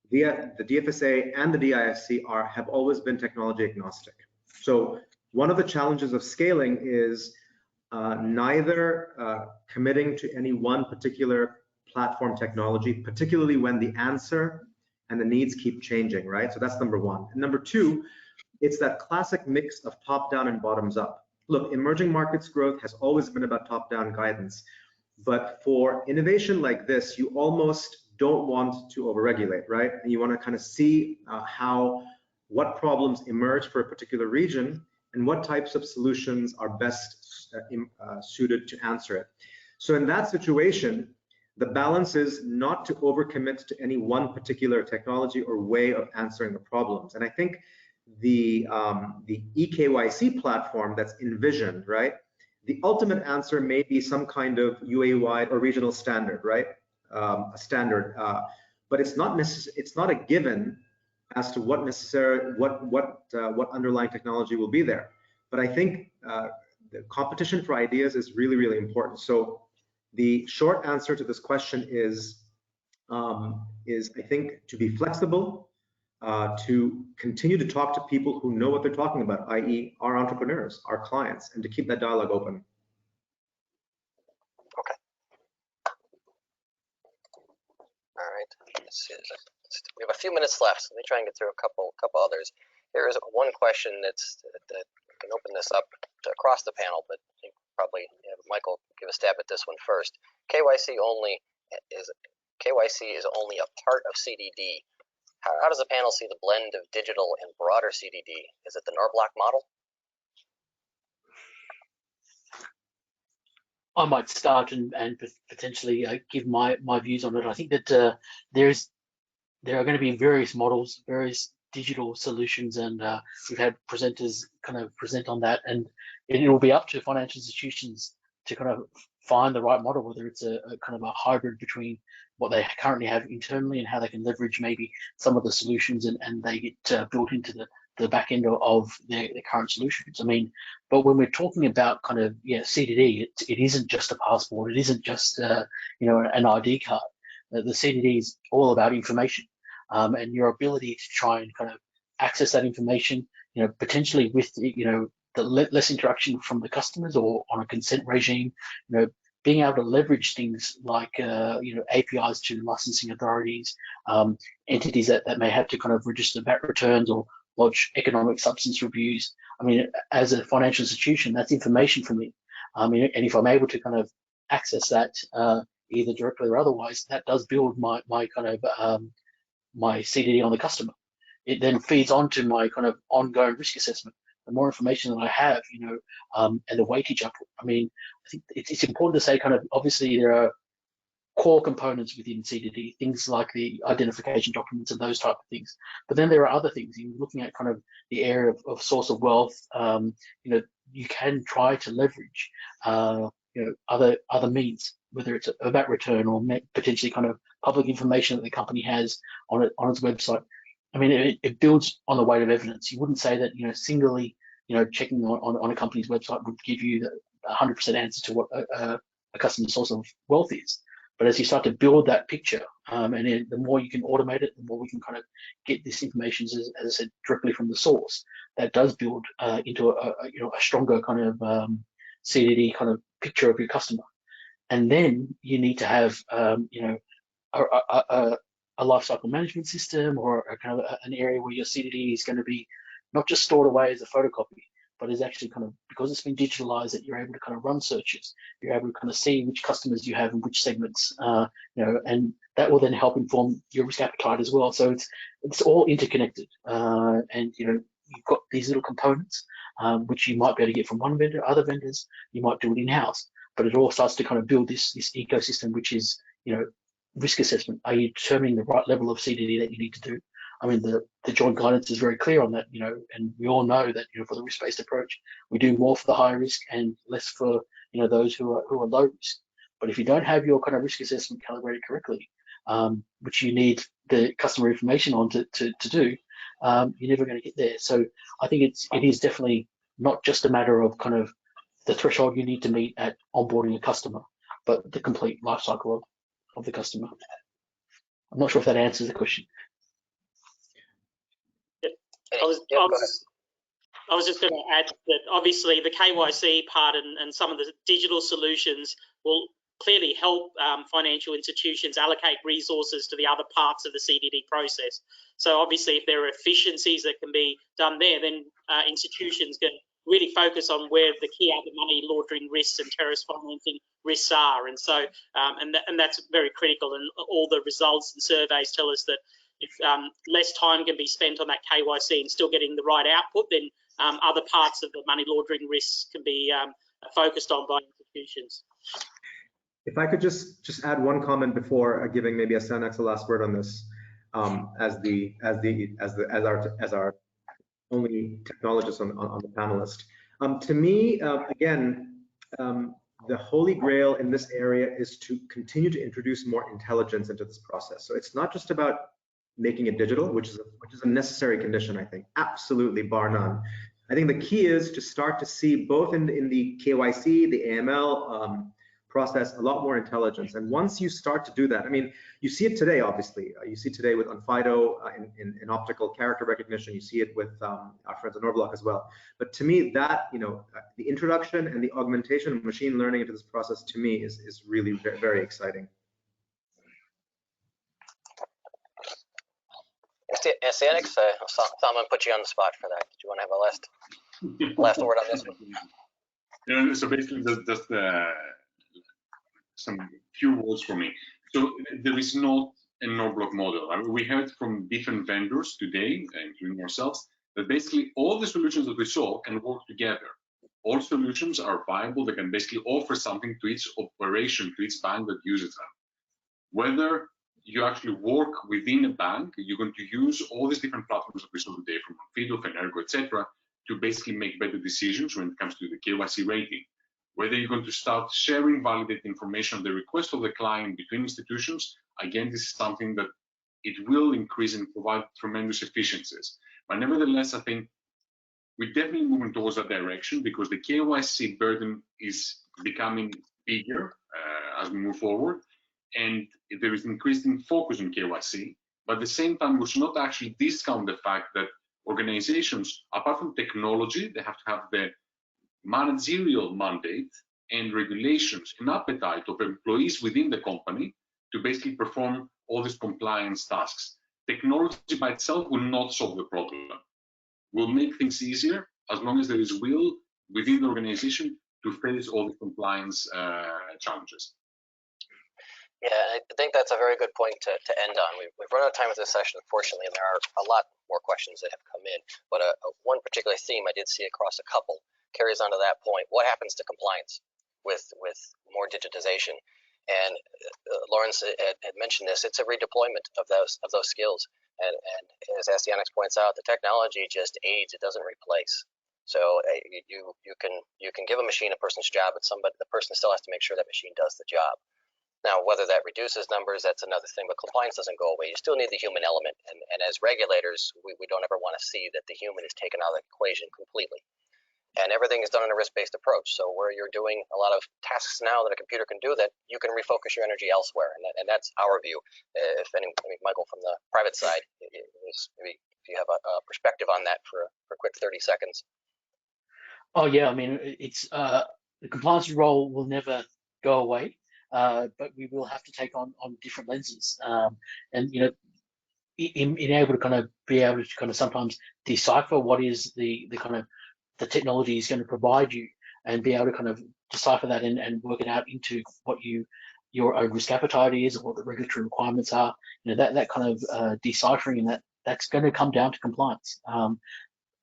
Speaker 11: the DFSA and the DIFC have always been technology agnostic. So one of the challenges of scaling is neither committing to any one particular platform technology, particularly when the answer and the needs keep changing, right? So that's number one. And number two, it's that classic mix of top-down and bottoms-up. Look, emerging markets growth has always been about top-down guidance, but for innovation like this, you almost don't want to overregulate, right? And you want to kind of see what problems emerge for a particular region and what types of solutions are best suited to answer it. So in that situation, the balance is not to overcommit to any one particular technology or way of answering the problems. And I think the eKYC platform that's envisioned, right? The ultimate answer may be some kind of UAE-wide or regional standard, right? A standard, but it's not a given as to what underlying technology will be there. But I think the competition for ideas is really, really important. So the short answer to this question is I think to be flexible, to continue to talk to people who know what they're talking about, i.e. our entrepreneurs, our clients, and to keep that dialogue open.
Speaker 1: Okay. All right. Let's see. We have a few minutes left, so let me try and get through a couple others. There is one question that we can open this up across the panel, but I think probably Michael give a stab at this one first. KYC is only a part of CDD. How does the panel see the blend of digital and broader CDD? Is it the Norblock model?
Speaker 13: I might start and potentially give my views on it. I think that there are going to be various models, various digital solutions, and we've had presenters kind of present on that, and it will be up to financial institutions to kind of find the right model, whether it's a kind of a hybrid between what they currently have internally and how they can leverage maybe some of the solutions and they get built into the back end of their current solutions. I mean, but when we're talking about kind of CDD, it isn't just a passport, it isn't just an ID card. The CDD is all about information, and your ability to try and kind of access that information, potentially with the less interaction from the customers or on a consent regime, being able to leverage things like APIs to licensing authorities, entities that may have to kind of register VAT returns or lodge economic substance reviews. I mean, as a financial institution, that's information for me. And if I'm able to kind of access that either directly or otherwise, that does build my kind of my CDD on the customer. It then feeds on to my kind of ongoing risk assessment. The more information that I have, and the weightage up. I mean, I think it's important to say kind of, obviously there are core components within CDD, things like the identification documents and those type of things. But then there are other things. You're looking at kind of the area of source of wealth. You can try to leverage, other means, whether it's a VAT return or potentially kind of public information that the company has on its website. I mean, it builds on the weight of evidence. You wouldn't say that, singly, checking on a company's website would give you the 100% answer to what a customer's source of wealth is. But as you start to build that picture, and then the more you can automate it, the more we can kind of get this information, as I said, directly from the source. That does build into a stronger kind of CDD kind of picture of your customer. And then you need to have a lifecycle management system, or a kind of an area where your CDD is going to be not just stored away as a photocopy, but is actually kind of, because it's been digitalized, that you're able to kind of run searches. You're able to kind of see which customers you have in which segments, and that will then help inform your risk appetite as well. So it's all interconnected, and you've got these little components which you might be able to get from one vendor, other vendors. You might do it in-house, but it all starts to kind of build this ecosystem, which is risk assessment. Are you determining the right level of CDD that you need to do? I mean, the joint guidance is very clear on that, and we all know that, for the risk-based approach, we do more for the high risk and less for, those who are low risk. But if you don't have your kind of risk assessment calibrated correctly, which you need the customer information on to do, you're never going to get there. So I think it is definitely not just a matter of kind of the threshold you need to meet at onboarding a customer, but the complete life cycle of the customer. I'm not sure if that answers the question.
Speaker 12: I was just going to add that obviously the KYC part and some of the digital solutions will clearly help financial institutions allocate resources to the other parts of the CDD process. So obviously if there are efficiencies that can be done there, then institutions can really focus on where the key other money laundering risks and terrorist financing risks are. And so, and that's very critical. And all the results and surveys tell us that if less time can be spent on that KYC and still getting the right output, then other parts of the money laundering risks can be focused on by institutions.
Speaker 11: If I could just add one comment before giving maybe Asanak the last word on this, as our only technologist on the panelist. To me, again, the holy grail in this area is to continue to introduce more intelligence into this process. So it's not just about making it digital, which is a necessary condition, I think, absolutely, bar none. I think the key is to start to see both in the KYC, the AML process, a lot more intelligence. And once you start to do that, I mean, you see it today, obviously. You see it today with Onfido in optical character recognition. You see it with our friends at Norblock as well. But to me, that, the introduction and the augmentation of machine learning into this process, to me, is really very, very exciting.
Speaker 1: Alex, Salman put you on the spot for that. Do you want to have a last word on this one?
Speaker 10: So basically, just some few words for me. So there is not a Norblock model. I mean, we heard from different vendors today, including ourselves, that basically all the solutions that we saw can work together. All solutions are viable. They can basically offer something to each operation, to each bank that uses them. Whether you actually work within a bank, you're going to use all these different platforms that we saw today, from Onfido, Fenergo, etc., to basically make better decisions when it comes to the KYC rating. Whether you're going to start sharing validated information at the request of the client between institutions, again, this is something that it will increase and provide tremendous efficiencies. But nevertheless, I think we're definitely moving towards that direction, because the KYC burden is becoming bigger as we move forward. And there is increasing focus on KYC, but at the same time, we should not actually discount the fact that organizations, apart from technology, they have to have the managerial mandate and regulations and appetite of employees within the company to basically perform all these compliance tasks. Technology by itself will not solve the problem. Will make things easier as long as there is will within the organization to face all the compliance challenges.
Speaker 1: Yeah, I think that's a very good point to end on. We've run out of time with this session, unfortunately, and there are a lot more questions that have come in. But one particular theme I did see across a couple carries on to that point. What happens to compliance with more digitization? And Lawrence had mentioned this. It's a redeployment of those skills. And as Astyanax points out, the technology just aids; it doesn't replace. So you can give a machine a person's job, but the person still has to make sure that machine does the job. Now, whether that reduces numbers, that's another thing, but compliance doesn't go away. You still need the human element. And as regulators, we don't ever want to see that the human is taken out of the equation completely. And everything is done in a risk-based approach. So where you're doing a lot of tasks now that a computer can do, that you can refocus your energy elsewhere. And that's our view. Michael, from the private side, maybe if you have a perspective on that for a quick 30 seconds.
Speaker 13: Oh yeah, I mean, it's the compliance role will never go away, but we will have to take on different lenses, and you know, in able to kind of be able to kind of sometimes decipher what is the kind of the technology is going to provide you, and be able to kind of decipher that and work it out into what your own risk appetite is, or what the regulatory requirements are. You know, that kind of deciphering, and that's going to come down to compliance.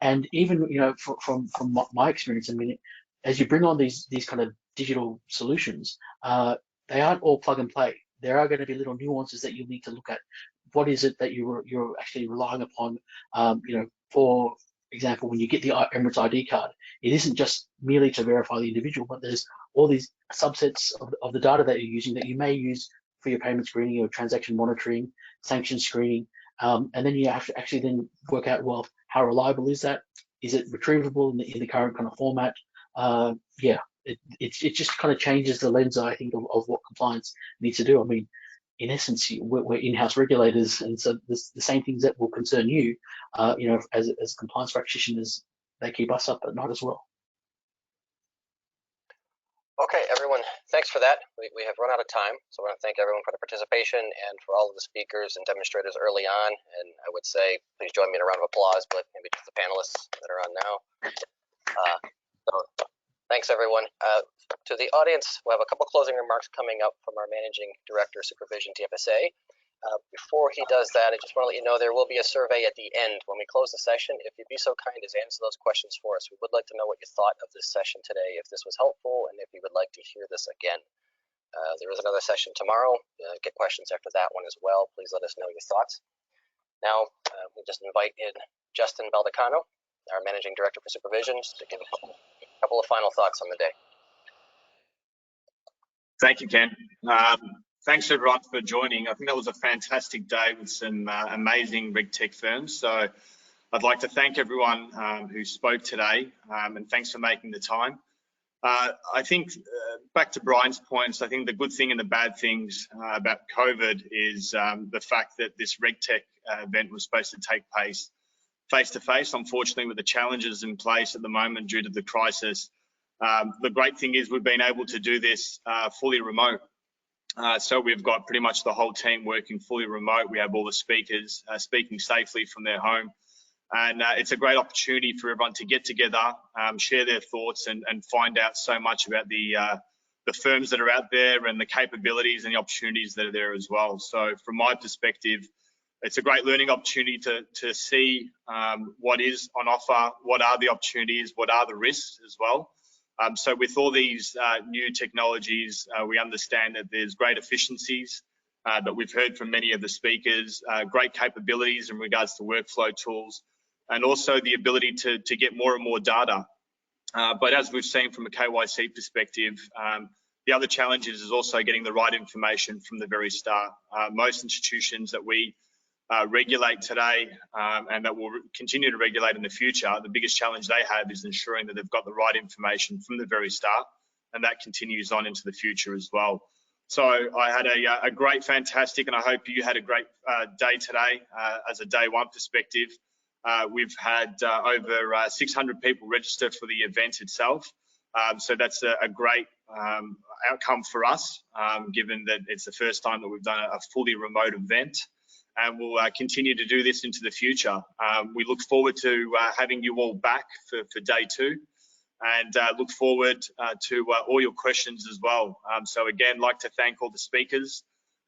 Speaker 13: And even, you know, from my experience, I mean, as you bring on these kind of digital solutions, they aren't all plug and play. There are going to be little nuances that you need to look at. What is it that you're actually relying upon? You know, for example, when you get the Emirates ID card, it isn't just merely to verify the individual, but there's all these subsets of the data that you're using that you may use for your payment screening or transaction monitoring, sanction screening. And then you have to actually then work out, well, how reliable is that? Is it retrievable in the current kind of format? Yeah, it just kind of changes the lens, I think, of what compliance needs to do. I mean, in essence, we're in-house regulators, and so the same things that will concern you, you know, as compliance practitioners, they keep us up at night as well.
Speaker 1: Okay, everyone, thanks for that. We have run out of time, so I want to thank everyone for the participation and for all of the speakers and demonstrators early on. And I would say, please join me in a round of applause, but maybe just the panelists that are on now. So thanks, everyone. To the audience, we'll have a couple closing remarks coming up from our Managing Director of Supervision, Dfsa. Before he does that, I just want to let you know there will be a survey at the end when we close the session. If you'd be so kind as answer those questions for us, we would like to know what you thought of this session today, if this was helpful, and if you would like to hear this again. There is another session tomorrow. Get questions after that one as well. Please let us know your thoughts. Now, we'll just invite in Justin Baldacano, our Managing Director for Supervision, to give a couple of final thoughts on the day.
Speaker 9: Thank you, Ken. Thanks everyone for joining. I think that was a fantastic day with some amazing RegTech firms. So I'd like to thank everyone who spoke today, and thanks for making the time. I think back to Brian's points, I think the good thing and the bad things about COVID is the fact that this RegTech event was supposed to take place face-to-face. Unfortunately, with the challenges in place at the moment due to the crisis, the great thing is we've been able to do this fully remote. So we've got pretty much the whole team working fully remote. We have all the speakers speaking safely from their home. And it's a great opportunity for everyone to get together, share their thoughts, and find out so much about the firms that are out there and the capabilities and the opportunities that are there as well. So from my perspective, it's a great learning opportunity to see what is on offer, what are the opportunities, what are the risks as well. So with all these new technologies, we understand that there's great efficiencies that we've heard from many of the speakers, great capabilities in regards to workflow tools, and also the ability to get more and more data. But as we've seen from a KYC perspective, the other challenge is also getting the right information from the very start. Most institutions that we regulate today and that will continue to regulate in the future, the biggest challenge they have is ensuring that they've got the right information from the very start, and that continues on into the future as well. So I had a great, fantastic, and I hope you had a great day today as a day one perspective. We've had over 600 people register for the event itself. So that's a great outcome for us, given that it's the first time that we've done a fully remote event. And we'll continue to do this into the future. We look forward to having you all back for day two, and look forward to all your questions as well. So again, like to thank all the speakers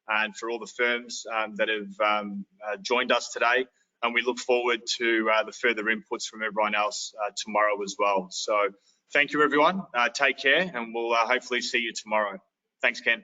Speaker 9: and for all the firms that have joined us today. And we look forward to the further inputs from everyone else tomorrow as well. So thank you, everyone. Take care, and we'll hopefully see you tomorrow. Thanks, Ken.